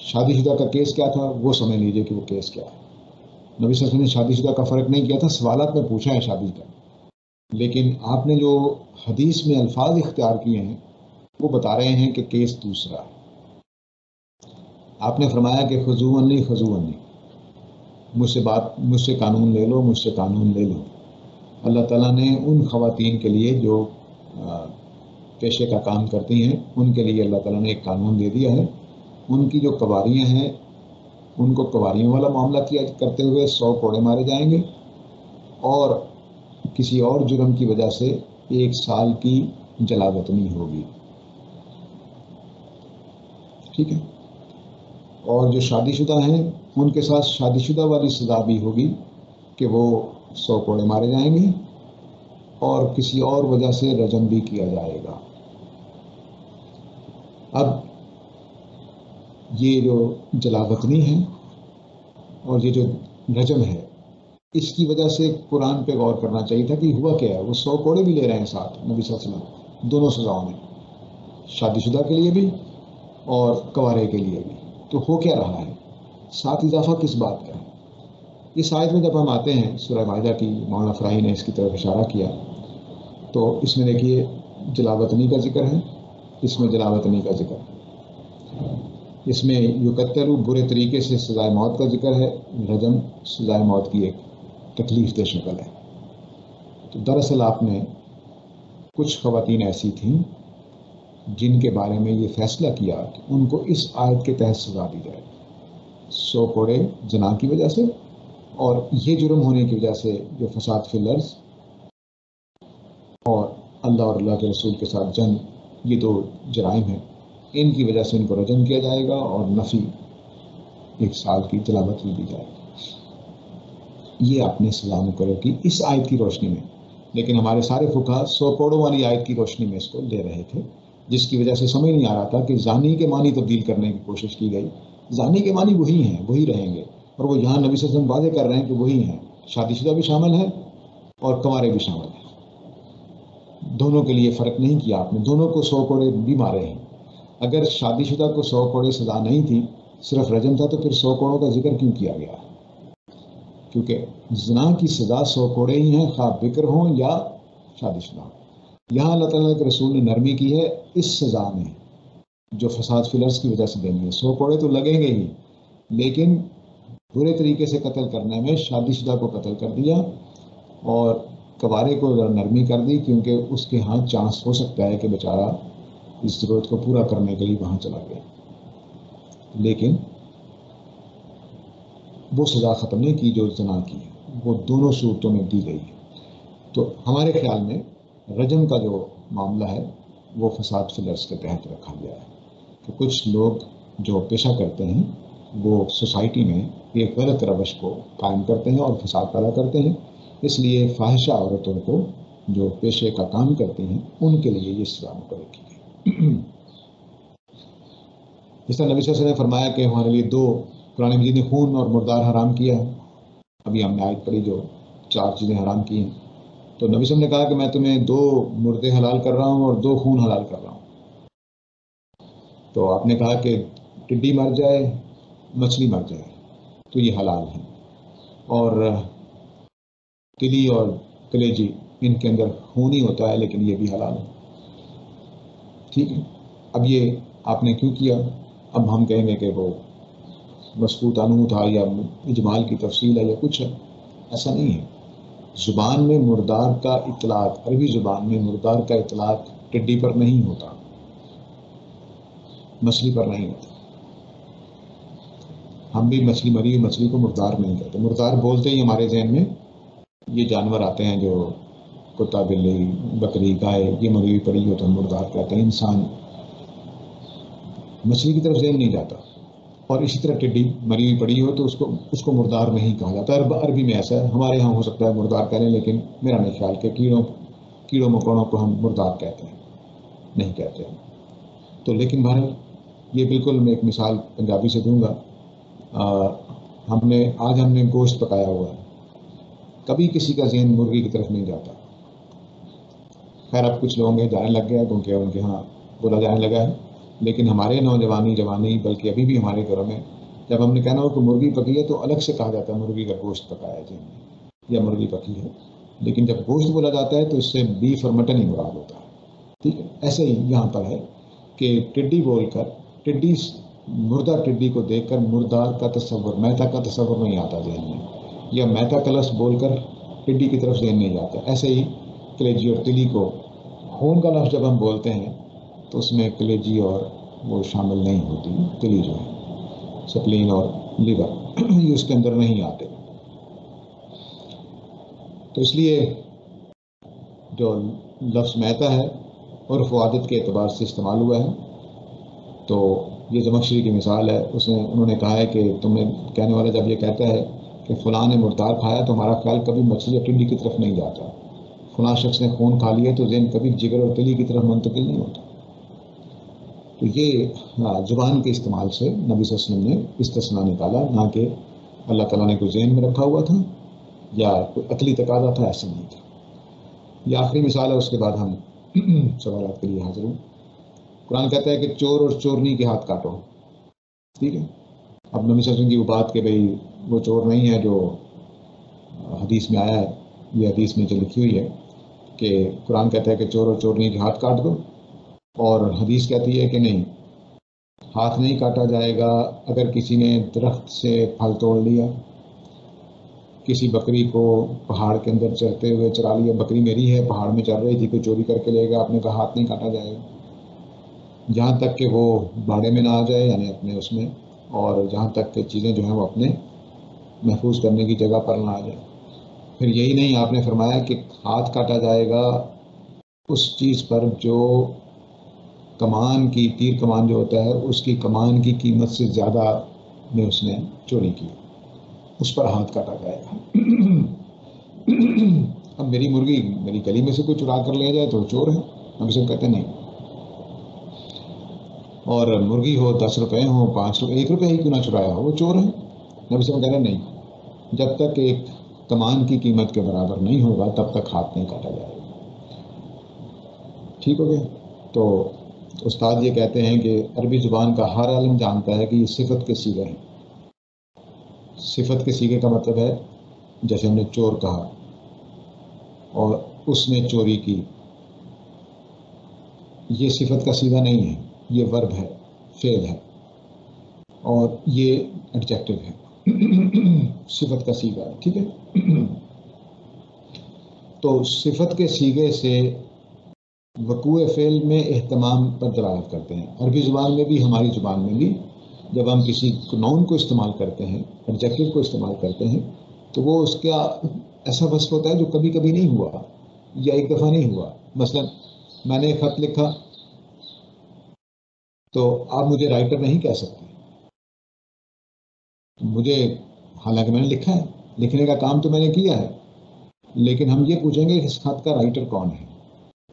شادی شدہ کا کیس کیا تھا وہ سمجھ لیجئے کہ وہ کیس کیا ہے. نبی صلی اللہ علیہ وسلم نے شادی شدہ کا فرق نہیں کیا تھا، سوالات میں پوچھا ہے شادی کا، لیکن آپ نے جو حدیث میں الفاظ اختیار کیے ہیں وہ بتا رہے ہیں کہ کیس دوسرا ہے. آپ نے فرمایا کہ خذو عنی خذو عنی، مجھ سے قانون لے لو، مجھ سے قانون لے لو. اللہ تعالیٰ نے ان خواتین کے لیے جو پیشے کا کام کرتی ہیں ان کے لیے اللہ تعالیٰ نے ایک قانون دے دیا ہے. ان کی جو قواریاں ہیں ان کو قواریوں والا معاملہ کیا کرتے ہوئے 100 کوڑے مارے جائیں گے، اور کسی اور جرم کی وجہ سے 1 سال کی جلاوطنی ہوگی. ٹھیک ہے. اور جو شادی شدہ ہیں ان کے ساتھ شادی شدہ والی سزا بھی ہوگی کہ وہ 100 کوڑے مارے جائیں گے اور کسی اور وجہ سے رجم بھی کیا جائے گا. اب یہ جو جلاوطنی ہے اور یہ جو رجم ہے، اس کی وجہ سے قرآن پہ غور کرنا چاہیے تھا کہ ہوا کیا ہے. وہ 100 کوڑے بھی لے رہے ہیں ساتھ نبی صلی اللہ علیہ وسلم دونوں سزاؤں میں، شادی شدہ کے لیے بھی اور کنوارے کے لیے بھی. تو ہو کیا رہا ہے؟ ساتھ اضافہ کس بات کا ہے؟ اس آیت میں جب ہم آتے ہیں سورہ مائدہ کی، مولانا فراہی نے اس کی طرف اشارہ کیا، تو اس میں دیکھیے جلاوطنی کا ذکر ہے، اس میں جلاوطنی کا ذکر ہے، اس میں یقتل برے طریقے سے سزائے موت کا ذکر ہے. رجم سزائے موت کی ایک تکلیف دہ شکل ہے. تو دراصل آپ نے کچھ خواتین ایسی تھیں جن کے بارے میں یہ فیصلہ کیا کہ ان کو اس آیت کے تحت سزا دی جائے. 100 کوڑے زنا کی وجہ سے، اور یہ جرم ہونے کی وجہ سے جو فساد فی الارض اور اللہ اور اللہ کے رسول کے ساتھ جنگ، یہ 2 جرائم ہیں، ان کی وجہ سے ان کو رجم کیا جائے گا اور نفی 1 سال کی تلاوت دی جائے گی. یہ آپ نے سزا مقرر کی اس آیت کی روشنی میں. لیکن ہمارے سارے فقہا 100 کوڑوں والی آیت کی روشنی میں اس کو لے رہے تھے، جس کی وجہ سے سمجھ نہیں آ رہا تھا کہ زانی کے معنی تبدیل کرنے کی کوشش کی گئی. زانی کے معنی وہی ہیں، وہی رہیں گے، اور وہ یہاں نبی صلی اللہ علیہ وسلم واضح کر رہے ہیں کہ وہی ہیں. شادی شدہ بھی شامل ہے اور کنوارے بھی شامل ہیں. دونوں کے لیے فرق نہیں کیا آپ نے، دونوں کو 100 کوڑے بھی مارے ہیں. اگر شادی شدہ کو 100 کوڑے سزا نہیں تھی، صرف رجم تھا، تو پھر 100 کوڑوں کا ذکر کیوں کیا گیا؟ کیونکہ زنا کی سزا 100 کوڑے ہی ہیں، خواہ بکر ہوں یا شادی شدہ ہوں. یہاں اللہ تعالیٰ کے رسول نے نرمی کی ہے اس سزا میں جو فساد فی الارض کی وجہ سے دیں گے. 100 کوڑے تو لگیں گے ہی، لیکن برے طریقے سے قتل کرنے میں شادی شدہ کو قتل کر دیا اور کنوارے کو نرمی کر دی، کیونکہ اس کے ہاں چانس ہو سکتا ہے کہ بیچارہ اس ضرورت کو پورا کرنے کے لیے وہاں چلا گیا. لیکن وہ سزا ختم نہیں کی جو زنا کی، وہ دونوں صورتوں میں دی گئی. تو ہمارے خیال میں رجم کا جو معاملہ ہے وہ فساد فی الارض کے تحت رکھا گیا ہے کہ کچھ لوگ جو پیشہ کرتے ہیں وہ سوسائٹی میں ایک غلط روش کو قائم کرتے ہیں اور فساد پیدا کرتے ہیں. اس لیے فاحشہ عورتوں کو جو پیشے کا کام کرتی ہیں ان کے لیے یہ سزا مقرر کی گئی. جس طرح نبی صلی اللہ علیہ وسلم نے فرمایا کہ ہمارے لیے 2 قرآن مجید نے خون اور مردار حرام کیا ہے. ابھی ہم نے آیت پڑھی جو 4 چیزیں حرام کی ہیں، تو نبی صلی اللہ علیہ وسلم نے کہا کہ میں تمہیں 2 مردے حلال کر رہا ہوں اور 2 خون حلال کر رہا ہوں. تو آپ نے کہا کہ ٹڈی مر جائے، مچھلی مر جائے تو یہ حلال ہے، اور تلی اور کلیجی ان کے اندر خون ہی ہوتا ہے لیکن یہ بھی حلال ہے. ٹھیک ہے. اب یہ آپ نے کیوں کیا؟ اب ہم کہیں گے کہ وہ مسکوت عنہ تھا یا اجمال کی تفصیل ہے یا کچھ ہے. ایسا نہیں ہے. زبان میں مردار کا اطلاق، عربی زبان میں مردار کا اطلاق ٹڈی پر نہیں ہوتا، مچھلی پر نہیں ہوتا. ہم بھی مچھلی مری ہوئی مچھلی کو مردار نہیں کہتے. مردار بولتے ہی ہمارے ذہن میں یہ جانور آتے ہیں جو کتا، بلی، بکری، گائے، یہ مری ہوئی پڑی ہو تو ہم مردار کہتے ہیں. انسان مچھلی کی طرف ذہن نہیں جاتا. اور اسی طرح ٹڈی مری ہوئی پڑی ہو تو اس کو مردار نہیں کہا جاتا. عربی میں ایسا ہے. ہمارے ہاں ہو سکتا ہے مردار کہہ لیں، لیکن میرا نہیں خیال کہ کیڑوں مکوڑوں کو ہم مردار کہتے ہیں، نہیں کہتے ہیں. تو لیکن بہرحال یہ بالکل میں ایک مثال پنجابی سے دوں گا. آج ہم نے گوشت پکایا ہوا ہے, کبھی کسی کا ذہن مرغی کی طرف نہیں جاتا. خیر اب کچھ لوگوں کے جانے لگ گیا کیونکہ ان کے ہاں بولا جانے لگا ہے, لیکن ہمارے جوانی بلکہ ابھی بھی ہمارے گھروں میں جب ہم نے کہنا ہو کہ مرغی پکی ہے تو الگ سے کہا جاتا ہے مرغی کا گوشت پکایا ہے جی یا مرغی پکی ہے. لیکن جب گوشت بولا جاتا ہے تو اس سے بیف اور مٹن ہی مراد ہوتا ہے. ٹھیک ہے, ایسے ہی یہاں پر ہے کہ ٹڈی بول کر مردہ ٹڈی کو دیکھ کر مردار کا تصور, میتا کا تصور نہیں آتا ذہن میں, یا میتا کلش بول کر ٹڈی کی طرف ذہن نہیں جاتا. ایسے ہی کلیجی اور تلی کو, خون کا لفظ جب ہم بولتے ہیں تو اس میں کلیجی اور وہ شامل نہیں ہوتی, تلی جو ہے سپلین اور لیور یہ اس کے اندر نہیں آتے. تو اس لیے جو لفظ میتا ہے عرف و عادت کے اعتبار سے استعمال ہوا ہے. تو یہ زمخشری کی مثال ہے. انہوں نے کہا ہے کہ تمہیں کہنے والا جب یہ کہتا ہے کہ فلاں نے مردار کھایا تو ہمارا خیال کبھی مچھلی یا ٹڈی کی طرف نہیں جاتا. فلاں شخص نے خون کھا لیا تو ذہن کبھی جگر اور تلی کی طرف منتقل نہیں ہوتا. تو یہ زبان کے استعمال سے نبی صلی اللہ علیہ وسلم نے استثناء نکالا, نہ کہ اللہ تعالیٰ نے کوئی ذہن میں رکھا ہوا تھا یا کوئی عقلی تقاضا تھا, ایسا نہیں تھا. یہ آخری مثال ہے, اس کے بعد ہم سوالات کے لیے حاضر ہوں. قرآن کہتا ہے کہ چور اور چورنی کے ہاتھ کاٹو. ٹھیک ہے, اب نبی صلی اللہ علیہ وسلم کی وہ بات کہ بھئی وہ چور نہیں ہے جو حدیث میں آیا ہے, یہ حدیث میں جو لکھی ہوئی ہے کہ قرآن کہتا ہے کہ چور اور چورنی کے ہاتھ کاٹ دو, اور حدیث کہتی ہے کہ نہیں, ہاتھ نہیں کاٹا جائے گا اگر کسی نے درخت سے پھل توڑ لیا, کسی بکری کو پہاڑ کے اندر چرتے ہوئے چرا لیا, بکری میری ہے پہاڑ میں چر رہی تھی, کوئی چوری کر کے لے گیا, آپ نے کہا ہاتھ نہیں کاٹا جائے گا جہاں تک کہ وہ باڑے میں نہ آ جائے, یعنی اپنے اس میں, اور جہاں تک کہ چیزیں جو ہیں وہ اپنے محفوظ کرنے کی جگہ پر نہ آ جائے. پھر یہی نہیں, آپ نے فرمایا کہ ہاتھ کاٹا جائے گا اس چیز پر جو کمان کی, تیر کمان جو ہوتا ہے اس کی کمان کی قیمت سے زیادہ میں اس نے چوری کی, اس پر ہاتھ کاٹا جائے گا. اب میری مرغی میری گلی میں سے کوئی چرا کر لے جائے تو چور ہے, ہم اسے کہتے نہیں. اور مرغی ہو 10 روپے ہو 5 روپے, 1 روپے ہی کیوں نہ چرایا ہو, وہ چور ہے. نبی صلی اللہ علیہ وسلم کہہ رہے نہیں, جب تک ایک کمان کی قیمت کے برابر نہیں ہوگا تب تک ہاتھ نہیں کاٹا جائے گا. ٹھیک ہو گیا. تو استاد یہ کہتے ہیں کہ عربی زبان کا ہر عالم جانتا ہے کہ یہ صفت کے صیغے ہیں. صفت کے صیغے کا مطلب ہے جیسے ہم نے چور کہا اور اس نے چوری کی, یہ صفت کا صیغہ نہیں ہے, یہ ورب ہے, فعل ہے, اور یہ ایڈجیکٹو ہے, صفت کا صیغہ ہے. ٹھیک ہے. تو صفت کے صیغے سے وقوع فعل میں اہتمام پر دلالت کرتے ہیں. عربی زبان میں بھی ہماری زبان میں بھی جب ہم کسی نون کو استعمال کرتے ہیں, ایڈجیکٹو کو استعمال کرتے ہیں, تو وہ اس کا ایسا وصف ہوتا ہے جو کبھی کبھی نہیں ہوا یا ایک دفعہ نہیں ہوا. مثلا میں نے ایک خط لکھا تو آپ مجھے رائٹر نہیں کہہ سکتے. مجھے حالانکہ میں نے لکھا ہے, لکھنے کا کام تو میں نے کیا ہے, لیکن ہم یہ پوچھیں گے کہ اس خط کا رائٹر کون ہے,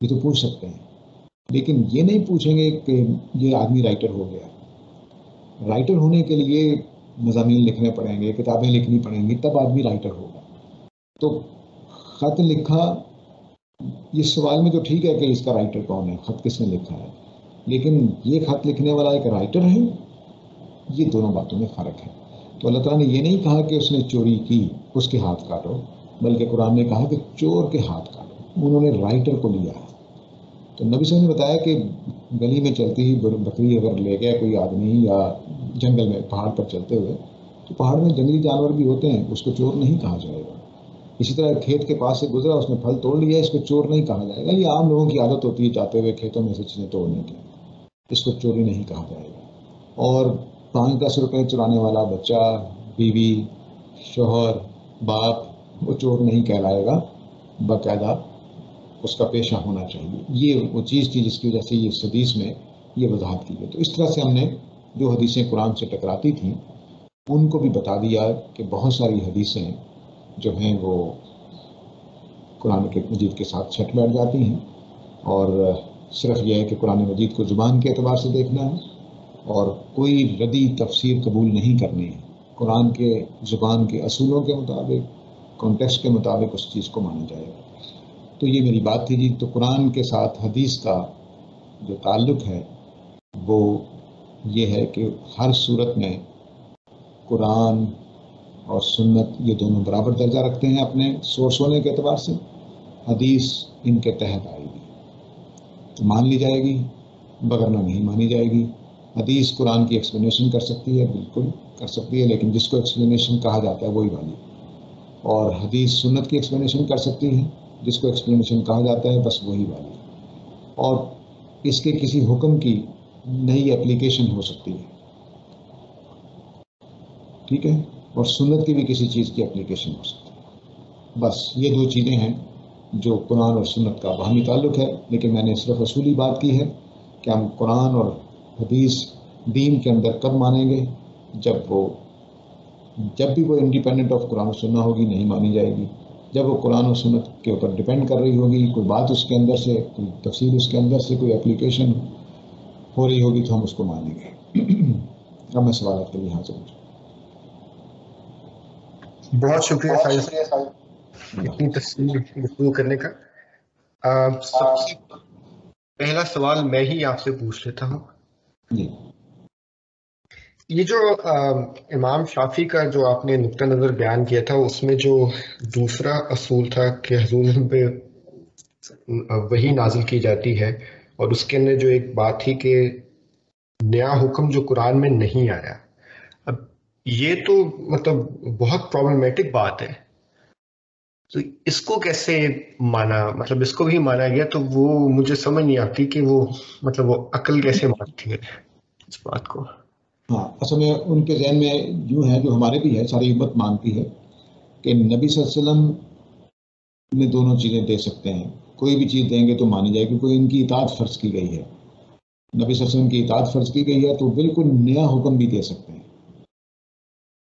یہ تو پوچھ سکتے ہیں, لیکن یہ نہیں پوچھیں گے کہ یہ آدمی رائٹر ہو گیا. رائٹر ہونے کے لیے مضامین لکھنے پڑیں گے, کتابیں لکھنی پڑیں گی, تب آدمی رائٹر ہوگا. تو خط لکھا, یہ سوال میں تو ٹھیک ہے کہ اس کا رائٹر کون ہے, خط کس نے لکھا ہے, لیکن یہ خط لکھنے والا ایک رائٹر ہے, یہ دونوں باتوں میں فرق ہے. تو اللہ تعالیٰ نے یہ نہیں کہا کہ اس نے چوری کی اس کے ہاتھ کاٹو, بلکہ قرآن نے کہا کہ چور کے ہاتھ کاٹو. انہوں نے رائٹر کو لیا. تو نبی صلی اللہ علیہ وسلم نے بتایا کہ گلی میں چلتی ہوئی بکری اگر لے گیا کوئی آدمی, یا جنگل میں پہاڑ پر چلتے ہوئے, تو پہاڑ میں جنگلی جانور بھی ہوتے ہیں, اس کو چور نہیں کہا جائے گا. اسی طرح کھیت کے پاس سے گزرا, اس نے پھل توڑ لیا, اس کو چور نہیں کہا جائے گا. یہ عام لوگوں کی عادت ہوتی ہے جاتے ہوئے کھیتوں میں سے چیزیں توڑنے کی, اس کو چوری نہیں کہا جائے گا. اور 5-10 روپے چرانے والا بچہ, بیوی, شوہر, باپ, وہ چور نہیں کہلائے گا, باقاعدہ اس کا پیشہ ہونا چاہیے. یہ وہ چیز تھی جس کی وجہ سے یہ حدیث میں یہ وضاحت کی گئی. تو اس طرح سے ہم نے جو حدیثیں قرآن سے ٹکراتی تھیں ان کو بھی بتا دیا کہ بہت ساری حدیثیں جو ہیں وہ قرآن کے مجید کے ساتھ چھٹ بیٹھ جاتی ہیں, اور صرف یہ ہے کہ قرآن مجید کو زبان کے اعتبار سے دیکھنا ہے, اور کوئی ردی تفسیر قبول نہیں کرنی ہے. قرآن کے زبان کے اصولوں کے مطابق، کانٹیکسٹ کے مطابق اس چیز کو مانا جائے گا. تو یہ میری بات تھی جی. تو قرآن کے ساتھ حدیث کا جو تعلق ہے وہ یہ ہے کہ ہر صورت میں قرآن اور سنت یہ دونوں برابر درجہ رکھتے ہیں اپنے سورس ہونے کے اعتبار سے. حدیث ان کے تحت آئے گی تو مان لی جائے گی، بگرنہ نہیں مانی جائے گی. حدیث قرآن کی ایکسپلینیشن کر سکتی ہے، بالکل کر سکتی ہے، لیکن جس کو ایکسپلینیشن کہا جاتا ہے وہی والی. اور حدیث سنت کی ایکسپلینیشن کر سکتی ہے، جس کو ایکسپلینیشن کہا جاتا ہے بس وہی والی. اور اس کے کسی حکم کی نئی اپلیکیشن ہو سکتی ہے، ٹھیک ہے، اور سنت کی بھی کسی چیز کی اپلیکیشن ہو سکتی ہے. بس یہ دو چیزیں ہیں جو قرآن اور سنت کا باہمی تعلق ہے. لیکن میں نے صرف اصولی بات کی ہے کہ ہم قرآن اور حدیث دین کے اندر کب مانیں گے؟ جب بھی وہ انڈیپینڈنٹ آف قرآن و سنت ہوگی نہیں مانی جائے گی. جب وہ قرآن و سنت کے اوپر ڈپینڈ کر رہی ہوگی، کوئی بات اس کے اندر سے، کوئی تفسیر اس کے اندر سے، کوئی اپلیکیشن ہو رہی ہوگی تو ہم اس کو مانیں گے. اب میں سوالات کے لیے حاضر ہوں. بہت شکریہ فائز صاحب اتنی تفصیل گفتگو کرنے کا. سب سے پہلا سوال میں ہی آپ سے پوچھ لیتا ہوں. جی. یہ جو امام شافعی کا جو آپ نے نقطہ نظر بیان کیا تھا، اس میں جو دوسرا اصول تھا کہ حضور پہ وہی نازل کی جاتی ہے، اور اس کے اندر جو ایک بات تھی کہ نیا حکم جو قرآن میں نہیں آیا. اب یہ تو مطلب بہت پرابلمیٹک بات ہے. تو اس کو کیسے مانا، مطلب اس کو بھی مانا گیا تو وہ مجھے سمجھ نہیں آتی کہ وہ مطلب وہ عقل کیسے مانتی ہے اس بات کو. ہاں، اصل میں ان کے ذہن میں یوں ہے، جو ہمارے بھی ہے، ساری امت مانتی ہے کہ نبی صلی اللہ علیہ وسلم میں دونوں چیزیں دے سکتے ہیں. کوئی بھی چیز دیں گے تو مانی جائے گی. کوئی ان کی اطاعت فرض کی گئی ہے، نبی صلی اللہ علیہ وسلم کی اطاعت فرض کی گئی ہے، تو بالکل نیا حکم بھی دے سکتے ہیں.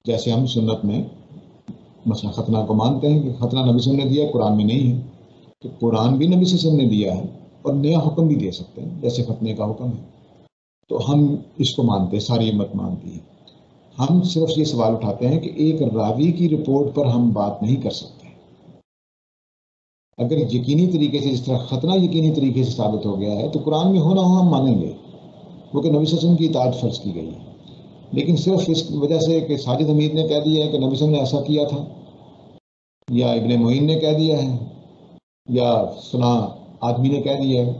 جیسے ہم سنت میں مثلا ختنہ کو مانتے ہیں کہ ختنہ نبی صلی اللہ علیہ وسلم نے دیا، قرآن میں نہیں ہے، تو قرآن بھی نبی صلی اللہ علیہ وسلم نے دیا ہے اور نیا حکم بھی دے سکتے ہیں جیسے ختنے کا حکم ہے. تو ہم اس کو مانتے ہیں، ساری امت مانتی ہے. ہم صرف یہ سوال اٹھاتے ہیں کہ ایک راوی کی رپورٹ پر ہم بات نہیں کر سکتے. اگر یقینی طریقے سے، جس طرح ختنہ یقینی طریقے سے ثابت ہو گیا ہے، تو قرآن میں ہونا ہو ہم مانیں گے، کیونکہ نبی صلی اللہ علیہ وسلم کی اطاعت فرض کی گئی ہے. لیکن صرف اس وجہ سے کہ ساجد حمید نے کہہ دیا ہے کہ نبی صلی اللہ علیہ وسلم نے ایسا کیا تھا، یا ابن معین نے کہہ دیا ہے، یا فلاں آدمی نے کہہ دیا ہے،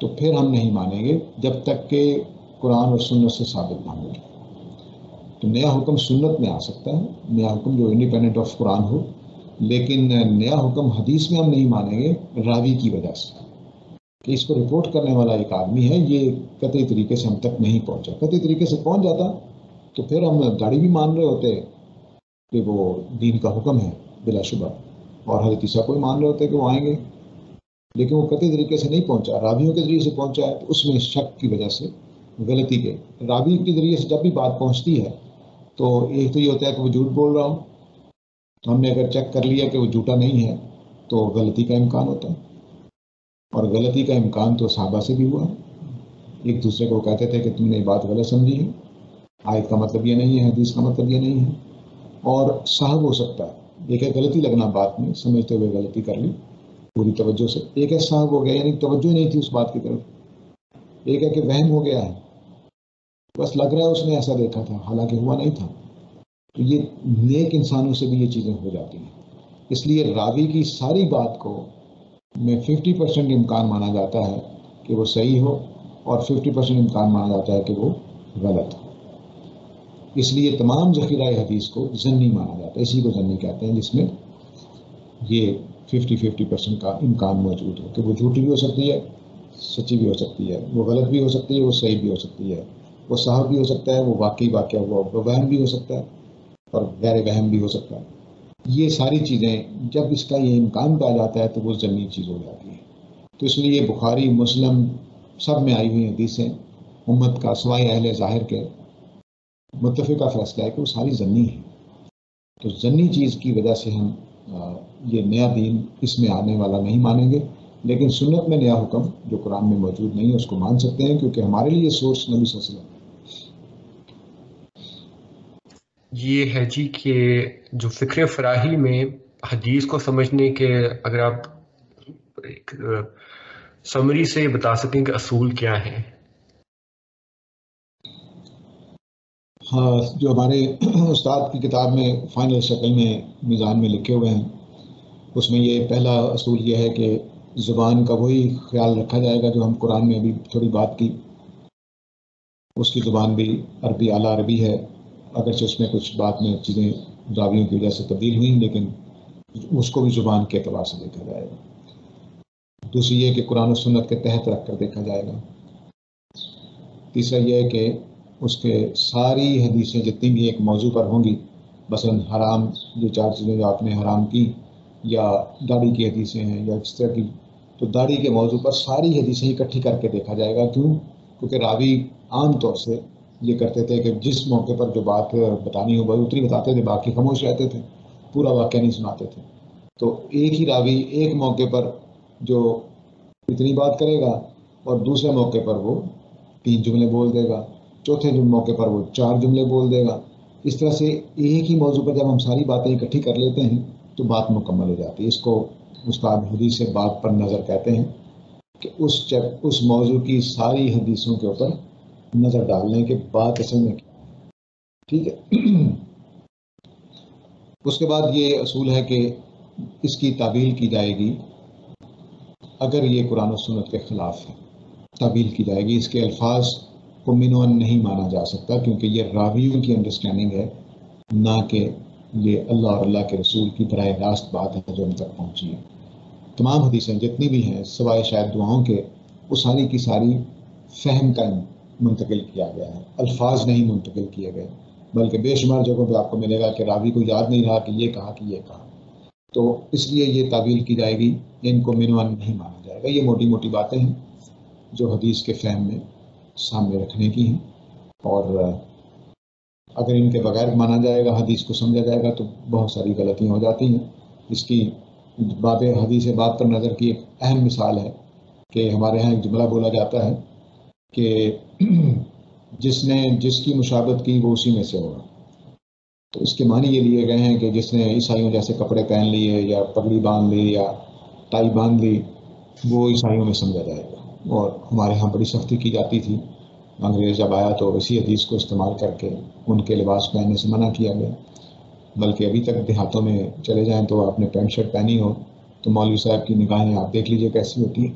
تو پھر ہم نہیں مانیں گے جب تک کہ قرآن اور سنت سے ثابت نہ ہو. تو نیا حکم سنت میں آ سکتا ہے، نیا حکم جو انڈیپینڈنٹ آف قرآن ہو، لیکن نیا حکم حدیث میں ہم نہیں مانیں گے راوی کی وجہ سے کہ اس کو رپورٹ کرنے والا ایک آدمی ہے، یہ قطعی طریقے سے ہم تک نہیں پہنچا. قطعی طریقے سے پہنچ جاتا تو پھر ہم گاڑی بھی مان رہے ہوتے کہ وہ دین کا حکم ہے بلا شبہ، اور حضرت عیسیٰ کو مان رہے ہوتے کہ وہ آئیں گے. لیکن وہ قطعی طریقے سے نہیں پہنچا، راویوں کے ذریعے سے پہنچا ہے، تو اس میں شک کی وجہ سے، غلطی کے راوی کے ذریعے سے جب بھی بات پہنچتی ہے تو ایک تو یہ ہوتا ہے کہ وہ جھوٹ بول رہا ہو، تو ہم نے اگر چیک کر لیا کہ وہ جھوٹا نہیں ہے تو غلطی کا امکان ہوتا ہے. اور غلطی کا امکان تو صحابہ سے بھی ہوا ہے. ایک دوسرے کو کہتے تھے کہ تم نے یہ بات غلط سمجھی ہے، آیت کا مطلب یہ نہیں ہے، حدیث کا مطلب یہ نہیں ہے. اور صاحب ہو سکتا ہے، ایک ہے غلطی لگنا بات میں، سمجھتے ہوئے غلطی کر لی پوری توجہ سے. ایک ہے صاحب ہو گیا، یعنی توجہ نہیں تھی اس بات کی طرف. ایک ہے کہ وہم ہو گیا ہے، بس لگ رہا ہے اس نے ایسا دیکھا تھا حالانکہ ہوا نہیں تھا. تو یہ نیک انسانوں سے بھی یہ چیزیں ہو جاتی ہیں. اس لیے راوی کی ساری بات کو میں 50% امکان مانا جاتا ہے کہ وہ صحیح ہو، اور 50% امکان مانا جاتا ہے کہ وہ غلط ہو. اس لیے تمام ذخیرہ حدیث کو ظنی مانا جاتا ہے. اسی کو ظنی کہتے ہیں، جس میں یہ 50% کا امکان موجود ہو کہ وہ جھوٹی بھی ہو سکتی ہے، سچی بھی ہو سکتی ہے، وہ غلط بھی ہو سکتی ہے، وہ صحیح بھی ہو سکتی ہے، وہ صحیح بھی ہو سکتا ہے، وہ واقعی واقعہ ہوا، وہ وہم بھی ہو سکتا ہے، اور غیر وہم بھی ہو سکتا ہے. یہ ساری چیزیں جب اس کا یہ امکان پایا جاتا ہے تو وہ ضمنی چیز ہو جاتی ہے. تو اس لیے بخاری، مسلم سب میں آئی ہوئی حدیثیں امت کا سوائے اہل ظاہر کے متفقہ فیصلہ ہے کہ وہ ساری ضمنی ہیں. تو ضمنی چیز کی وجہ سے ہم یہ نیا دین اس میں آنے والا نہیں مانیں گے. لیکن سنت میں نیا حکم جو قرآن میں موجود نہیں ہے اس کو مان سکتے ہیں، کیونکہ ہمارے لیے سورس نبی صلی اللہ علیہ وسلم ہے. یہ ہے جی کہ جو فکر فراہی میں حدیث کو سمجھنے کے اگر آپ ایک سمری سے بتا سکیں کہ اصول کیا ہیں. ہاں، جو ہمارے استاد کی کتاب میں فائنل شکل میں میزان میں لکھے ہوئے ہیں، اس میں یہ پہلا اصول یہ ہے کہ زبان کا وہی خیال رکھا جائے گا جو ہم قرآن میں ابھی تھوڑی بات کی. اس کی زبان بھی عربی اعلیٰ عربی ہے، اگرچہ اس میں کچھ بات میں چیزیں راویوں کی وجہ سے تبدیل ہوئیں، لیکن اس کو بھی زبان کے اعتبار سے دیکھا جائے گا. دوسری یہ کہ قرآن و سنت کے تحت رکھ کر دیکھا جائے گا. تیسرا یہ ہے کہ اس کے ساری حدیثیں جتنی بھی ایک موضوع پر ہوں گی، مثلا حرام، یہ 4 چیزیں جو آپ نے حرام کی، یا داڑھی کی حدیثیں ہیں یا اس طرح کی، تو داڑھی کے موضوع پر ساری حدیثیں اکٹھی کر کے دیکھا جائے گا. کیوں؟ کیونکہ راوی عام طور سے یہ کرتے تھے کہ جس موقع پر جو بات بتانی ہو بس اتنی بتاتے تھے، باقی خاموش رہتے تھے، پورا واقعہ نہیں سناتے تھے. تو ایک ہی راوی ایک موقع پر جو اتنی بات کرے گا اور دوسرے موقع پر وہ 3 جملے بول دے گا، چوتھے موقع پر وہ 4 جملے بول دے گا. اس طرح سے ایک ہی موضوع پر جب ہم ساری باتیں اکٹھی کر لیتے ہیں تو بات مکمل ہو جاتی ہے. اس کو استاد حدیث سے بات پر نظر کہتے ہیں کہ اس موضوع کی ساری حدیثوں کے اوپر نظر ڈالنے کے بات اصل میں کیا. ٹھیک ہے. اس کے بعد یہ اصول ہے کہ اس کی تعبیل کی جائے گی اگر یہ قرآن و سنت کے خلاف ہے، تعبیل کی جائے گی. اس کے الفاظ کو منوان نہیں مانا جا سکتا، کیونکہ یہ راویوں کی انڈرسٹینڈنگ ہے، نہ کہ یہ اللہ اور اللہ کے رسول کی براہ راست بات ہے جو ہم تک پہنچی ہے. تمام حدیثیں جتنی بھی ہیں سوائے شاید دعاؤں کے، وہ ساری کی ساری فہم کا منتقل کیا گیا ہے، الفاظ نہیں منتقل کیے گئے، بلکہ بے شمار جگہوں پہ آپ کو ملے گا کہ راوی کو یاد نہیں رہا کہ یہ کہا کہ یہ کہا. تو اس لیے یہ تعبیل کی جائے گی، ان کو منوان نہیں مانا جائے گا. یہ موٹی موٹی باتیں ہیں جو حدیث کے فہم میں سامنے رکھنے کی ہیں، اور اگر ان کے بغیر مانا جائے گا، حدیث کو سمجھا جائے گا، تو بہت ساری غلطیاں ہو جاتی ہیں. اس کی باب حدیث بات پر نظر کی ایک اہم مثال ہے کہ ہمارے ہاں ایک جملہ بولا جاتا ہے کہ جس کی مشابہت کی وہ اسی میں سے ہوگا. تو اس کے معنی یہ لیے گئے ہیں کہ جس نے عیسائیوں جیسے کپڑے پہن لیے یا پگڑی باندھ لی یا ٹائی باندھ لی، وہ عیسائیوں میں سمجھا جائے گا. اور ہمارے ہاں بڑی سختی کی جاتی تھی. انگریز جب آیا تو اسی حدیث کو استعمال کر کے ان کے لباس پہننے سے منع کیا گیا. بلکہ ابھی تک دیہاتوں میں چلے جائیں تو آپ نے پینٹ شرٹ پہنی ہو تو مولوی صاحب کی نگاہیں آپ دیکھ لیجئے کیسی ہوتی ہیں.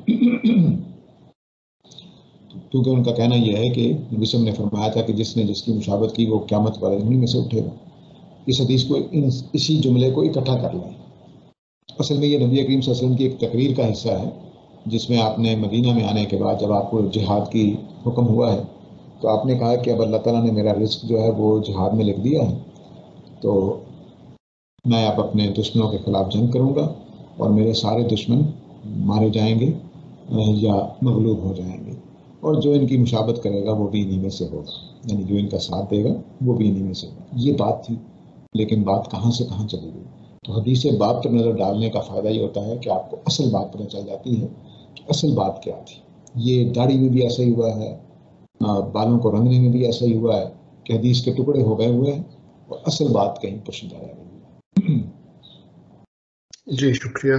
کیونکہ ان کا کہنا یہ ہے کہ نبی صلی اللہ علیہ وسلم نے فرمایا تھا کہ جس نے جس کی مشابہت کی وہ قیامت والے دن میں سے اٹھے گا. اس حدیث کو اسی جملے کو اکٹھا کر لیں. اصل میں یہ نبی کریم صلی اللہ علیہ وسلم کی ایک تقریر کا حصہ ہے، جس میں آپ نے مدینہ میں آنے کے بعد جب آپ کو جہاد کی حکم ہوا ہے تو آپ نے کہا کہ اب اللہ تعالیٰ نے میرا رزق جو ہے وہ جہاد میں لکھ دیا ہے، تو میں اب اپنے دشمنوں کے خلاف جنگ کروں گا اور میرے سارے دشمن مارے جائیں گے یا مغلوب ہو جائیں گے، اور جو ان کی مشابہت کرے گا وہ بھی انہی میں سے ہوگا، یعنی جو ان کا ساتھ دے گا وہ بھی انہی میں سے ہوگا. یہ بات تھی، لیکن بات کہاں سے کہاں چلی گئی. تو حدیث باب پر نظر ڈالنے کا فائدہ یہ ہوتا ہے کہ آپ کو اصل بات پتہ چل جاتی ہے کہ اصل بات کیا تھی. یہ داڑھی میں بھی ایسا ہی ہوا ہے، بالوں کو رنگنے میں بھی ایسا ہی ہوا ہے کہ حدیث کے ٹکڑے ہو گئے ہوئے ہیں اور اصل بات کہیں پوشیدہ رہ گئی. جی شکریہ.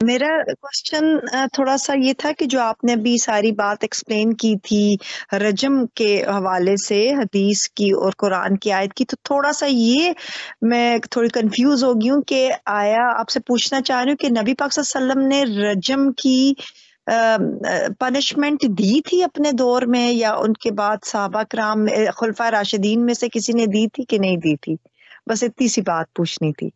میرا کوشچن تھوڑا سا یہ تھا کہ جو آپ نے ابھی ساری بات ایکسپلین کی تھی رجم کے حوالے سے حدیث کی اور قرآن کی آیت کی، تو تھوڑا سا یہ میں تھوڑی کنفیوز ہو گئی ہوں کہ آیا آپ سے پوچھنا چاہ رہی ہوں کہ نبی پاک صلی اللہ علیہ وسلم نے رجم کی پنشمنٹ دی تھی اپنے دور میں، یا ان کے بعد صحابہ کرام خلفائے راشدین میں سے کسی نے دی تھی کہ نہیں دی تھی؟ بس اتنی سی بات پوچھنی تھی.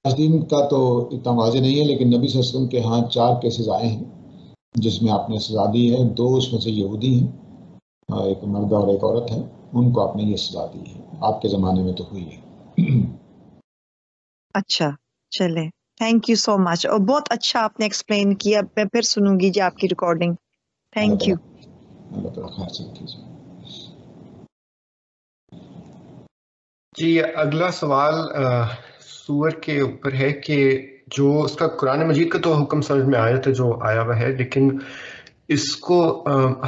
دین کا تو اتنا واضح نہیں ہے، لیکن نبی صلی اللہ علیہ وسلم کے ہاں 4 کیسز آئے ہیں جس میں آپ نے سزا دی ہے. 2 اس میں سے یہودی ہیں، ایک مرد اور ایک عورت ہے، ان کو آپ نے یہ سزا دی ہے. آپ کے زمانے میں تو ہوئی ہے. اچھا چلے، تھینک یو سو مچ، اور بہت اچھا آپ نے ایکسپلین کیا. میں پھر سنوں گی جی آپ کی ریکارڈنگ. Thank you. اللہ تعالیٰ خیر سے رکھیے. جی اگلا سوال سور کے اوپر ہے کہ جو اس کا قرآن مجید کا تو حکم سمجھ میں آیا تھا جو آیا ہوا ہے، لیکن اس کو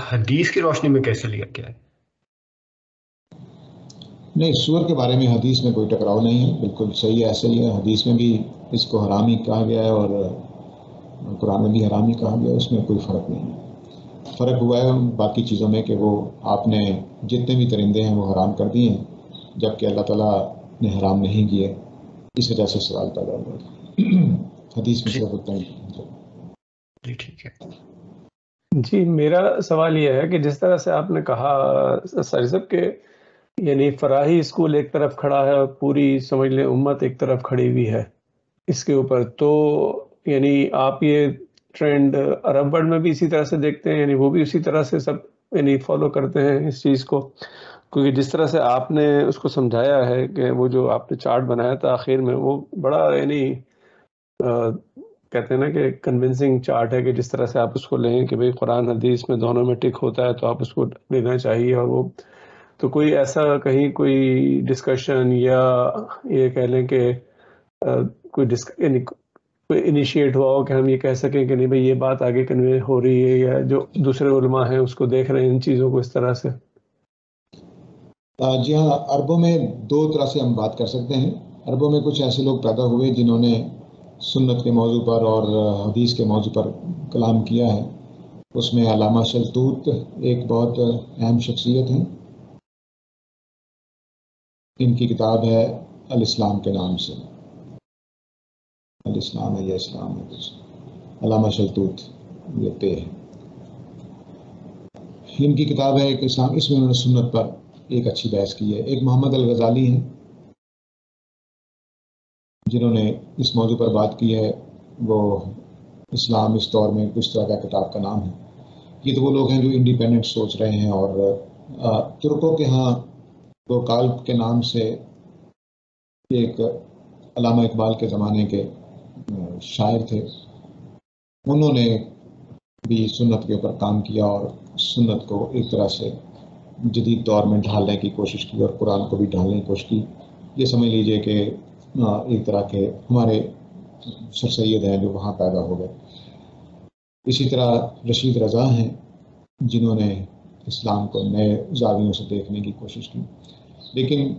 حدیث کی روشنی میں کیسے لیا گیا ہے؟ نہیں، سور کے بارے میں حدیث میں کوئی ٹکراؤ نہیں ہے، بالکل صحیح ہے، ایسا ہی ہے، حدیث میں بھی اس کو حرام ہی کہا گیا ہے اور قرآن میں بھی حرام ہی کہا گیا ہے، اس میں کوئی فرق نہیں ہے۔ فرق ہوا ہے باقی چیزوں میں کہ وہ آپ نے جتنے بھی درندے ہیں وہ حرام کر دیے ہیں، جبکہ اللہ تعالیٰ نے حرام نہیں کیے، اس وجہ سے سوال پیدا ہوا ہے۔ حدیث میں صرف اتنا ہی۔ جی ٹھیک ہے۔ جی میرا سوال یہ ہے کہ جس طرح سے آپ نے کہا ساری صاحب کہ یعنی فراہی اسکول ایک طرف کھڑا ہے اور پوری سمجھ لیں امت ایک طرف کھڑی ہوئی ہے اس کے اوپر، تو یعنی آپ یہ ٹرینڈ عرب ورلڈ میں بھی اسی طرح سے دیکھتے ہیں، یعنی وہ بھی اسی طرح سے سب یعنی فالو کرتے ہیں اس چیز کو؟ کیونکہ جس طرح سے آپ نے اس کو سمجھایا ہے کہ وہ جو آپ نے چارٹ بنایا تھا آخر میں، وہ بڑا یعنی کہتے ہیں نا کہ کنونسنگ چارٹ ہے کہ جس طرح سے آپ اس کو لیں کہ بھئی قرآن حدیث میں دونوں میں ٹک ہوتا ہے تو آپ اس کو لینا چاہیے، اور وہ تو کوئی ایسا کہیں کوئی ڈسکشن یا یہ کہہ لیں کہ یعنی کوئی انیشیٹ ہوا ہو کہ ہم یہ کہہ سکیں کہ نہیں بھئی یہ بات آگے کنوے ہو رہی ہے، یا جو دوسرے علماء ہیں اس کو دیکھ رہے ہیں ان چیزوں کو اس طرح سے؟ جی ہاں، عربوں میں دو طرح سے ہم بات کر سکتے ہیں۔ عربوں میں کچھ ایسے لوگ پیدا ہوئے جنہوں نے سنت کے موضوع پر اور حدیث کے موضوع پر کلام کیا ہے، اس میں علامہ شلتوت ایک بہت اہم شخصیت ہیں، ان کی کتاب ہے الاسلام کے نام سے، الاسلام ہے یا اسلام ہے کچھ، علامہ شلتوت یہ پہ ہے، ان کی کتاب ہے کہ اسلام، اس میں انہوں نے سنت پر ایک اچھی بحث کی ہے۔ ایک محمد الغزالی ہیں جنہوں نے اس موضوع پر بات کی ہے، وہ اسلام اس دور میں کس طرح کا کتاب کا نام ہے۔ یہ تو وہ لوگ ہیں جو انڈیپینڈنٹ سوچ رہے ہیں، اور ترکوں کے ہاں دو کالب کے نام سے ایک علامہ اقبال کے زمانے کے شاعر تھے، انہوں نے بھی سنت کے اوپر کام کیا اور سنت کو ایک طرح سے جدید دور میں ڈھالنے کی کوشش کی اور قرآن کو بھی ڈھالنے کی کوشش کی۔ یہ سمجھ لیجئے کہ ایک طرح کے ہمارے سر سید ہیں جو وہاں پیدا ہو گئے۔ اسی طرح رشید رضا ہیں جنہوں نے اسلام کو نئے زاویوں سے دیکھنے کی کوشش کی، لیکن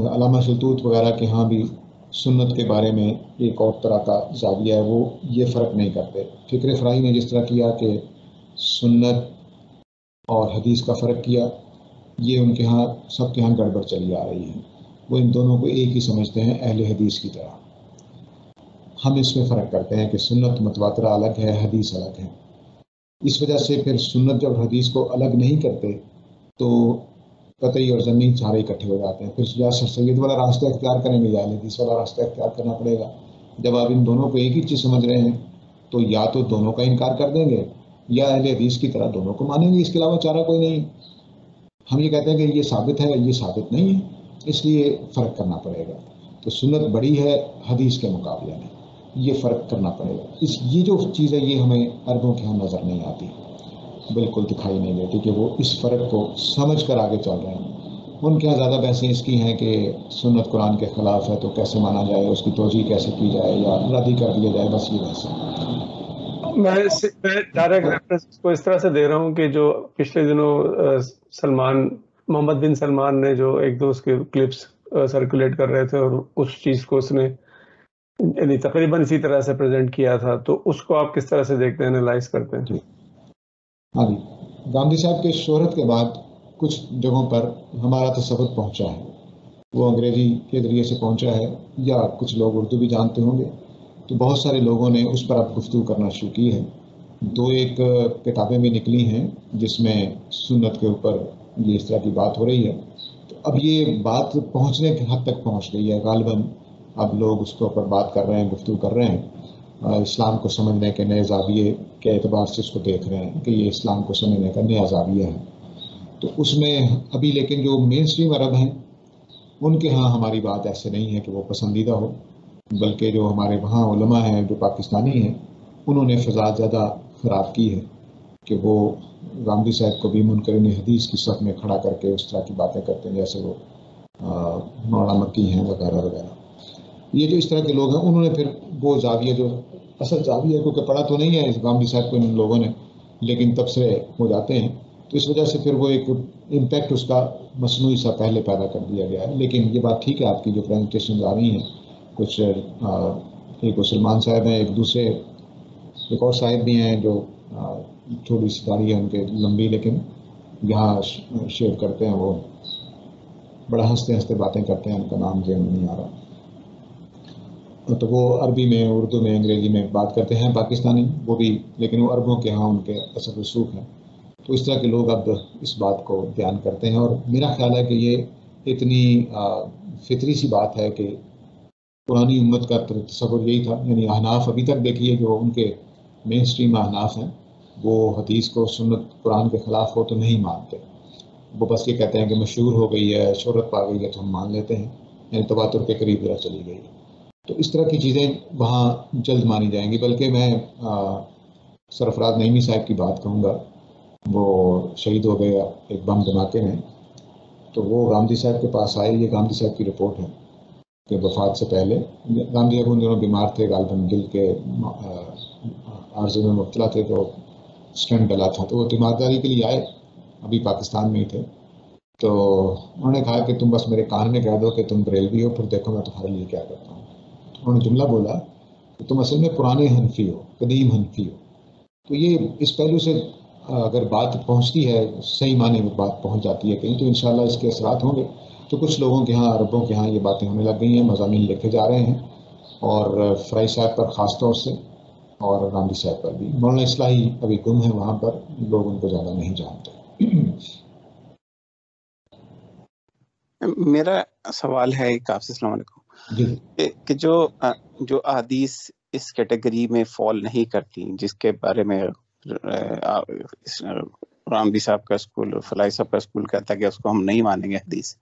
علامہ شلتوت وغیرہ کے ہاں بھی سنت کے بارے میں ایک اور طرح کا زاویہ ہے، وہ یہ فرق نہیں کرتے۔ فکر فراہی نے جس طرح کیا کہ سنت اور حدیث کا فرق کیا، یہ ان کے ہاں سب کے ہاں گڑبڑ چلی آ رہی ہے، وہ ان دونوں کو ایک ہی سمجھتے ہیں اہل حدیث کی طرح۔ ہم اس میں فرق کرتے ہیں کہ سنت متواترہ الگ ہے، حدیث الگ ہے۔ اس وجہ سے پھر سنت جب حدیث کو الگ نہیں کرتے تو قطعی اور ضمنی سارے اکٹھے ہو جاتے ہیں، پھر یا سر سید والا راستہ اختیار کریں گے یا حدیث والا راستہ اختیار کرنا پڑے گا۔ جب آپ ان دونوں کو ایک ہی چیز سمجھ رہے ہیں تو یا تو دونوں کا انکار کر دیں گے یا اہل حدیث کی طرح دونوں کو مانیں گے، اس کے علاوہ چارہ کوئی نہیں۔ ہم یہ کہتے ہیں کہ یہ ثابت ہے، یہ ثابت نہیں ہے، اس لیے فرق کرنا پڑے گا۔ تو سنت بڑی ہے حدیث کے مقابلے میں، یہ فرق کرنا پڑے گا۔ یہ جو چیز ہے یہ ہمیں عربوں کے ہاں نظر نہیں آتی، بالکل دکھائی نہیں دیتی کہ وہ اس فرق کو سمجھ کر آگے چل رہے ہیں۔ ان کے یہاں زیادہ بحثیں اس کی ہیں کہ سنت قرآن کے خلاف ہے تو کیسے مانا جائے، اس کی توجیہ کیسے کی جائے یا رد ہی کر دیا جائے، بس یہ بحث ہے۔ میں ڈائریکٹ ریفرنس کو اس طرح سے دے رہا ہوں کہ جو پچھلے دنوں محمد بن سلمان نے جو ایک دو اس کے کلپس سرکولیٹ کر رہے تھے اور اس چیز کو اس نے یعنی تقریباً اسی طرح سے پریزنٹ کیا تھا، تو اس کو آپ کس طرح سے دیکھتے ہیں، انالائز کرتے ہیں؟ ہاں جی، گاندھی صاحب کے شہرت کے بعد کچھ جگہوں پر ہمارا تصور پہنچا ہے، وہ انگریزی کے ذریعے سے پہنچا ہے یا کچھ لوگ اردو بھی جانتے ہوں گے، تو بہت سارے لوگوں نے اس پر اب گفتگو کرنا شروع کی ہے۔ دو ایک کتابیں بھی نکلی ہیں جس میں سنت کے اوپر یہ اس طرح کی بات ہو رہی ہے، تو اب یہ بات پہنچنے کی حد تک پہنچ گئی ہے، غالباً اب لوگ اس کے اوپر بات کر رہے ہیں، گفتگو کر رہے ہیں، اسلام کو سمجھنے کے نئے زاویے کے اعتبار سے اس کو دیکھ رہے ہیں کہ یہ اسلام کو سمجھنے کا نیا زاویہ ہے۔ تو اس میں ابھی لیکن جو مین اسٹریم عرب ہیں ان کے ہاں ہماری بات ایسے نہیں ہے کہ وہ پسندیدہ ہو، بلکہ جو ہمارے وہاں علماء ہیں جو پاکستانی ہیں انہوں نے فضا زیادہ خراب کی ہے کہ وہ گاندھی صاحب کو بھی منکرین حدیث کی صف میں کھڑا کر کے اس طرح کی باتیں کرتے ہیں جیسے وہ مولانا مکی ہیں وغیرہ وغیرہ۔ یہ جو اس طرح کے لوگ ہیں انہوں نے پھر وہ زاویہ جو اصل زاویہ ہے، کیونکہ پڑھا تو نہیں ہے اس گاندھی صاحب کو ان لوگوں نے، لیکن تبصرے ہو جاتے ہیں، تو اس وجہ سے پھر وہ ایک امپیکٹ اس کا مصنوعی سا پہلے پیدا کر دیا گیا ہے. لیکن یہ بات ٹھیک ہے آپ کی جو پریزنٹیشن آ رہی ہیں کچھ ایک وہ سلمان صاحب ہیں، ایک اور صاحب بھی ہیں جو تھوڑی سی داڑھی ہے ان کے لمبی، لیکن یہاں شیو کرتے ہیں، وہ بڑا ہنستے ہنستے باتیں کرتے ہیں، ان کا نام ذہن میں نہیں آ رہا. تو وہ عربی میں، اردو میں، انگریزی میں بات کرتے ہیں پاکستانی وہ بھی، لیکن وہ عربوں کے ہاں ان کے اثر رسوخ ہیں. تو اس طرح کے لوگ اب اس بات کو بیان کرتے ہیں، اور میرا خیال ہے کہ یہ اتنی فطری سی بات ہے کہ پرانی امت کا تصور یہی تھا. یعنی احناف ابھی تک دیکھیے جو ان کے مین اسٹریم احناف ہیں، وہ حدیث کو سنت قرآن کے خلاف ہو تو نہیں مانتے. وہ بس یہ کہتے ہیں کہ مشہور ہو گئی ہے، شہرت پا گئی ہے تو ہم مان لیتے ہیں، یعنی تواتر کے قریب ذرا چلی گئی. تو اس طرح کی چیزیں وہاں جلد مانی جائیں گی. بلکہ میں سرفراز نعیمی صاحب کی بات کہوں گا، وہ شہید ہو گئے ایک بم دھماکے میں. تو وہ گاندھی صاحب کے پاس آئے، یہ گاندھی صاحب کی رپورٹ ہے کہ وفات سے پہلے گاندھی صاحب ان دنوں بیمار تھے، غالباً دل کے عارضے میں مبتلا تھے، تو اسٹینٹ ڈلا تھا. تو وہ تیمارداری کے لیے آئے، ابھی پاکستان میں ہی تھے. تو انہوں نے کہا کہ تم بس میرے کان میں کہہ دو کہ تم بریلوی ہو، پھر دیکھو میں تمہارے لیے کیا کرتا ہوں. انہوں نے جملہ بولا کہ تم اصل میں پرانے حنفی ہو، قدیم حنفی ہو. تو یہ اس پہلو سے اگر بات پہنچتی ہے، صحیح معنی میں بات پہنچ جاتی ہے کہیں، تو انشاءاللہ اس کے اثرات ہوں گے. تو کچھ لوگوں کے ہاں، عربوں کے ہاں یہ باتیں ہونے لگ گئی ہیں، مضامین لکھے جا رہے ہیں، اور فرائی صاحب پر خاص طور سے اور گاندھی صاحب پر بھی. مولانا اصلاحی ابھی گم ہے، وہاں پر لوگ ان کو زیادہ نہیں جانتے. میرا سوال ہے ایک آپ سے، السلام علیکم، جی کہ جو احادیث اس کیٹیگری میں فال نہیں کرتی، جس کے بارے میں رامبی صاحب کا اسکول، فلاحی صاحب کا اسکول کہتا ہے کہ اس کو ہم نہیں مانیں گے حدیث،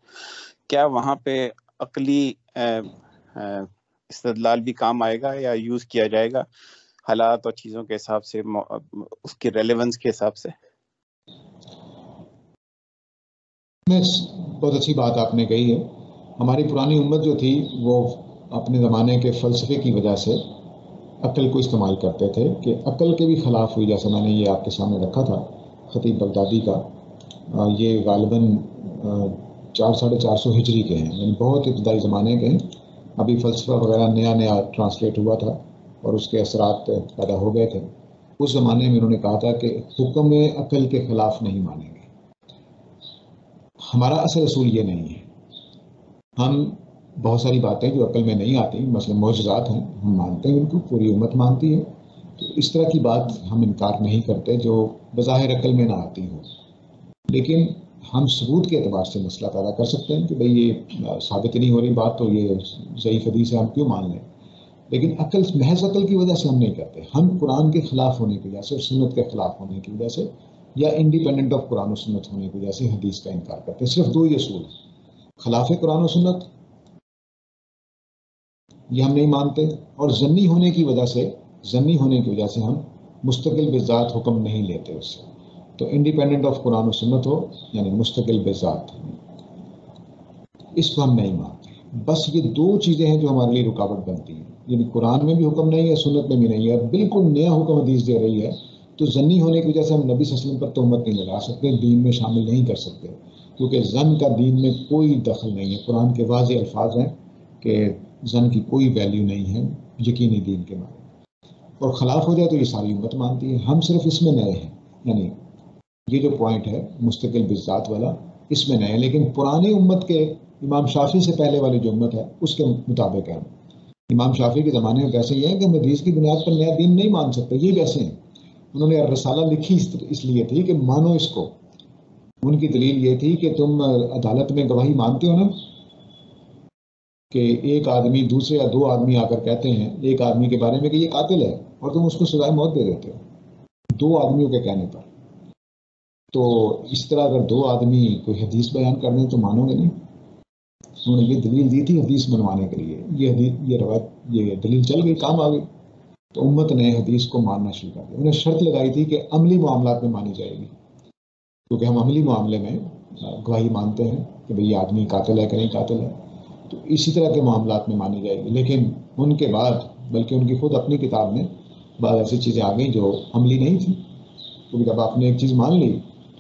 کیا وہاں پہ عقلی استدلال بھی کام آئے گا، یا یوز کیا جائے گا حالات اور چیزوں کے حساب سے، اس کی ریلیونس کے حساب سے؟ بہت اچھی بات آپ نے کہی ہے. ہماری پرانی امت جو تھی وہ اپنے زمانے کے فلسفے کی وجہ سے عقل کو استعمال کرتے تھے، کہ عقل کے بھی خلاف ہوئی. جیسے میں نے یہ آپ کے سامنے رکھا تھا خطیب بغدادی کا، یہ غالباً 400-450 ہجری کے ہیں، یعنی بہت ابتدائی زمانے کے ہیں. ابھی فلسفہ وغیرہ نیا ٹرانسلیٹ ہوا تھا اور اس کے اثرات پیدا ہو گئے تھے. اس زمانے میں انہوں نے کہا تھا کہ حکم عقل کے خلاف نہیں مانیں گے. ہمارا اصل اصول یہ نہیں ہے. ہم بہت ساری باتیں جو عقل میں نہیں آتی، مثلا معجزات ہیں، ہم مانتے ہیں، ان کو پوری امت مانتی ہے. تو اس طرح کی بات ہم انکار نہیں کرتے جو بظاہر عقل میں نہ آتی ہو. لیکن ہم ثبوت کے اعتبار سے مسئلہ پیدا کر سکتے ہیں کہ بھئی یہ ثابت نہیں ہو رہی بات، تو یہ ضعیف حدیث ہے، ہم کیوں مان لیں. لیکن محض عقل کی وجہ سے ہم نہیں کرتے. ہم قرآن کے خلاف ہونے کی وجہ سے اور سنت کے خلاف ہونے کی وجہ سے، یا انڈیپینڈنٹ آف قرآن و سنت ہونے کی وجہ سے حدیث کا انکار کرتے ہیں. صرف دو ہی اصول ہیں، خلاف قرآن و سنت یہ ہم نہیں مانتے، اور ضنی ہونے کی وجہ سے ہم مستقل بذات حکم نہیں لیتے اس سے. تو انڈیپینڈنٹ آف قرآن و سنت ہو، یعنی مستقل بذات، اس کو ہم نہیں مانتے. بس یہ دو چیزیں ہیں جو ہمارے لیے رکاوٹ بنتی ہیں. یعنی قرآن میں بھی حکم نہیں ہے، سنت میں بھی نہیں ہے، بالکل نیا حکم حدیث دے رہی ہے. تو ضنی ہونے کی وجہ سے ہم نبی صلی اللہ علیہ وسلم پر تہمت نہیں لگا سکتے، دین میں شامل نہیں کر سکتے، کیونکہ ظن کا دین میں کوئی دخل نہیں ہے. قرآن کے واضح الفاظ ہیں کہ ظن کی کوئی ویلیو نہیں ہے یقینی دین کے بارے میں. اور خلاف ہو جائے تو یہ ساری امت مانتی ہے. ہم صرف اس میں نئے ہیں، یعنی یہ جو پوائنٹ ہے مستقل بذات والا، اس میں نئے. لیکن پرانے امت کے امام شافعی سے پہلے والی جو امت ہے اس کے مطابق ہے. امام شافعی کے زمانے میں ویسے یہ ہے کہ ہم حدیث کی بنیاد پر نیا دین نہیں مان سکتے. یہ ویسے ہیں، انہوں نے رسالہ لکھی اس لیے تھی کہ مانو اس کو. ان کی دلیل یہ تھی کہ تم عدالت میں گواہی مانتے ہو نا، کہ ایک آدمی دوسرے یا دو آدمی آ کر کہتے ہیں ایک آدمی کے بارے میں کہ یہ قاتل ہے، اور تم اس کو سزائے موت دے دیتے ہو دو آدمیوں کے کہنے پر. تو اس طرح اگر دو آدمی کوئی حدیث بیان کر دیں تو مانو گے نہیں. انہوں نے یہ دلیل دی تھی حدیث منوانے کے لیے. یہ روایت، یہ دلیل چل گئی، کام آ گئی. تو امت نے حدیث کو ماننا شروع کر دیا. انہیں شرط لگائی تھی کہ عملی معاملات میں مانی جائے گی، کیونکہ ہم عملی معاملے میں گواہی مانتے ہیں کہ بھئی یہ آدمی قاتل ہے کہ نہیں قاتل ہے. تو اسی طرح کے معاملات میں مانی جائے گی. لیکن ان کے بعد، بلکہ ان کی خود اپنی کتاب میں بعض ایسی چیزیں آ گئیں جو عملی نہیں تھیں. کیونکہ جب آپ نے ایک چیز مان لی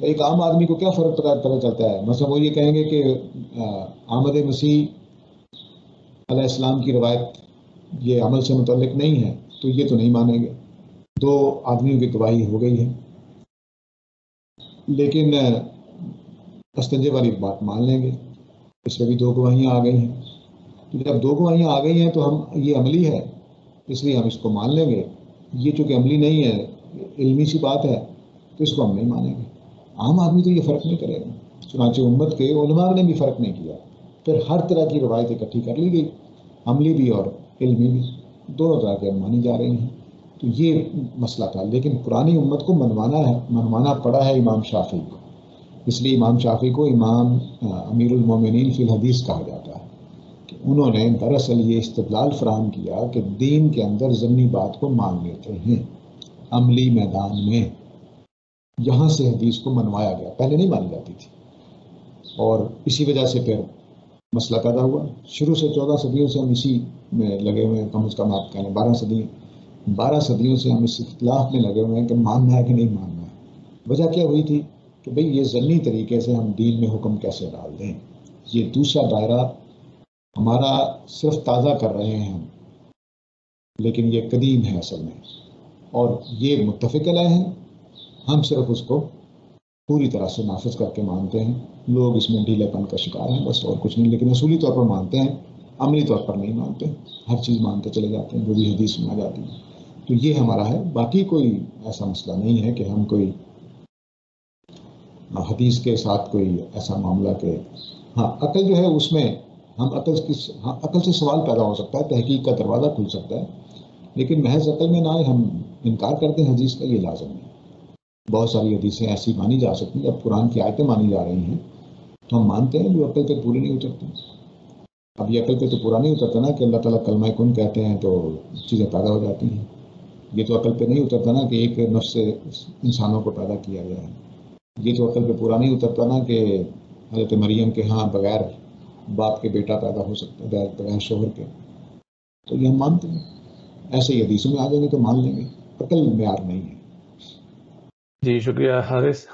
تو ایک عام آدمی کو کیا فرق پتہ چلتا ہے؟ مثلا وہ یہ کہیں گے کہ آمد مسیح علیہ السلام کی روایت یہ عمل سے متعلق نہیں ہے، تو یہ تو نہیں مانیں گے، دو آدمیوں کی گواہی ہو گئی ہے۔ لیکن استنجے والی بات مان لیں گے، اس میں بھی دو گواہیاں آ گئی ہیں، تو جب دو گواہیاں آ گئی ہیں تو ہم یہ عملی ہے اس لیے ہم اس کو مان لیں گے، یہ چونکہ عملی نہیں ہے، علمی سی بات ہے، تو اس کو ہم نہیں مانیں گے۔ عام آدمی تو یہ فرق نہیں کرے گا، چنانچہ امت کے علماء نے بھی فرق نہیں کیا، پھر ہر طرح کی روایت اکٹھی کر لی گئی، عملی بھی اور علمی بھی، دونوں طرح کے مانی جا رہی ہیں۔ تو یہ مسئلہ تھا، لیکن پرانی امت کو منوانا پڑا ہے امام شافعی کو، اس لیے امام شافعی کو امام امیر المومنین فی الحدیث کہا جاتا ہے کہ انہوں نے دراصل یہ استدلال فراہم کیا کہ دین کے اندر ضمنی بات کو مان لیتے ہیں، عملی میدان میں یہاں سے حدیث کو منوایا گیا، پہلے نہیں مانی جاتی تھی، اور اسی وجہ سے پھر مسئلہ پیدا ہوا۔ شروع سے 14 صدیوں سے ہم اسی میں لگے ہوئے ہیں، کم از کم آپ کہہ لیں 12 صدیوں سے ہم اس اختلاف میں لگے ہوئے ہیں کہ ماننا ہے کہ نہیں ماننا ہے۔ وجہ کیا ہوئی تھی کہ بھئی یہ ضمنی طریقے سے ہم دین میں حکم کیسے ڈال دیں، یہ دوسرا دائرہ ہمارا صرف تازہ کر رہے ہیں ہم، لیکن یہ قدیم ہے اصل میں، اور یہ متفق علیہ ہیں، ہم صرف اس کو پوری طرح سے نافذ کر کے مانتے ہیں۔ لوگ اس میں ڈھیلے پن کا شکار ہیں، بس اور کچھ نہیں، لیکن اصولی طور پر مانتے ہیں، عملی طور پر نہیں مانتے، ہر چیز مانتے چلے جاتے ہیں جو بھی حدیث میں آ جاتی ہے۔ تو یہ ہمارا ہے، باقی کوئی ایسا مسئلہ نہیں ہے کہ ہم کوئی حدیث کے ساتھ کوئی ایسا معاملہ کہ ہاں عقل جو ہے اس میں ہم عقل سے سوال پیدا ہو سکتا ہے، تحقیق کا دروازہ کھل سکتا ہے، لیکن محض عقل میں نہ ہم انکار کرتے ہیں حدیث کا، یہ لازم نہیں۔ بہت ساری حدیثیں ایسی مانی جا سکتی ہیں، اب قرآن کی آیتیں مانی جا رہی ہیں تو ہم مانتے ہیں، جو عقل پہ پوری نہیں اترتی۔ اب یہ عقل پہ تو پورا نہیں اترتا نا کہ اللہ تعالیٰ کلمہ کن کہتے ہیں تو چیزیں پیدا ہو جاتی ہیں، یہ تو عقل پہ نہیں اترتا نا کہ ایک نفس سے انسانوں کو پیدا کیا گیا ہے، یہ تو عقل پہ پورا نہیں اترتا نا کہ حضرت مریم کے ہاں بغیر باپ کے بیٹا پیدا ہو سکتا ہے، بغیر شوہر کے، تو یہ ہم مانتے ہیں۔ ایسے ہی حدیثوں میں آ جائیں گے تو مان لیں گے، عقل معیار نہیں ہے۔ جی شکریہ حارث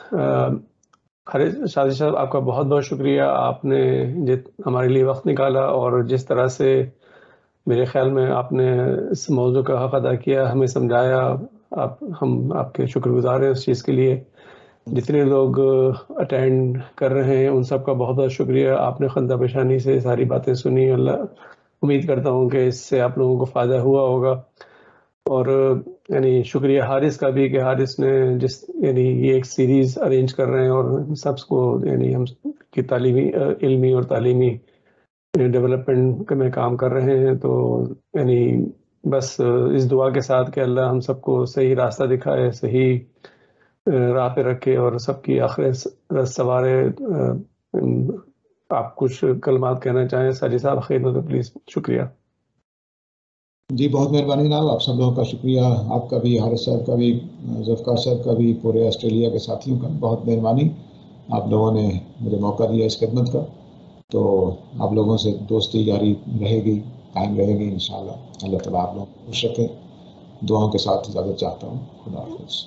شادی صاحب، آپ کا بہت بہت شکریہ، آپ نے ہمارے لیے وقت نکالا، اور جس طرح سے میرے خیال میں آپ نے اس موضوع کا حق ادا کیا، ہمیں سمجھایا، ہم آپ کے شکر گزار ہیں اس چیز کے لیے۔ جتنے لوگ اٹینڈ کر رہے ہیں ان سب کا بہت بہت شکریہ، آپ نے خندہ پیشانی سے ساری باتیں سنی، اللہ امید کرتا ہوں کہ اس سے آپ لوگوں کو فائدہ ہوا ہوگا۔ اور یعنی شکریہ حارث کا بھی کہ حارث نے یعنی یہ ایک سیریز ارینج کر رہے ہیں اور سب کو یعنی ہم کی تعلیمی علمی اور تعلیمی ڈیولپمنٹ میں کام کر رہے ہیں، تو یعنی بس اس دعا کے ساتھ کہ اللہ ہم سب کو صحیح راستہ دکھائے، صحیح راہ پہ رکھے اور سب کی آخرت سنوارے۔ آپ کچھ کلمات کہنا چاہیں ساجد صاحب خیر میں تو پلیز؟ شکریہ جی، بہت مہربانی جناب، آپ سب لوگوں کا شکریہ، آپ کا بھی، حارث صاحب کا بھی، ذوالفقار صاحب کا بھی، پورے آسٹریلیا کے ساتھیوں کا بہت مہربانی، آپ لوگوں نے مجھے موقع دیا اس خدمت کا، تو آپ لوگوں سے دوستی جاری رہے گی، قائم رہے گی انشاءاللہ۔ اللہ تعالیٰ آپ لوگوں کو خوش رکھے، دعاؤں کے ساتھ اجازت چاہتا ہوں، خدا حافظ۔